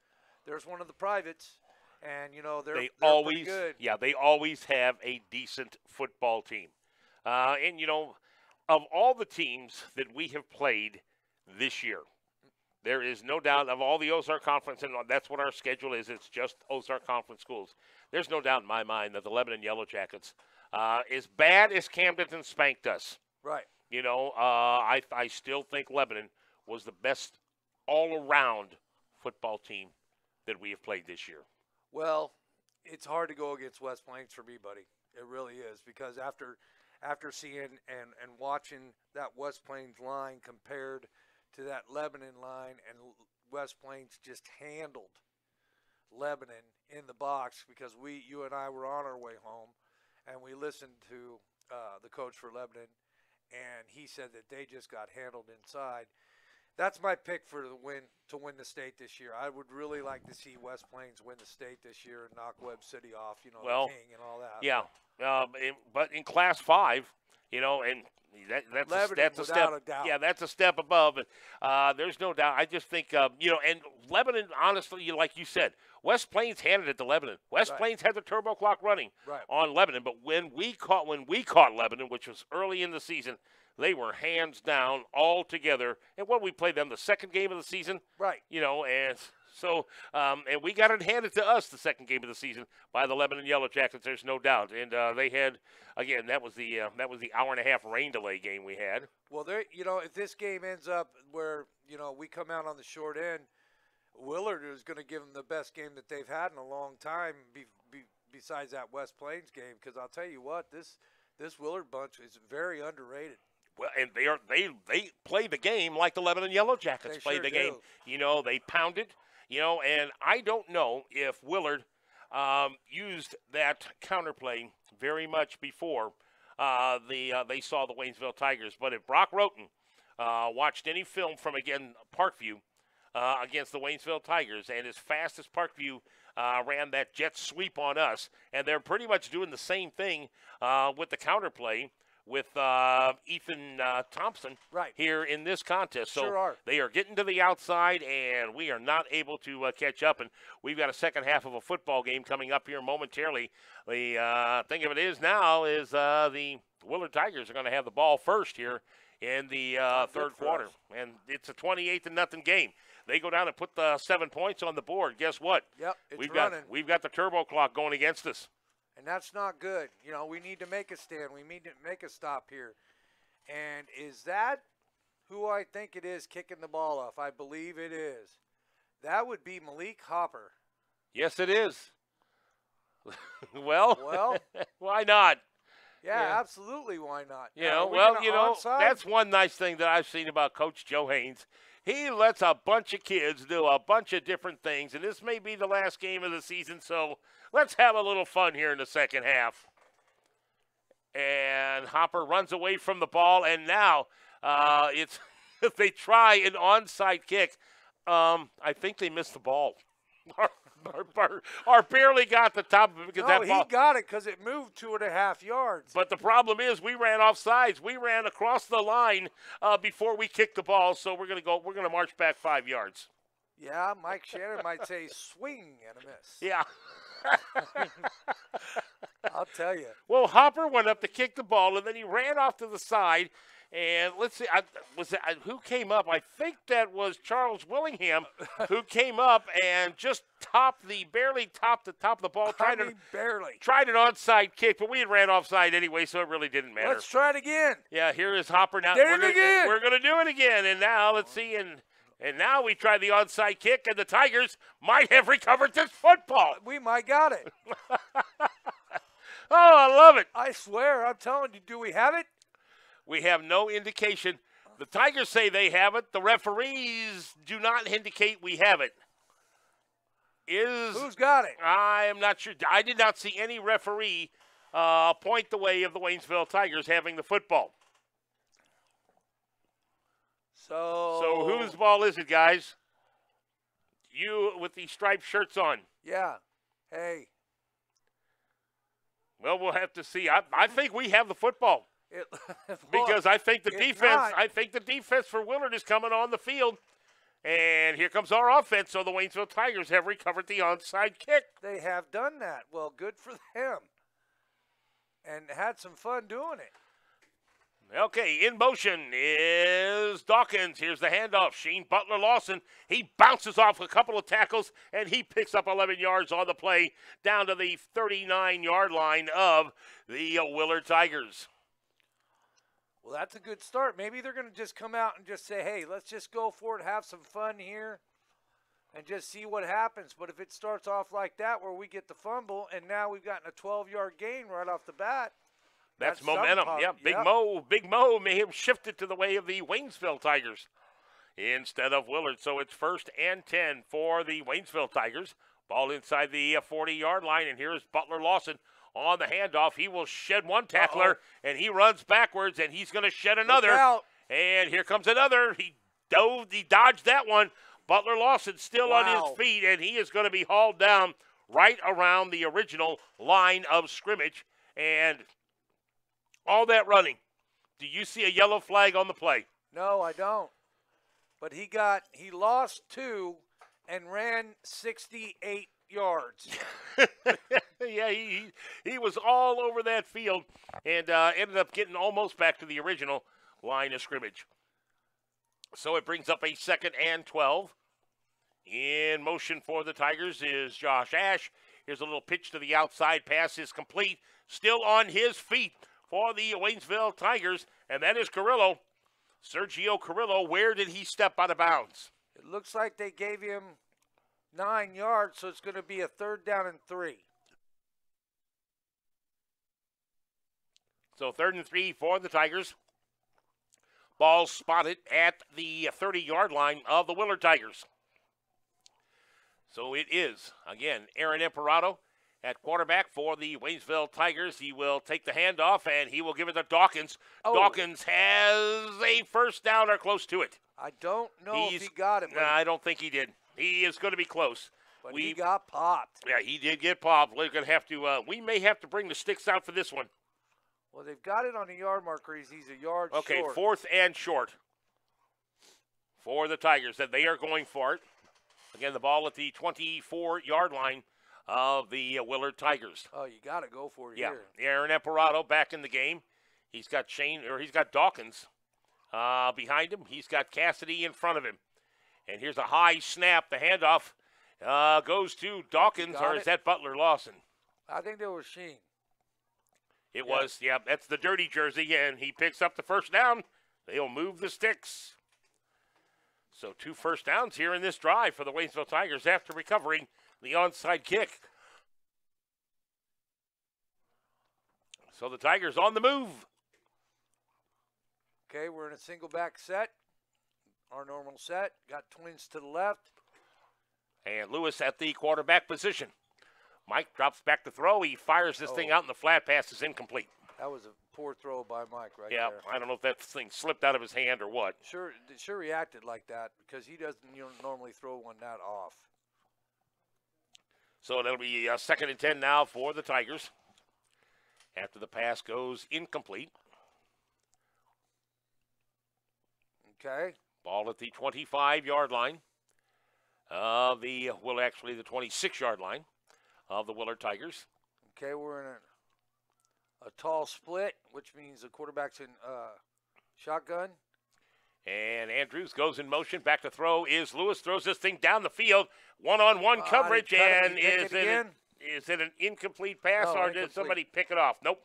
there's one of the privates. And, they're
always,
pretty good.
Yeah, they always have a decent football team. And, of all the teams that we have played this year, there is no doubt of all the Ozark Conference, and that's what our schedule is. It's just Ozark Conference schools. There's no doubt in my mind that the Lebanon Yellow Jackets, as bad as Camden spanked us,
right?
I still think Lebanon was the best all-around football team that we have played this year.
Well, it's hard to go against West Plains for me, buddy. It really is, because after seeing and watching that West Plains line compared to that Lebanon line, and West Plains just handled Lebanon in the box, because you and I were on our way home, and we listened to the coach for Lebanon, and he said that they just got handled inside. That's my pick to win the state this year. I would really like to see West Plains win the state this year and knock Webb City off, the King and all that.
Yeah, but in Class 5, and that's a step. Yeah, that's a step above. There's no doubt. I just think, and Lebanon, honestly, like you said, West Plains handed it to Lebanon. West Plains had the turbo clock running on Lebanon, but when we caught Lebanon, which was early in the season, they were hands down all together. And when we played them the second game of the season, and so and we got it handed to us the second game of the season by the Lebanon Yellow Jackets. There's no doubt. And they had, again, that was the hour and a half rain delay game we had.
Well, if this game ends up where we come out on the short end, Willard is going to give them the best game that they've had in a long time. Besides that West Plains game, because I'll tell you what, this Willard bunch is very underrated.
Well, and they play the game like the Lebanon Yellow Jackets play the game. They pounded, and I don't know if Willard used that counterplay very much before they saw the Waynesville Tigers. But if Brock Roten watched any film from, again, Parkview against the Waynesville Tigers, and as fast as Parkview ran that jet sweep on us, and they're pretty much doing the same thing with the counterplay with Ethan Thompson here in this contest. So they are getting to the outside, and we are not able to catch up. And we've got a second half of a football game coming up here momentarily. The thing of it is now is the Willard Tigers are going to have the ball first here in the third quarter. And it's a 28-0 game. They go down and put the 7 points on the board. Guess what?
Yep, it's
running. We've got the turbo clock going against us.
And that's not good. We need to make a stand. We need to make a stop here. And is that who I think it is kicking the ball off? I believe it is. That would be Malik Hopper.
Yes, it is. Well, why not?
Yeah, absolutely. Why not?
That's one nice thing that I've seen about Coach Joe Haynes. He lets a bunch of kids do a bunch of different things, and this may be the last game of the season, so let's have a little fun here in the second half. And Hopper runs away from the ball, and now it's if they try an onside kick, I think they missed the ball. Or barely got the top of it because that ball.
He got it because it moved 2.5 yards.
But the problem is we ran off sides. We ran across the line before we kicked the ball, so we're gonna march back 5 yards.
Yeah, Mike Shannon might say swing and a miss.
Yeah.
I'll tell you.
Well, Hopper went up to kick the ball, and then he ran off to the side. And let's see, who came up? I think that was Charles Willingham who came up and just barely topped the top of the ball.
Barely.
Tried an onside kick, but we had ran offside anyway, so it really didn't matter.
Let's try it again.
Yeah, here is Hopper now.
We're
going to do it again. And now, let's see, and now we try the onside kick, and the Tigers might have recovered this football.
We might got it.
Oh, I love it.
I swear, I'm telling you, do we have it?
We have no indication. The Tigers say they have it. The referees do not indicate we have it.
Who's got it?
I am not sure. I did not see any referee point the way of the Waynesville Tigers having the football. So whose ball is it, guys? You with the striped shirts on.
Yeah. Hey.
Well, we'll have to see. I think we have the football. Because I think the defense for Willard is coming on the field. And here comes our offense. So the Waynesville Tigers have recovered the onside kick.
They have done that. Well, good for them. And had some fun doing it.
Okay, in motion is Dawkins. Here's the handoff. Shane Butler-Lawson. He bounces off a couple of tackles, and he picks up 11 yards on the play down to the 39-yard line of the Willard Tigers.
Well, that's a good start. Maybe they're going to just come out and just say, hey, let's just go for it, have some fun here, and just see what happens. But if it starts off like that where we get the fumble and now we've gotten a 12-yard gain right off the bat,
that's momentum. Yeah, Big Mo may have shifted to the way of the Waynesville Tigers instead of Willard. So it's 1st and 10 for the Waynesville Tigers. Ball inside the 40-yard line, and here's Butler-Lawson. On the handoff, he will shed one tackler, and he runs backwards, and he's going to shed another. And here comes another. He dodged that one. Butler-Lawson still on his feet, and he is going to be hauled down right around the original line of scrimmage. And all that running. Do you see a yellow flag on the play?
No, I don't. But he lost 2 and ran 68 yards.
Yeah, he was all over that field and ended up getting almost back to the original line of scrimmage. So it brings up a 2nd and 12. In motion for the Tigers is Josh Ash. Here's a little pitch to the outside. Pass is complete. Still on his feet for the Waynesville Tigers, and that is Carrillo. Sergio Carrillo, where did he step out of bounds?
It looks like they gave him 9 yards, so it's going to be a 3rd down and 3.
So 3rd and 3 for the Tigers. Ball spotted at the 30-yard line of the Willard Tigers. So it is, again, Aaron Imperato at quarterback for the Waynesville Tigers. He will take the handoff, and he will give it to Dawkins. Dawkins has a 1st down or close to it.
I don't know if he got it.
No, I don't think he did. He is going to be close.
But he got popped.
Yeah, he did get popped. We're going to have to. We may have to bring the sticks out for this one.
Well, they've got it on the yard marker. He's a yard short.
Okay, 4th and short for the Tigers. That they are going for it. Again, the ball at the 24-yard line of the Willard Tigers.
Oh, you got to go for it
here.
Yeah,
Aaron Imperato back in the game. He's got Dawkins behind him. He's got Cassidy in front of him. And here's a high snap. The handoff goes to Dawkins, or is that Butler-Lawson?
I think that was Sheen.
It was, yeah, that's the dirty jersey, and he picks up the 1st down. They'll move the sticks. So 2 first downs here in this drive for the Waynesville Tigers after recovering the onside kick. So the Tigers on the move.
Okay, we're in a single back set. Our normal set. Got twins to the left.
And Lewis at the quarterback position. Mike drops back to throw. He fires this thing out, and the flat pass is incomplete.
That was a poor throw by Mike right
yeah,
there.
I don't know if that thing slipped out of his hand or what.
Sure reacted like that because he doesn't normally throw one that off.
So that'll be 2nd and 10 now for the Tigers. After the pass goes incomplete.
Okay.
Ball at the 25-yard line of the 26-yard line of the Willard Tigers.
Okay, we're in a tall split, which means the quarterback's in shotgun.
And Andrews goes in motion. Back to throw is Lewis. Throws this thing down the field. One-on-one coverage. And is it an incomplete pass or did somebody pick it off? Nope.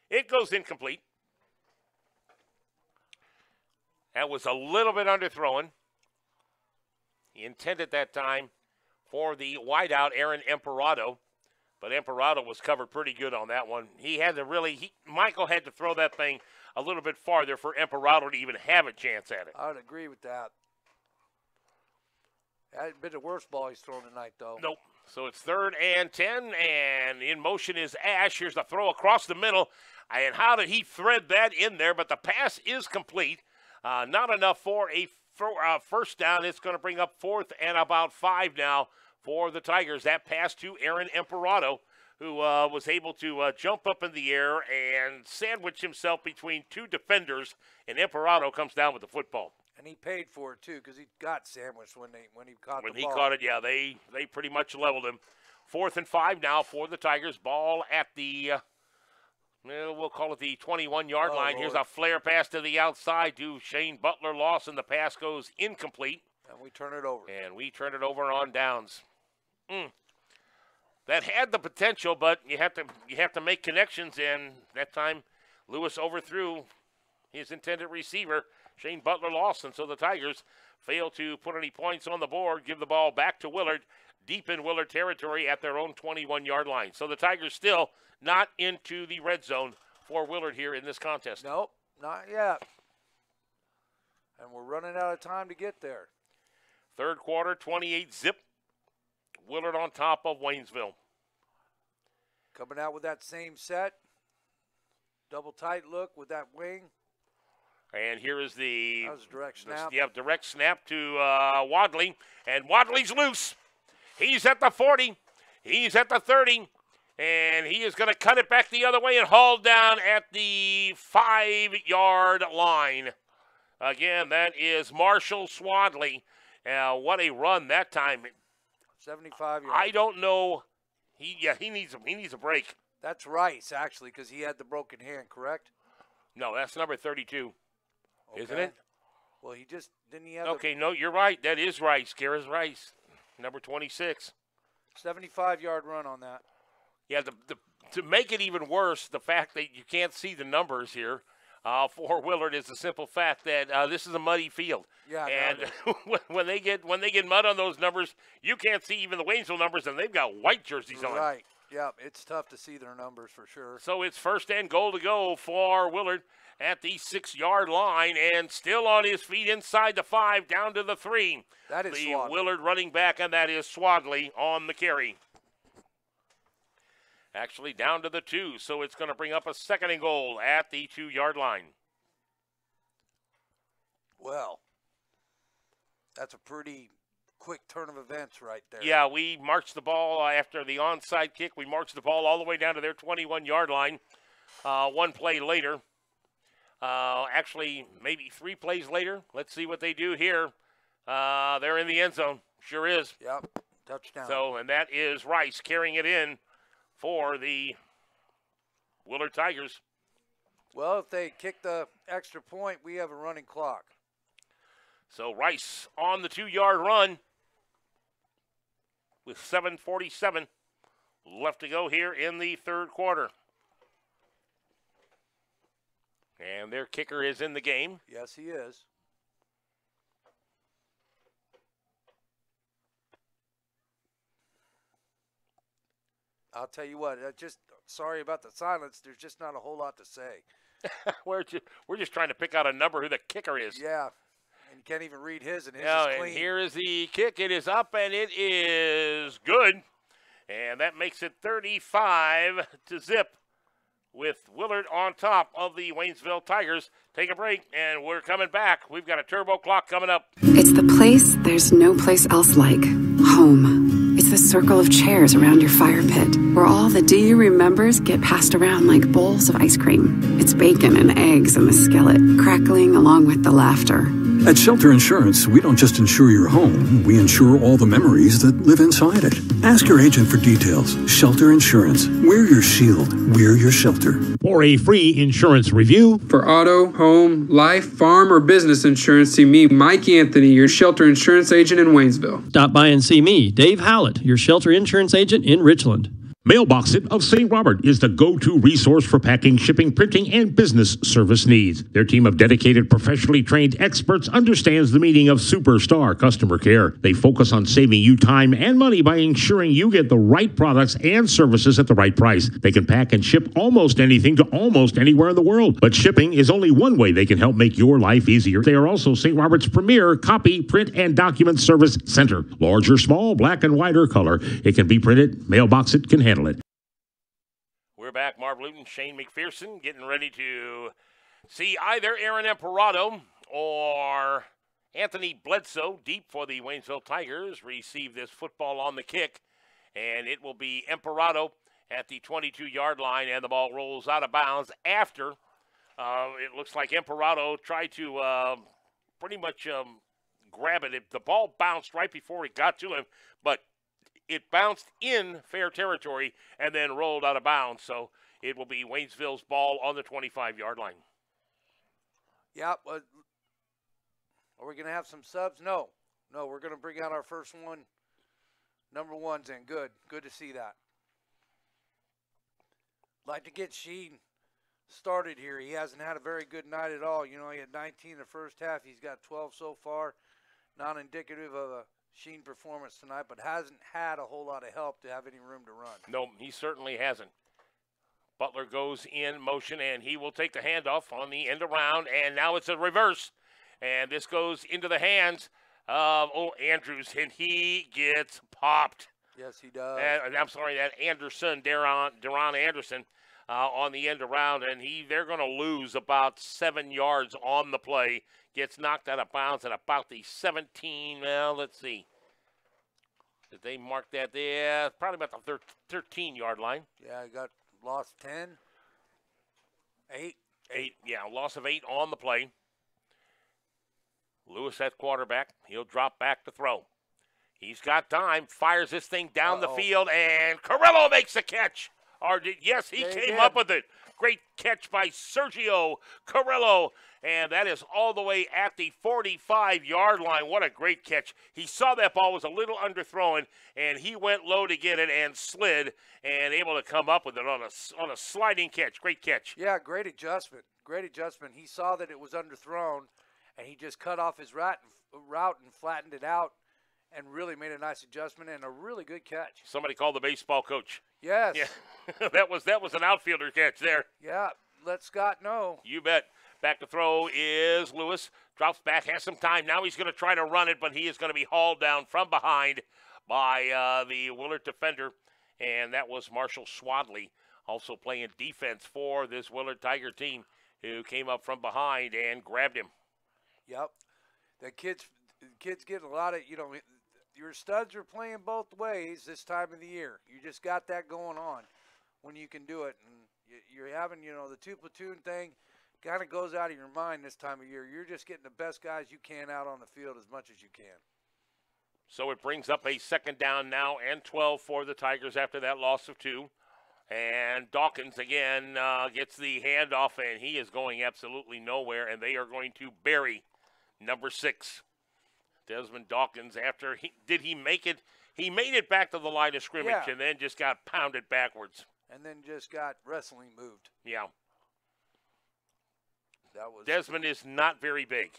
It goes incomplete. That was a little bit underthrown. He intended that time for the wideout, Aaron Emperado. But Emperado was covered pretty good on that one. He had to Michael had to throw that thing a little bit farther for Emperado to even have a chance at it.
I would agree with that. That been the worst ball he's thrown tonight, though.
Nope. So it's 3rd and 10, and in motion is Ash. Here's the throw across the middle. And how did he thread that in there? But the pass is complete. Not enough for a first down. It's going to bring up 4th and about 5 now for the Tigers. That pass to Aaron Emperado, who was able to jump up in the air and sandwich himself between 2 defenders, and Emperado comes down with the football.
And he paid for it, too, because he got sandwiched when he caught the ball.
When he caught it, yeah, they pretty much leveled him. 4th and 5 now for the Tigers. Ball at the, we'll call it the 21-yard line.
Lord.
Here's a flare pass to the outside to Shane Butler. Loss, and the pass goes incomplete.
And we turn it over.
And we turn it over on downs. That had the potential, but you have to make connections, and that time Lewis overthrew his intended receiver, Shane Butler Lawson. So the Tigers fail to put any points on the board, give the ball back to Willard, deep in Willard territory at their own 21-yard line. So the Tigers still not into the red zone for Willard here in this contest.
Nope, not yet. And we're running out of time to get there.
3rd quarter, 28-zip. Willard on top of Waynesville.
Coming out with that same set. Double tight look with that wing.
And here is
that was a direct snap.
Direct snap to Wadley. And Wadley's loose. He's at the 40. He's at the 30. And he is going to cut it back the other way and haul down at the 5-yard line. Again, that is Marshall Swadley. What a run that time.
75 yards.
I don't know. He needs a break.
That's Rice, actually, because he had the broken hand, correct?
No, that's number 32.
Okay.
Isn't it?
Well, didn't he have
Okay, no, you're right. That is Rice. Gareth Rice, number 26.
75-yard run on that.
Yeah, to make it even worse, the fact that you can't see the numbers here for Willard is the simple fact that this is a muddy field.
Yeah,
and when they get mud on those numbers, you can't see even the Waynesville numbers, and they've got white jerseys on.
Right. Yeah, it's tough to see their numbers for sure.
So it's 1st and goal to go for Willard at the 6-yard line, and still on his feet inside the 5, down to the 3.
That is
the
Swadley.
Willard running back, and that is Swadley on the carry. Actually down to the 2, so it's going to bring up a 2nd and goal at the 2-yard line.
Well, that's a pretty quick turn of events right there.
Yeah, we marched the ball after the onside kick. We marched the ball all the way down to their 21-yard line. One play later. Actually, maybe 3 plays later. Let's see what they do here. They're in the end zone. Sure is.
Yep, touchdown.
So, and that is Rice carrying it in for the Willard Tigers.
Well, if they kick the extra point, we have a running clock.
So Rice on the 2-yard run with 7:47 left to go here in the 3rd quarter. And their kicker is in the game.
Yes, he is. I'll tell you what. Just sorry about the silence. There's just not a whole lot to say.
We're just trying to pick out a number who the kicker is.
Yeah, and you can't even read his, and his
Yeah,
is
and
clean.
here is the kick. It is up, and it is good. And that makes it 35-0 with Willard on top of the Waynesville Tigers. Take a break, and we're coming back. We've got a turbo clock coming up.
It's the place there's no place else like. Home. It's the circle of chairs around your fire pit, where all the do you remembers get passed around like bowls of ice cream. It's bacon and eggs in the skillet, crackling along with the laughter.
At Shelter Insurance, we don't just insure your home, we insure all the memories that live inside it. Ask your agent for details. Shelter Insurance. We're your shield. We're your shelter.
For a free insurance review,
for auto, home, life, farm, or business insurance, see me, Mike Anthony, your Shelter Insurance agent in Waynesville.
Stop by and see me, Dave Howlett, your Shelter Insurance agent in Richland.
Mailbox It of St. Robert is the go-to resource for packing, shipping, printing, and business service needs. Their team of dedicated, professionally trained experts understands the meaning of superstar customer care. They focus on saving you time and money by ensuring you get the right products and services at the right price. They can pack and ship almost anything to almost anywhere in the world. But shipping is only one way they can help make your life easier. They are also St. Robert's premier copy, print, and document service center. Large or small, black and white or color, it can be printed. Mailbox It can handle it.
We're back. Marv Luton, Shane McPherson, getting ready to see either Aaron Imperato or Anthony Bledsoe, deep for the Waynesville Tigers, receive this football on the kick. And it will be Imperato at the 22-yard line, and the ball rolls out of bounds after it looks like Imperato tried to pretty much grab it. The ball bounced right before it got to him, but it bounced in fair territory and then rolled out of bounds. So it will be Waynesville's ball on the 25-yard line.
Yeah, but are we going to have some subs? No. No, we're going to bring out our first one. Number one's in. Good. Good to see that. Like to get Sheen started here. He hasn't had a very good night at all. You know, he had 19 in the first half. He's got 12 so far. Not indicative of a Sheen performance tonight, but hasn't had a whole lot of help to have any room to run.
No, he certainly hasn't. Butler goes in motion, and he will take the handoff on the end around, and now it's a reverse. And this goes into the hands of Andrews, and he gets popped.
Yes, he does.
I'm sorry, that Anderson, Deron Anderson, on the end around, and they're going to lose about 7 yards on the play. Gets knocked out of bounds at about the 17. Well, let's see. Did they mark that there? Probably about the 13-yard line.
Yeah, I got lost 10. 8.
8, yeah, loss of 8 on the play. Lewis at quarterback. He'll drop back to throw. He's got time, fires this thing down the field, and Carrillo makes the catch. Yes, he came up with it. Great catch by Sergio Carrillo, and that is all the way at the 45-yard line. What a great catch. He saw that ball was a little underthrown, and he went low to get it and slid and able to come up with it on a sliding catch. Great catch.
Yeah, great adjustment. Great adjustment. He saw that it was underthrown, and he just cut off his route and flattened it out and really made a nice adjustment and a really good catch.
Somebody called the baseball coach.
Yes.
Yeah. that was an outfielder catch there.
Yeah, let Scott know.
You bet. Back to throw is Lewis. Drops back, has some time. Now he's going to try to run it, but he is going to be hauled down from behind by the Willard defender, and that was Marshall Swadley, also playing defense for this Willard Tiger team, who came up from behind and grabbed him.
Yep. The kids get a lot of, your studs are playing both ways this time of the year. You just got that going on when you can do it. And you're having, the two platoon thing kind of goes out of your mind this time of year. You're just getting the best guys you can out on the field as much as you can.
So it brings up a second down now and 12 for the Tigers after that loss of 2. And Dawkins again gets the handoff, and he is going absolutely nowhere, and they are going to bury number 6. Desmond Dawkins, did he make it? He made it back to the line of scrimmage and then just got pounded backwards.
And then just got wrestling moved.
Yeah. Desmond is not very big.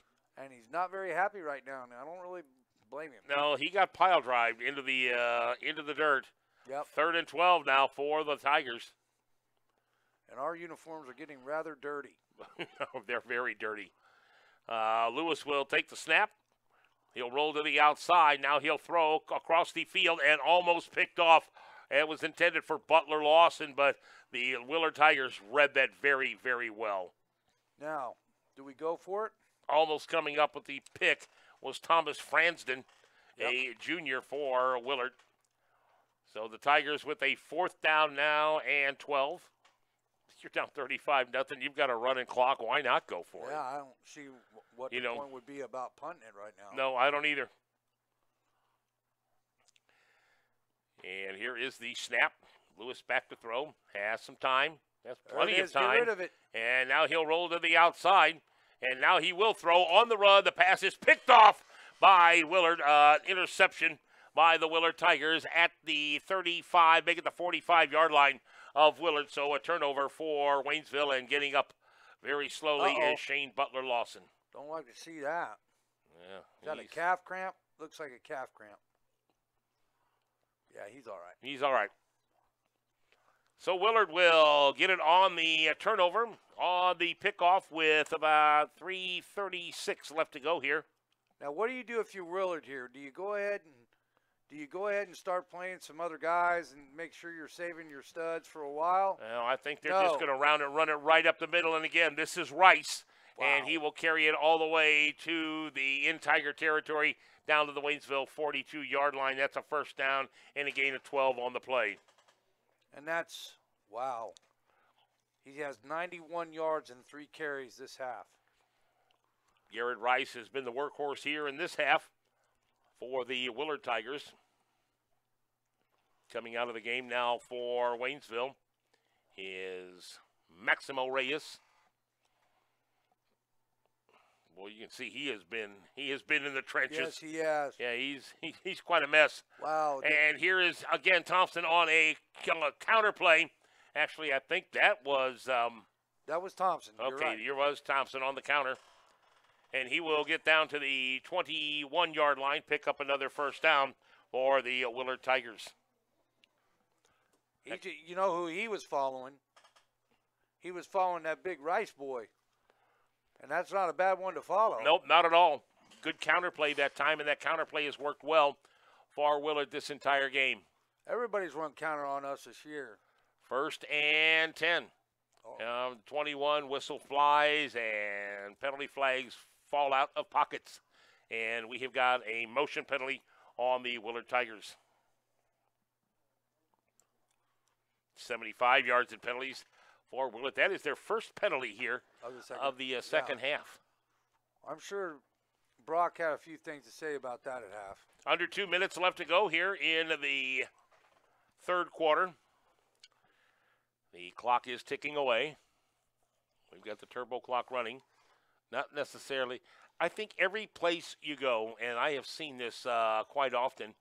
And he's not very happy right now. Now, I don't really blame him.
No, he got pile drived into the dirt
Yep.
3rd and 12 now for the Tigers.
And our uniforms are getting rather dirty.
They're very dirty. Lewis will take the snap. He'll roll to the outside. Now he'll throw across the field and almost picked off. It was intended for Butler Lawson, but the Willard Tigers read that very, very well.
Now, do we go for it?
Almost coming up with the pick was Thomas Fransden, a junior for Willard. So the Tigers with a 4th down now and 12. You're down 35-0. You've got a running clock. Why not go for it?
Yeah, I don't see what the point would be about punting it right now.
No, I don't either. And here is the snap. Lewis back to throw. Has some time. Has plenty of time.
Get rid of it.
And now he'll roll to the outside. And now he will throw on the run. The pass is picked off by Willard. Interception by the Willard Tigers at the 35, make it the 45-yard line of Willard. So a turnover for Waynesville, and getting up very slowly is Shane Butler Lawson.
Don't like to see that.
Yeah.
Is that a calf cramp? Looks like a calf cramp. Yeah, he's all right.
He's all right. So Willard will get it on the turnover, on the pickoff with about 3:36 left to go here.
Now, what do you do if you're Willard here? Do you go ahead and start playing some other guys and make sure you're saving your studs for a while?
Well, I think they're just going to run it right up the middle. And again, this is Rice, and he will carry it all the way to the in-Tiger territory, down to the Waynesville 42-yard line. That's a 1st down and a gain of 12 on the play.
And that's, wow. He has 91 yards and 3 carries this half.
Garrett Rice has been the workhorse here in this half for the Willard Tigers. Coming out of the game now for Waynesville is Maximo Reyes. Well, you can see he has been in the trenches.
Yes, he has.
Yeah, he's quite a mess.
Wow.
And here is again Thompson on a counter play. Actually, I think that was
Thompson.
Okay, here was Thompson on the counter. And he will get down to the 21-yard line, pick up another 1st down for the Willard Tigers.
You know who he was following? He was following that big Rice boy. And that's not a bad one to follow.
Nope, not at all. Good counterplay that time, and that counterplay has worked well for Willard this entire game.
Everybody's run counter on us this year.
1st and 10. 21, whistle flies, and penalty flags fall out of pockets. And we have got a motion penalty on the Willard Tigers. 75 yards in penalties for Willard. That is their first penalty here of the second half.
I'm sure Brock had a few things to say about that at half.
Under 2 minutes left to go here in the 3rd quarter. The clock is ticking away. We've got the turbo clock running. Not necessarily. I think every place you go, and I have seen this quite often,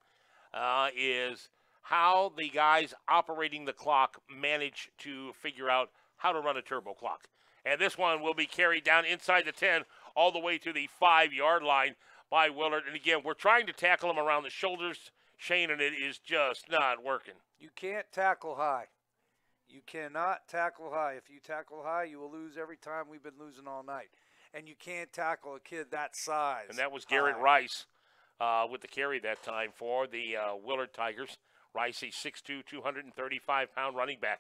is how the guys operating the clock manage to figure out how to run a turbo clock. And this one will be carried down inside the 10 all the way to the 5-yard line by Willard. And again, we're trying to tackle him around the shoulders, Shane, and it is just not working.
You can't tackle high. You cannot tackle high. If you tackle high, you will lose every time. We've been losing all night. And you can't tackle a kid that size.
And that was Garrett Rice with the carry that time for the Willard Tigers. Rice, a 6'2", 235-pound running back.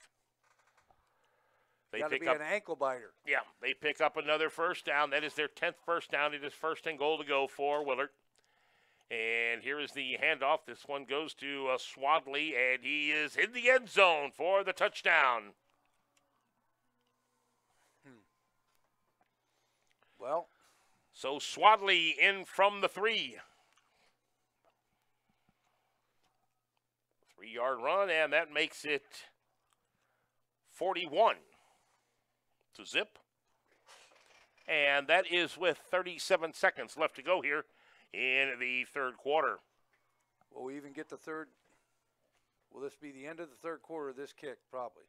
They
got to
pick
be
up
an ankle biter.
Yeah, they pick up another 1st down. That is their 10th 1st down. It is 1st and goal to go for Willard. And here is the handoff. This one goes to Swadley, and he is in the end zone for the touchdown.
Well,
so Swadley in from the 3. 3-yard run, and that makes it 41 to zip. And that is with 37 seconds left to go here in the 3rd quarter.
Will we even get the 3rd? Will this be the end of the 3rd quarter of this kick? Probably.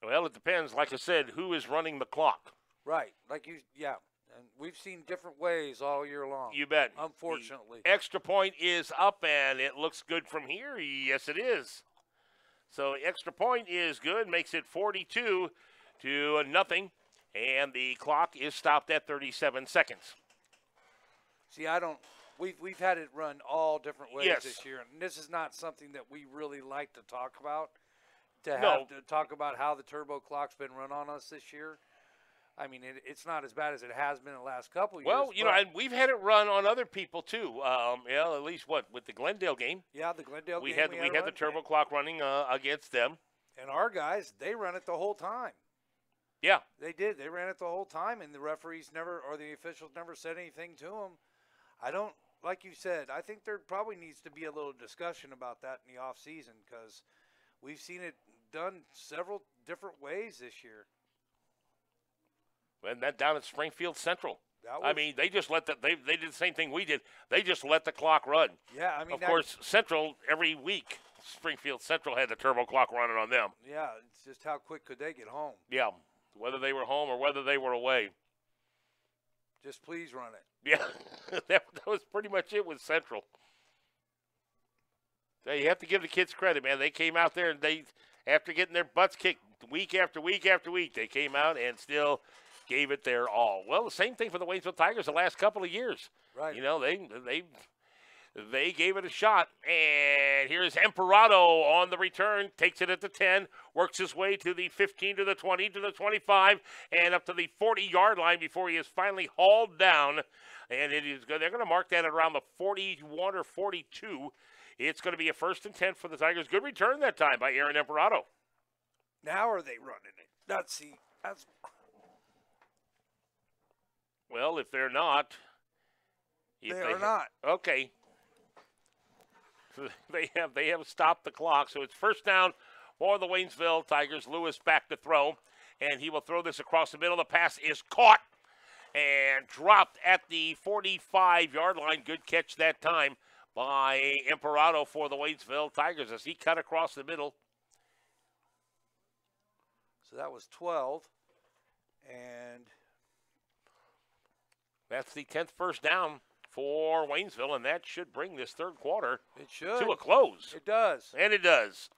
Well, it depends, like I said, who is running the clock.
Right. And we've seen different ways all year long.
You bet.
Unfortunately.
The extra point is up, and it looks good from here. Yes, it is. So extra point is good, makes it 42-0, and the clock is stopped at 37 seconds.
See, we've had it run all different ways
Yes.
this year, and this is not something that we really like to talk about.
No.
To talk about how the turbo clock's been run on us this year. I mean, it's not as bad as it has been the last couple years.
Well, and we've had it run on other people too. At least with the Glendale game.
Yeah, the Glendale
we
game.
We had the turbo clock running against them.
And our guys, they run it the whole time.
Yeah,
they did. They ran it the whole time, and the referees never, or the officials never said anything to them. I don't, like you said, I think there probably needs to be a little discussion about that in the off season because we've seen it done several different ways this year.
And that down at Springfield Central. I mean, they just let they did the same thing we did. They just let the clock run.
Yeah, I mean,
of course, Central every week, Springfield Central had the turbo clock running on them.
Yeah, it's just how quick could they get home?
Yeah, whether they were home or whether they were away.
Just please run it.
Yeah, that was pretty much it with Central. So you have to give the kids credit, man. They came out there and after getting their butts kicked week after week after week, they came out and still gave it their all. Well, the same thing for the Waynesville Tigers the last couple of years.
Right.
You know, they gave it a shot. And here's Emperado on the return, takes it at the 10, works his way to the 15, to the 20, to the 25, and up to the 40-yard line before he is finally hauled down. And they're going to mark that at around the 41 or 42. It's going to be a 1st and 10 for the Tigers. Good return that time by Aaron Emperado.
Now are they running it? That's
well, if they're not.
They are not.
Okay. So they have stopped the clock. So it's 1st down for the Waynesville Tigers. Lewis back to throw. And he will throw this across the middle. The pass is caught and dropped at the 45-yard line. Good catch that time by Emperado for the Waynesville Tigers as he cut across the middle.
So that was 12. And
that's the 10th first down for Waynesville, and that should bring this third quarter
to
a close.
It does.
And it does.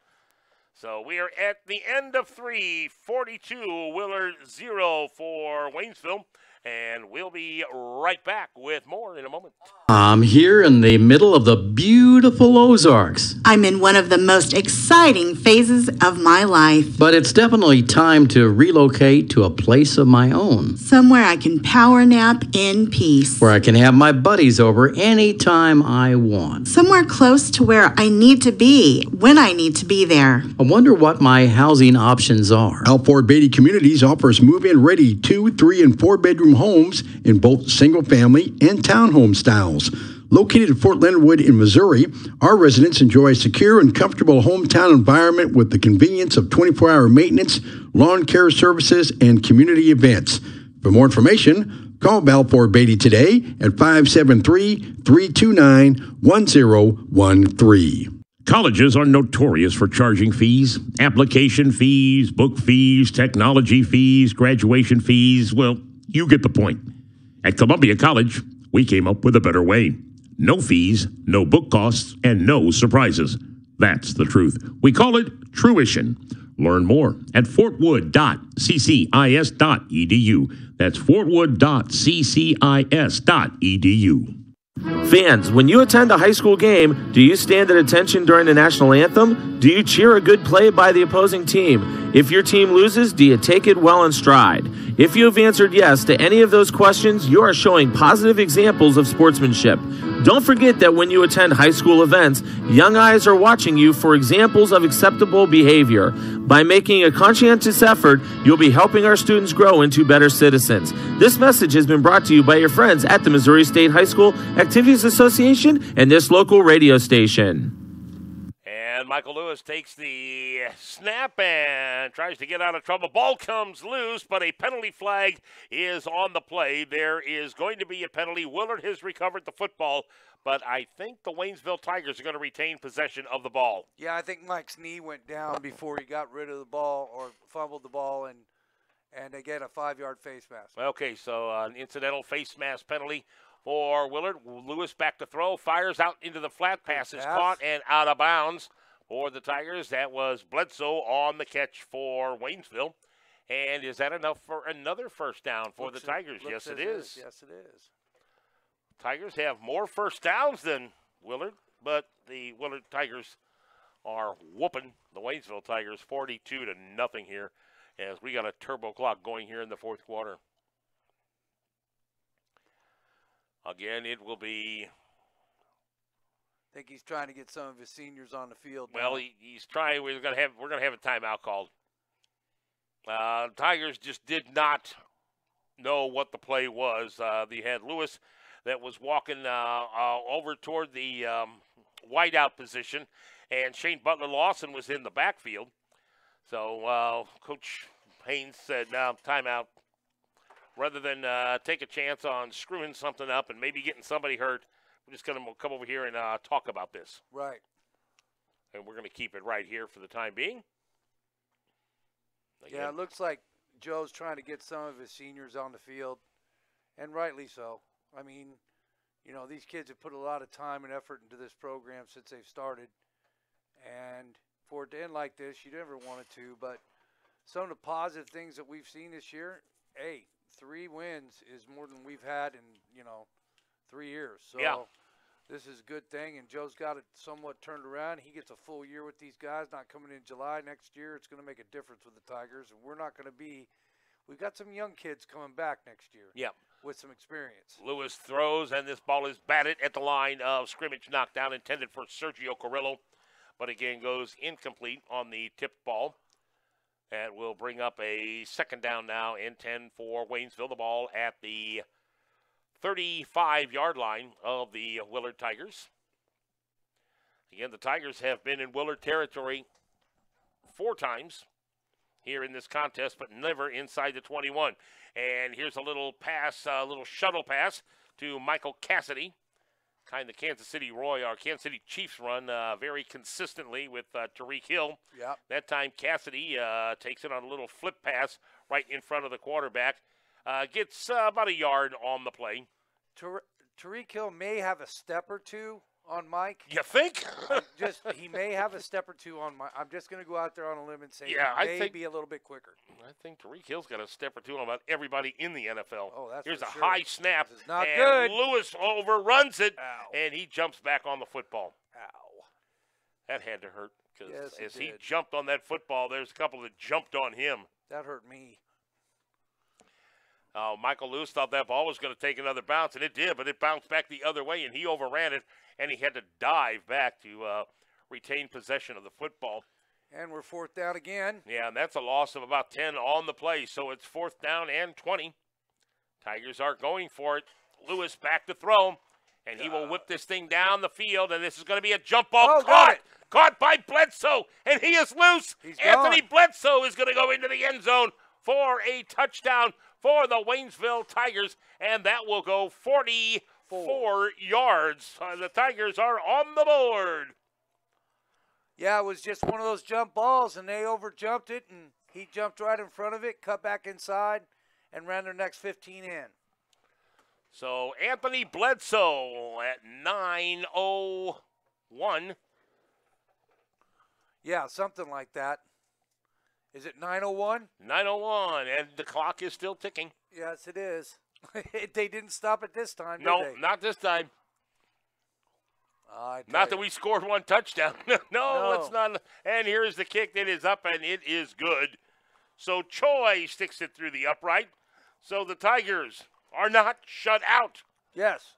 So we are at the end of 3, 42, Willard 0 for Waynesville. And we'll be right back with more in a moment.
I'm here in the middle of the beautiful Ozarks.
I'm in one of the most exciting phases of my life.
But it's definitely time to relocate to a place of my own.
Somewhere I can power nap in peace.
Where I can have my buddies over anytime I want.
Somewhere close to where I need to be when I need to be there.
I wonder what my housing options are.
Alford Beatty Communities offers move-in ready 2, 3, and 4-bedroom homes in both single-family and townhome styles. Located at Fort Leonard Wood in Missouri, our residents enjoy a secure and comfortable hometown environment with the convenience of 24-hour maintenance, lawn care services, and community events. For more information, call Balfour Beatty today at 573-329-1013.
Colleges are notorious for charging fees, application fees, book fees, technology fees, graduation fees. Well, you get the point. At Columbia College, we came up with a better way. No fees, no book costs, and no surprises. That's the truth. We call it Truition. Learn more at fortwood.ccis.edu. That's fortwood.ccis.edu.
Fans, when you attend a high school game, do you stand at attention during the national anthem? Do you cheer a good play by the opposing team? If your team loses, do you take it well in stride? If you have answered yes to any of those questions, you are showing positive examples of sportsmanship. Don't forget that when you attend high school events, young eyes are watching you for examples of acceptable behavior. By making a conscientious effort, you'll be helping our students grow into better citizens. This message has been brought to you by your friends at the Missouri State High School Activities Association and this local radio station.
And Michael Lewis takes the snap and tries to get out of trouble. Ball comes loose, but a penalty flag is on the play. There is going to be a penalty. Willard has recovered the football, but I think the Waynesville Tigers are going to retain possession of the ball.
Yeah, I think Mike's knee went down before he got rid of the ball or fumbled the ball, and and they get a 5-yard face mask.
Okay, so an incidental face mask penalty for Willard. Lewis back to throw, fires out into the flat, pass is caught and out of bounds for the Tigers. That was Bledsoe on the catch for Waynesville. And is that enough for another first down for the Tigers? Yes, it is.
Yes, it is.
Tigers have more first downs than Willard, but the Willard Tigers are whooping the Waynesville Tigers 42-0 here as we got a turbo clock going here in the fourth quarter. Again, it will be.
I think he's trying to get some of his seniors on the field.
Well, he's trying. We're gonna have a timeout called. Tigers just did not know what the play was. They had Lewis that was walking over toward the wideout position, and Shane Butler Lawson was in the backfield. So Coach Haynes said, "No, timeout." Rather than take a chance on screwing something up and maybe getting somebody hurt, we're just going to come over here and talk about this.
Right.
And we're going to keep it right here for the time being. Again.
Yeah, it looks like Joe's trying to get some of his seniors on the field, and rightly so. I mean, you know, these kids have put a lot of time and effort into this program since they've started. And for it to end like this, you never wanted to. But some of the positive things that we've seen this year, 3 wins is more than we've had in, 3 years. So this is a good thing, and Joe's got it somewhat turned around. He gets a full year with these guys, not coming in July next year. It's going to make a difference with the Tigers, and we're not going to be – we've got some young kids coming back next year with some experience.
Lewis throws, and this ball is batted at the line of scrimmage, knocked down, intended for Sergio Carrillo, but again goes incomplete on the tipped ball. And we'll bring up a second down now in 10 for Waynesville. The ball at the 35-yard line of the Willard Tigers. Again, the Tigers have been in Willard territory 4 times here in this contest, but never inside the 21. And here's a little pass, a little shuttle pass to Michael Cassidy. Kind of Kansas City Chiefs run very consistently with Tariq Hill.
Yep.
That time Cassidy takes it on a little flip pass right in front of the quarterback. Gets about a yard on the play.
Tariq Hill may have a step or two on Mike.
You think?
He may have a step or two on Mike. I'm just going to go out there on a limb and say he may be a little bit quicker.
I think Tariq Hill's got a step or two on about everybody in the NFL.
Oh, that's
Here's
for
a
sure.
high snap.
This is not
and
good.
Lewis overruns it,
Ow.
and he jumps back on the football.
Ow.
That had to hurt because
Yes,
he jumped on that football, there's a couple that jumped on him.
That hurt me.
Michael Lewis thought that ball was going to take another bounce, and it did, but it bounced back the other way, and he overran it, and he had to dive back to retain possession of the football.
And we're 4th down again.
Yeah, and that's a loss of about 10 on the play, so it's 4th down and 20. Tigers are going for it. Lewis back to throw, and he will whip this thing down the field, and this is going to be a jump ball caught by Bledsoe, and he is loose. Anthony Bledsoe is going to go into the end zone for a touchdown for the Waynesville Tigers, and that will go 44 yards. The Tigers are on the board.
Yeah, it was just one of those jump balls, and they overjumped it, and he jumped right in front of it, cut back inside, and ran their next 15 in.
So Anthony Bledsoe at 9:01.
Yeah, something like that. Is it 9:01?
9:01, and the clock is still ticking.
Yes, it is. They didn't stop it this time, did
No,
they?
not this time. Not that we scored one touchdown. No, it's not. And here's the kick that is up, and it is good. So Choi sticks it through the upright. So the Tigers are not shut out.
Yes,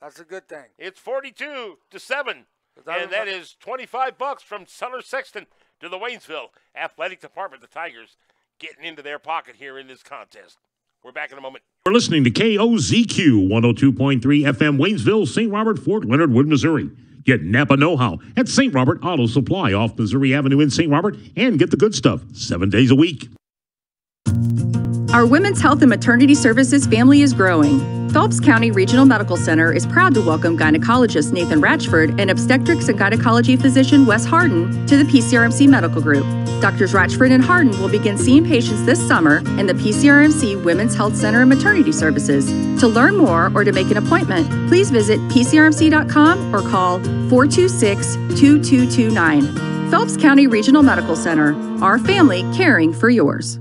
that's a good thing.
It's 42-7, and that is $25 from Sutter Sexton to the Waynesville Athletic Department. The Tigers getting into their pocket here in this contest. We're back in a moment.
We're listening to KOZQ 102.3 FM, Waynesville, St. Robert, Fort Leonard Wood, Missouri. Get Napa know-how at St. Robert Auto Supply off Missouri Avenue in St. Robert, and get the good stuff 7 days a week.
Our Women's Health and Maternity Services family is growing. Phelps County Regional Medical Center is proud to welcome gynecologist Nathan Ratchford and obstetrics and gynecology physician Wes Harden to the PCRMC Medical Group. Doctors Ratchford and Harden will begin seeing patients this summer in the PCRMC Women's Health Center and Maternity Services. To learn more or to make an appointment, please visit pcrmc.com or call 426-2229. Phelps County Regional Medical Center, our family caring for yours.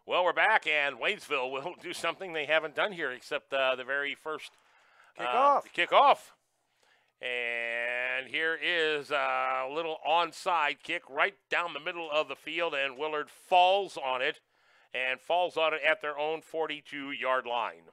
Well, we're back, and Waynesville will do something they haven't done here except the very first kickoff. And here is a little onside kick right down the middle of the field, and Willard falls on it at their own 42-yard line.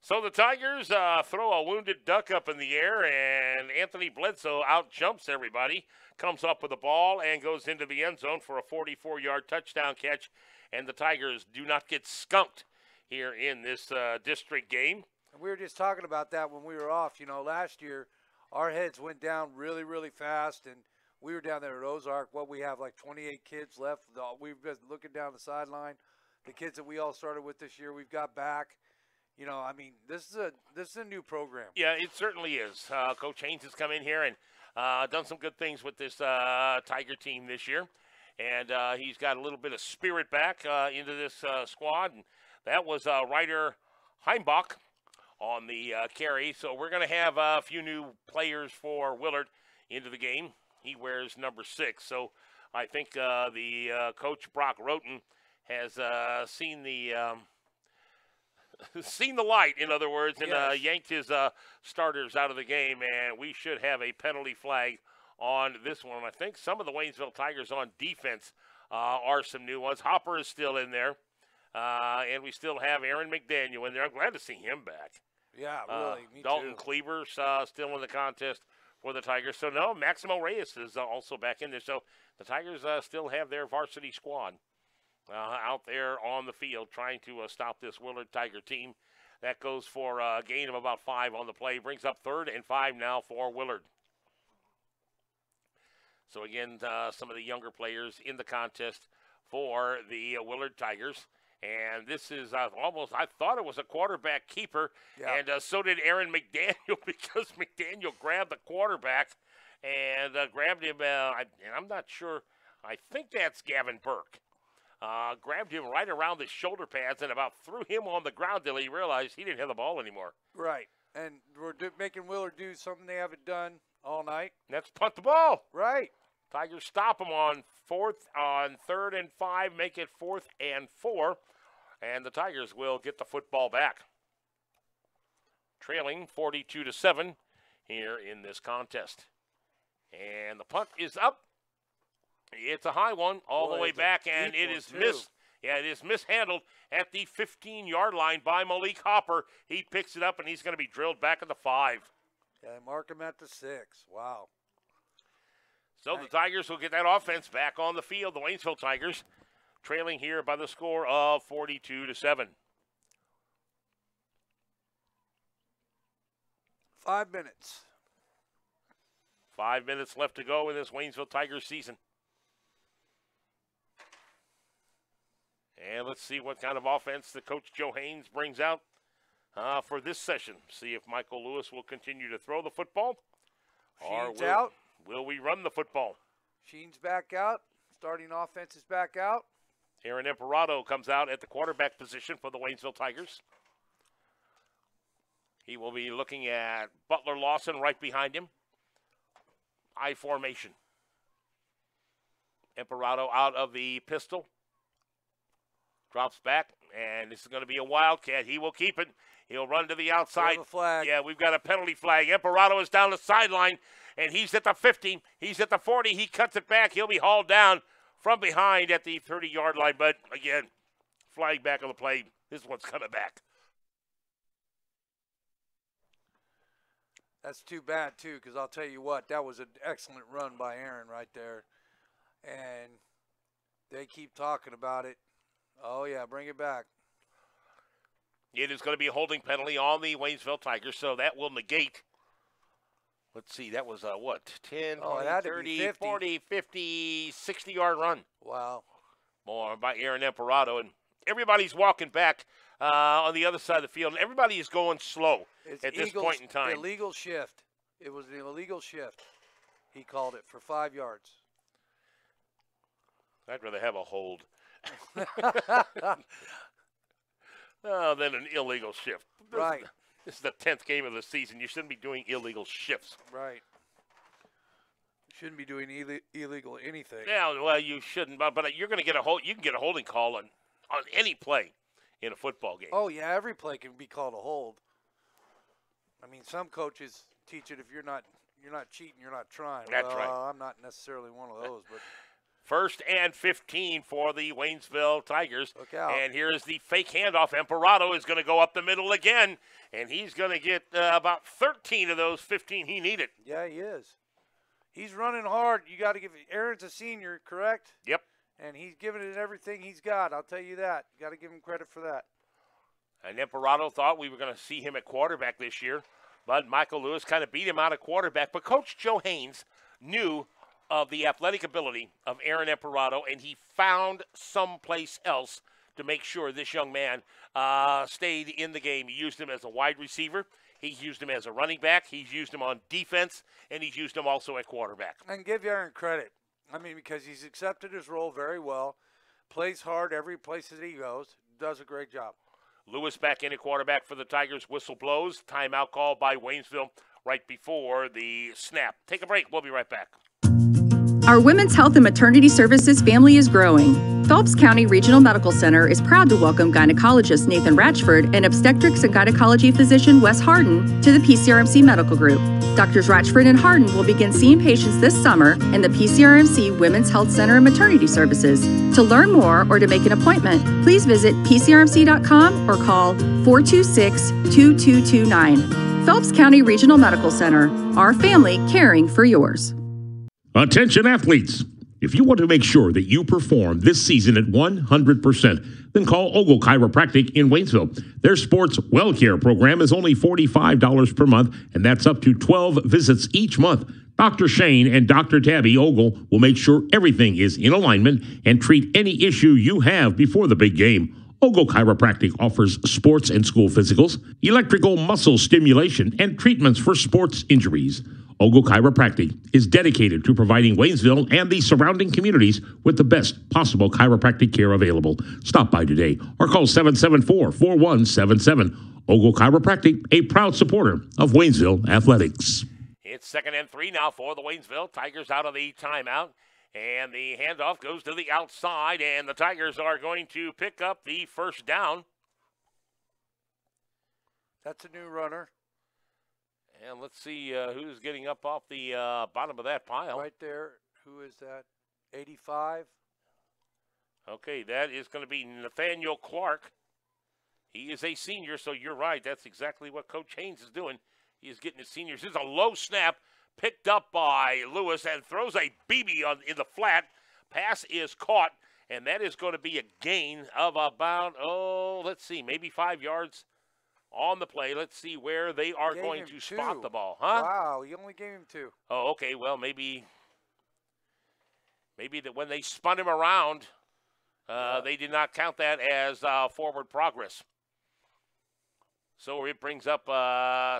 So the Tigers throw a wounded duck up in the air, and Anthony Bledsoe out-jumps everybody, comes up with the ball, and goes into the end zone for a 44-yard touchdown catch. And the Tigers do not get skunked here in this district game.
And we were just talking about that when we were off. You know, last year our heads went down really, really fast, and we were down there at Ozark. We have like 28 kids left. We've been looking down the sideline. The kids that we all started with this year, we've got back. You know, I mean, this is a new program.
Yeah, it certainly is. Coach Haynes has come in here and done some good things with this Tiger team this year. And he's got a little bit of spirit back into this squad. And that was Ryder Heimbach on the carry. So we're going to have a few new players for Willard into the game. He wears number 6. So I think the coach, Brock Roten, has seen the light, in other words, and yanked his starters out of the game. And we should have a penalty flag on this one. I think some of the Waynesville Tigers on defense are some new ones. Hopper is still in there, and we still have Aaron McDaniel in there. I'm glad to see him back.
Yeah, really. Me
Dalton
too.
Cleaver's still in the contest for the Tigers. So, no, Maximo Reyes is also back in there. So the Tigers still have their varsity squad out there on the field trying to stop this Willard Tiger team. That goes for a gain of about 5 on the play. Brings up 3rd and 5 now for Willard. So, again, some of the younger players in the contest for the Willard Tigers. And this is I thought it was a quarterback keeper. Yeah. And so did Aaron McDaniel because McDaniel grabbed the quarterback and grabbed him. And I'm not sure. I think that's Gavin Burke. Grabbed him right around the shoulder pads and about threw him on the ground till he realized he didn't have the ball anymore.
Right. And we're making Willard do something they haven't done all night.
That's punt the ball.
Right.
Tigers stop them on 3rd and 5, make it 4th and 4, and the Tigers will get the football back. Trailing 42-7 here in this contest. And the punt is up. It's a high one all the way back, and it is missed. Yeah, it is mishandled at the 15-yard line by Malik Hopper. He picks it up, and he's going to be drilled back at the 5.
Yeah, mark him at the 6. Wow.
So the Tigers will get that offense back on the field. The Waynesville Tigers trailing here by the score of 42-7.
5 minutes.
5 minutes left to go in this Waynesville Tigers season. And let's see what kind of offense the coach Joe Haynes brings out for this session. See if Michael Lewis will continue to throw the football.
Sheen's out.
Will we run the football?
Sheen's back out. Starting offense is back out.
Aaron Imperato comes out at the quarterback position for the Waynesville Tigers. He will be looking at Butler Lawson right behind him. I formation. Imperato out of the pistol. Drops back, and this is going to be a wildcat. He will keep it. He'll run to the outside.
Flag.
Yeah, we've got a penalty flag. Imperato is down the sideline, and he's at the 50. He's at the 40. He cuts it back. He'll be hauled down from behind at the 30-yard line. But, again, flag back on the play. This one's coming back.
That's too bad, too, because I'll tell you what, that was an excellent run by Aaron right there. And they keep talking about it. Oh, yeah, bring it back.
It is going to be a holding penalty on the Waynesville Tigers, so that will negate. Let's see, that was 10, 20, 30, 50. 40, 50, 60-yard run.
Wow.
More by Aaron Imperato. And everybody's walking back on the other side of the field. And everybody is going slow at this
Eagles,
point in time.
Illegal shift. It was an illegal shift. He called it for 5 yards.
I'd rather have a hold. Than an illegal shift.
Right.
This is the 10th game of the season. You shouldn't be doing illegal shifts.
Right. You shouldn't be doing illegal anything.
Yeah, well, you shouldn't. But you're going to get a hold. You can get a holding call on any play in a football game.
Oh yeah, every play can be called a hold. I mean, some coaches teach it if you're not cheating, you're not trying.
That's right.
I'm not necessarily one of those, but.
1st and 15 for the Waynesville Tigers.
Look out.
And here's the fake handoff. Emperado is going to go up the middle again, and he's going to get about 13 of those 15 he needed.
Yeah, he is. He's running hard. You got to give – Aaron's a senior, correct?
Yep.
And he's giving it everything he's got. I'll tell you that. You got to give him credit for that.
And Emperado thought we were going to see him at quarterback this year, but Michael Lewis kind of beat him out at quarterback. But Coach Joe Haynes knew of the athletic ability of Aaron Emperado, and he found someplace else to make sure this young man stayed in the game. He used him as a wide receiver. He's used him as a running back. He's used him on defense, and he's used him also at quarterback.
And give Aaron credit. I mean, because he's accepted his role very well, plays hard every place that he goes, does a great job.
Lewis back in at quarterback for the Tigers. Whistle blows. Timeout call by Waynesville right before the snap. Take a break. We'll be right back.
Our Women's Health and Maternity Services family is growing. Phelps County Regional Medical Center is proud to welcome gynecologist Nathan Ratchford and obstetrics and gynecology physician Wes Harden to the PCRMC Medical Group. Doctors Ratchford and Harden will begin seeing patients this summer in the PCRMC Women's Health Center and Maternity Services. To learn more or to make an appointment, please visit pcrmc.com or call 426-2229. Phelps County Regional Medical Center, our family caring for yours.
Attention athletes. If you want to make sure that you perform this season at 100%, then call Ogle Chiropractic in Waynesville. Their sports well care program is only $45 per month, and that's up to 12 visits each month. Dr. Shane and Dr. Tabby Ogle will make sure everything is in alignment and treat any issue you have before the big game. Ogle Chiropractic offers sports and school physicals, electrical muscle stimulation, and treatments for sports injuries. Ogle Chiropractic is dedicated to providing Waynesville and the surrounding communities with the best possible chiropractic care available. Stop by today or call 774-4177. Ogle Chiropractic, a proud supporter of Waynesville athletics.
It's 2nd and 3 now for the Waynesville Tigers out of the timeout. And the handoff goes to the outside, and the Tigers are going to pick up the first down.
That's a new runner.
And let's see who's getting up off the bottom of that pile.
Right there. Who is that? 85?
Okay, that is going to be Nathaniel Clark. He is a senior, so you're right. That's exactly what Coach Haynes is doing. He is getting his seniors. This is a low snap picked up by Lewis and throws a BB in the flat. Pass is caught, and that is going to be a gain of about, let's see, maybe 5 yards. On the play, let's see where they are going to spot the ball, huh?
Wow, he only gave him 2.
Oh, okay. Well, maybe that when they spun him around, they did not count that as forward progress. So it brings up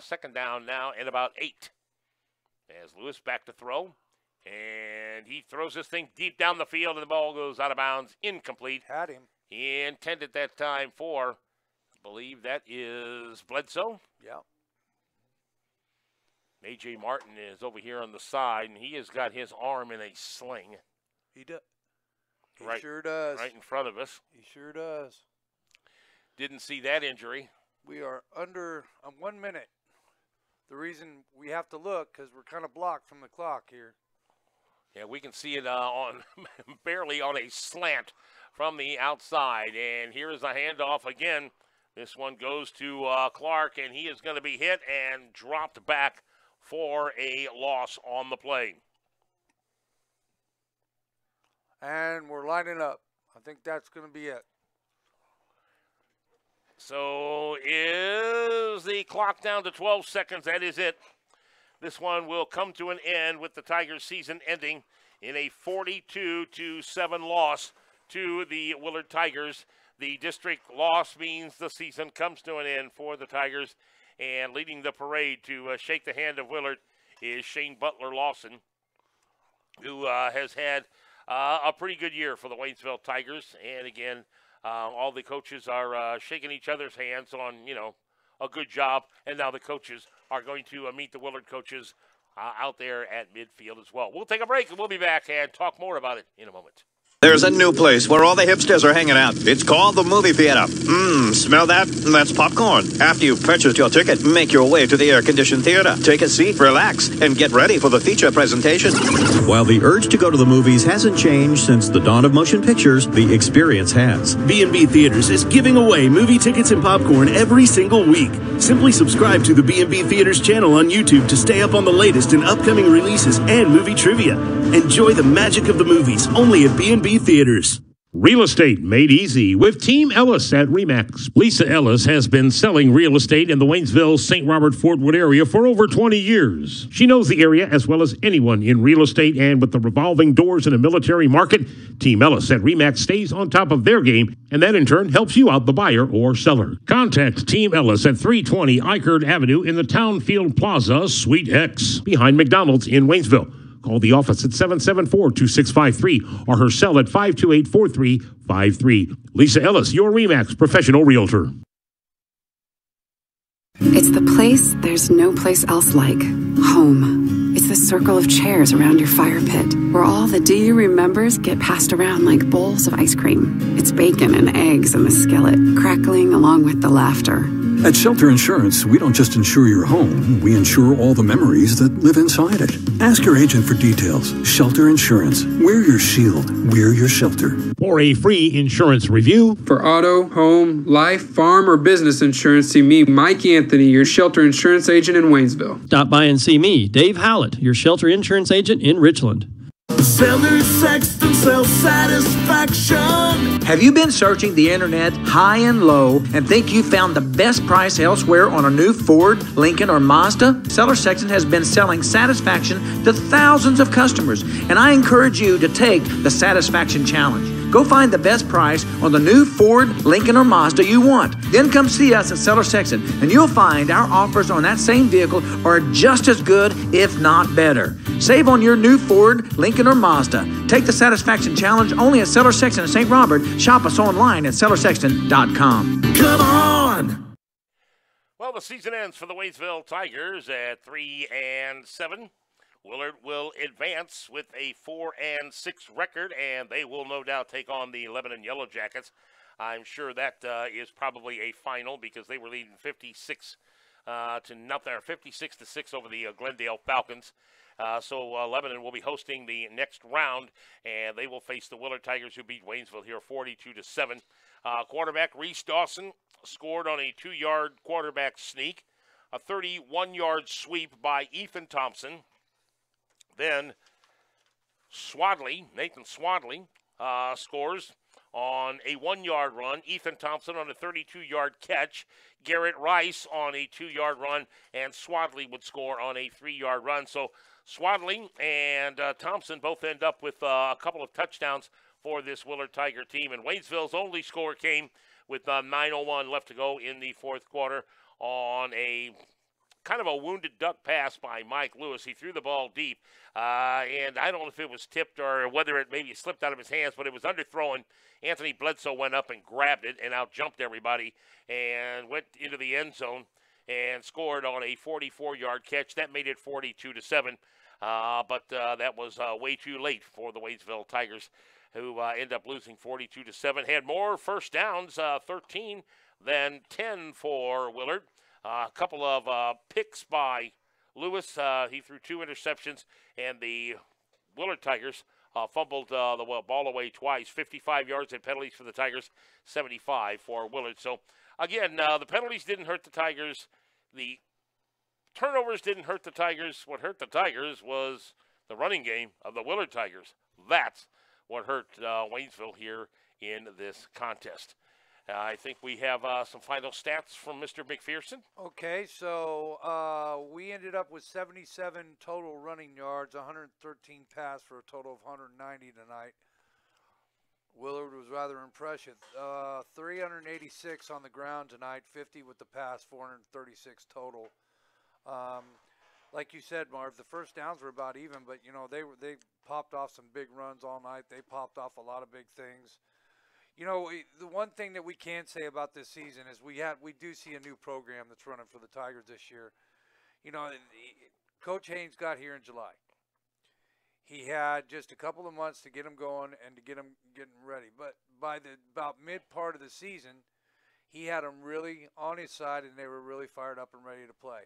second down now and about 8. As Lewis back to throw, and he throws this thing deep down the field, and the ball goes out of bounds, incomplete.
Had him.
He intended that time for, I believe that is Bledsoe.
Yeah.
A.J. Martin is over here on the side, and he has got his arm in a sling.
He does. He
right,
sure does.
Right in front of us.
He sure does.
Didn't see that injury.
We are under 1 minute. The reason we have to look, because we're kind of blocked from the clock here.
Yeah, we can see it on barely on a slant from the outside. And here is a handoff again. This one goes to Clark, and he is going to be hit and dropped back for a loss on the play.
And we're lining up. I think that's going to be it.
So is the clock down to 12 seconds? That is it. This one will come to an end with the Tigers season ending in a 42-7 loss to the Willard Tigers. The district loss means the season comes to an end for the Tigers, and leading the parade to shake the hand of Willard is Shane Butler Lawson, who has had a pretty good year for the Waynesville Tigers. And again, all the coaches are shaking each other's hands on, a good job. And now the coaches are going to meet the Willard coaches out there at midfield as well. We'll take a break, and we'll be back and talk more about it in a moment.
There's a new place where all the hipsters are hanging out. It's called the Movie Theater. Smell that? That's popcorn. After you've purchased your ticket, make your way to the air-conditioned theater. Take a seat, relax, and get ready for the feature presentation.
While the urge to go to the movies hasn't changed since the dawn of motion pictures, the experience has. B&B Theaters is giving away movie tickets and popcorn every single week. Simply subscribe to the B&B Theaters channel on YouTube to stay up on the latest in upcoming releases and movie trivia. Enjoy the magic of the movies only at B&B Theaters.
Real estate made easy with Team Ellis at RE/MAX. Lisa Ellis has been selling real estate in the Waynesville, St. Robert, Fort Wood area for over 20 years. She knows the area as well as anyone in real estate, and with the revolving doors in a military market, Team Ellis at RE/MAX stays on top of their game, and that in turn helps you out, the buyer or seller. Contact Team Ellis at 320 Eichard Avenue in the Townfield Plaza, Suite X, behind McDonald's in Waynesville. Call the office at 774-2653 or her cell at 528-4353. Lisa Ellis, your RE/MAX professional realtor.
It's the place there's no place else like. Home. It's the circle of chairs around your fire pit, where all the do you remembers get passed around like bowls of ice cream. It's bacon and eggs in the skillet, crackling along with the laughter.
At Shelter Insurance, we don't just insure your home, we insure all the memories that live inside it. Ask your agent for details. Shelter Insurance. We're your shield. We're your shelter.
For a free insurance review,
For auto, home, life, farm, or business insurance, see me, Mike Anthony, your shelter insurance agent in Waynesville.
Stop by and see me, Dave Howlett, your shelter insurance agent in Richland.
Seller Sexton Self-Satisfaction.
Have you been searching the internet high and low and think you found the best price elsewhere on a new Ford, Lincoln, or Mazda? Seller Sexton has been selling satisfaction to thousands of customers, and I encourage you to take the Satisfaction Challenge. Go find the best price on the new Ford, Lincoln, or Mazda you want. Then come see us at Seller Sexton, and you'll find our offers on that same vehicle are just as good, if not better. Save on your new Ford, Lincoln, or Mazda. Take the Satisfaction Challenge only at Seller Sexton in St. Robert. Shop us online at sellersexton.com.
Come on!
Well, the season ends for the Waynesville Tigers at 3-7. Willard will advance with a 4-6 record, and they will no doubt take on the Lebanon Yellow Jackets. I'm sure that is probably a final because they were leading 56 to nothing, or 56-6 over the Glendale Falcons. So Lebanon will be hosting the next round, and they will face the Willard Tigers, who beat Waynesville here 42-7. Quarterback Reese Dawson scored on a 2-yard quarterback sneak, a 31-yard sweep by Ethan Thompson. Then Nathan Swadley, scores on a 1-yard run. Ethan Thompson on a 32-yard catch. Garrett Rice on a 2-yard run. And Swadley would score on a 3-yard run. So Swadley and Thompson both end up with a couple of touchdowns for this Willard Tiger team. And Waynesville's only score came with 9:01 left to go in the fourth quarter on a kind of a wounded duck pass by Mike Lewis. He threw the ball deep, and I don't know if it was tipped or whether it maybe slipped out of his hands, but it was underthrown. Anthony Bledsoe went up and grabbed it and out-jumped everybody and went into the end zone and scored on a 44-yard catch. That made it 42-7, but that was way too late for the Waynesville Tigers, who end up losing 42-7. Had more first downs, 13 than 10 for Willard. A couple of picks by Lewis. He threw 2 interceptions, and the Willard Tigers fumbled the ball away twice. 55 yards in penalties for the Tigers, 75 for Willard. So, again, the penalties didn't hurt the Tigers. The turnovers didn't hurt the Tigers. What hurt the Tigers was the running game of the Willard Tigers. That's what hurt Waynesville here in this contest. I think we have some final stats from Mr. McPherson.
Okay, so we ended up with 77 total running yards, 113 pass for a total of 190 tonight. Willard was rather impressive. 386 on the ground tonight, 50 with the pass, 436 total. Like you said, Marv, the first downs were about even, but they popped off some big runs all night. They popped off a lot of big things. The one thing that we can say about this season is we do see a new program that's running for the Tigers this year. Coach Haynes got here in July. He had just a couple of months to get him going and to get him getting ready. But by about mid part of the season, he had them really on his side, and they were really fired up and ready to play.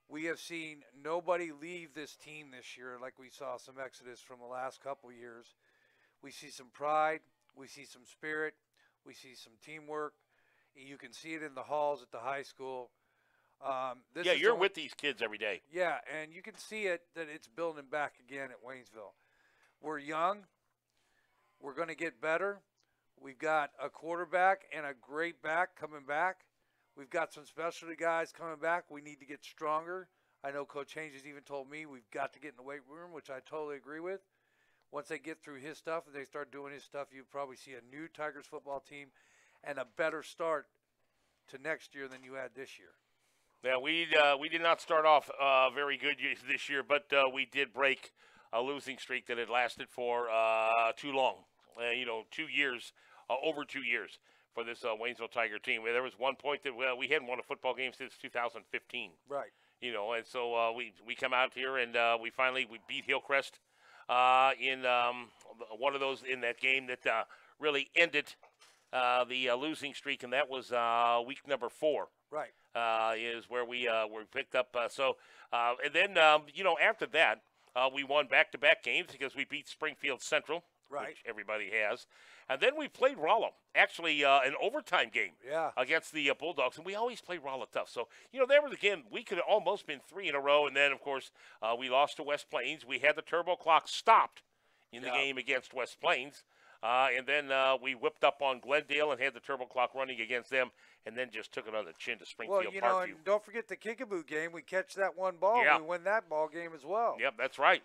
We have seen nobody leave this team this year like we saw some exodus from the last couple years. We see some pride. We see some spirit. We see some teamwork. You can see it in the halls at the high school.
You're with these kids every day.
Yeah, and you can see it that it's building back again at Waynesville. We're young. We're going to get better. We've got a quarterback and a great back coming back. We've got some specialty guys coming back. We need to get stronger. I know Coach Haynes has even told me we've got to get in the weight room, which I totally agree with. Once they get through his stuff and they start doing his stuff, you'll probably see a new Tigers football team and a better start to next year than you had this year.
Yeah, we did not start off very good this year, but we did break a losing streak that had lasted for too long. 2 years, over 2 years for this Waynesville Tiger team. There was one point that we hadn't won a football game since 2015.
Right.
And so we come out here and we beat Hillcrest in one of those in that game that really ended the losing streak, and that was week number 4.
Right.
Is where we were picked up. And then, after that, we won back-to-back games because we beat Springfield Central,
right,
which everybody has. And then we played Rolla, actually an overtime game against the Bulldogs, and we always play Rolla tough. So, there was, again, we could have almost been 3 in a row, and then, of course, we lost to West Plains. We had the turbo clock stopped in the game against West Plains. And then we whipped up on Glendale and had the turbo clock running against them, and then just took it on the chin to Springfield Parkview.
And don't forget the kickaboo game. We catch that one ball, and we win that ball game as well.
Yep, that's right.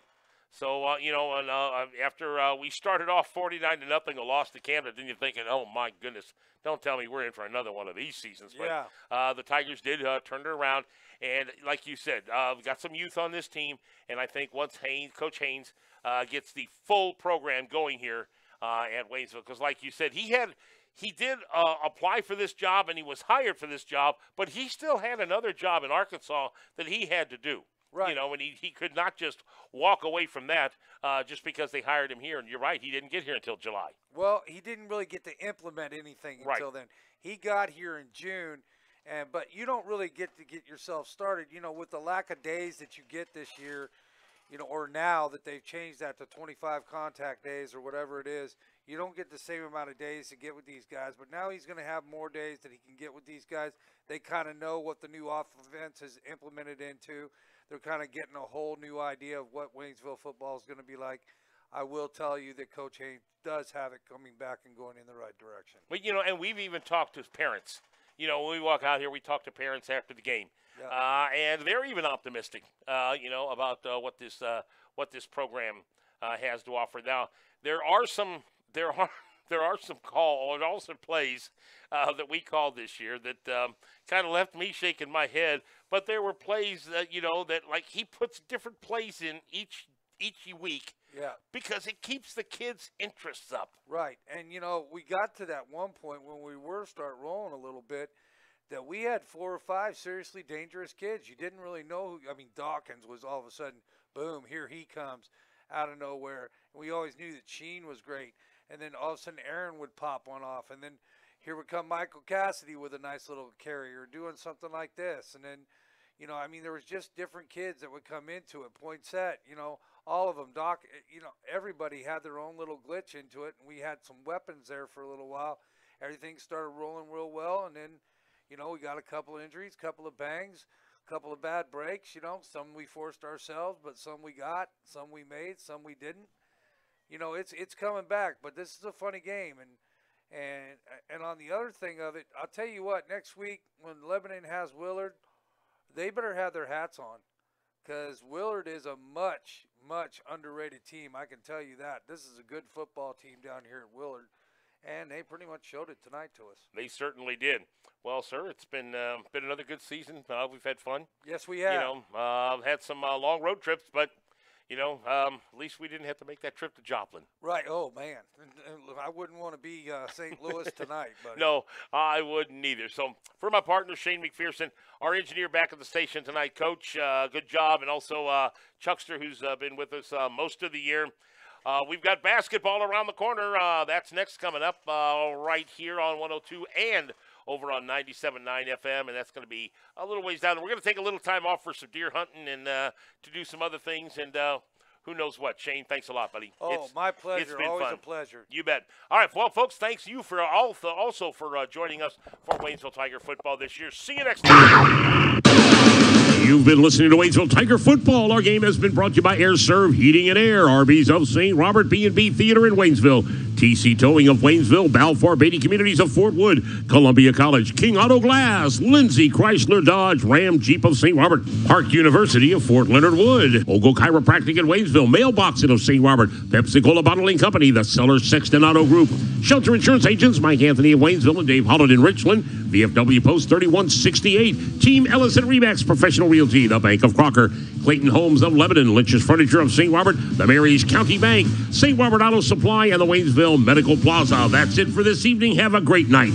So, after we started off 49-0 and lost to Canada, then you're thinking, oh, my goodness, don't tell me we're in for another one of these seasons. But the Tigers did turn it around, and like you said, we've got some youth on this team, and I think once Coach Haynes gets the full program going here, at Waynesville, because like you said, he did apply for this job and he was hired for this job, but he still had another job in Arkansas that he had to do.
Right.
And he could not just walk away from that just because they hired him here. And you're right, he didn't get here until July.
Well, he didn't really get to implement anything until then. He got here in June, but you don't really get to get yourself started. With the lack of days that you get this year, or now that they've changed that to 25 contact days or whatever it is, you don't get the same amount of days to get with these guys. But now he's going to have more days that he can get with these guys. They kind of know what the new offense is implemented into. They're kind of getting a whole new idea of what Waynesville football is going to be like. I will tell you that Coach Haynes does have it coming back and going in the right direction.
But, and we've even talked to parents. When we walk out here, we talk to parents after the game. And they're even optimistic, about what this program has to offer. Now, there are some plays that we called this year that kind of left me shaking my head. But there were plays that that like he puts different plays in each week.
Yeah.
Because it keeps the kids' interests up.
Right. And, we got to that one point when we were start rolling a little bit that we had 4 or 5 seriously dangerous kids. You didn't really know who. Dawkins was all of a sudden, boom, here he comes out of nowhere. And we always knew that Sheen was great. And then all of a sudden Aaron would pop one off. And then here would come Michael Cassidy with a nice little carrier doing something like this. And then, there was just different kids that would come into it. Poinsett, all of them. Doc, everybody had their own little glitch into it. And we had some weapons there for a little while. Everything started rolling real well. And then, we got a couple of injuries, couple of bangs, a couple of bad breaks. Some we forced ourselves, but some we got, some we made, some we didn't. It's coming back, but this is a funny game. And on the other thing of it, I'll tell you what, next week when Lebanon has Willard, they better have their hats on because Willard is a much, much underrated team. I can tell you that. This is a good football team down here at Willard, and they pretty much showed it tonight to us.
They certainly did. Well, sir, it's been another good season. We've had fun.
Yes, we have.
You know, had some long road trips, but you know, at least we didn't have to make that trip to Joplin.
Right. Oh, man. I wouldn't want to be St. Louis tonight, buddy.
No, I wouldn't either. So for my partner, Shane McPherson, our engineer back at the station tonight, Coach, good job. And also Chuckster, who's been with us most of the year. We've got basketball around the corner. That's next coming up right here on 102 and over on 97.9 FM, and that's going to be a little ways down. We're going to take a little time off for some deer hunting and to do some other things, and who knows what. Shane, thanks a lot, buddy.
Oh, my pleasure.
It's been
Always
fun.
a pleasure.
You bet. All right, well, folks, thanks you for also for joining us for Waynesville Tiger football this year. See you next time.
You've been listening to Waynesville Tiger football. Our game has been brought to you by Air Serve Heating and Air, Arby's of St. Robert, B&B Theater in Waynesville, TC Towing of Waynesville, Balfour Beatty Communities of Fort Wood, Columbia College, King Auto Glass, Lindsay Chrysler Dodge, Ram Jeep of St. Robert, Park University of Fort Leonard Wood, Ogle Chiropractic in Waynesville, Mailboxing of St. Robert, Pepsi Cola Bottling Company, the Sellers Sexton Auto Group, Shelter Insurance Agents, Mike Anthony of Waynesville and Dave Holland in Richland, VFW Post 3168, Team Ellison Remax Professional Realty, the Bank of Crocker, Clayton Homes of Lebanon, Lynch's Furniture of St. Robert, the Mary's County Bank, St. Robert Auto Supply, and the Waynesville Medical Plaza. That's it for this evening. Have a great night.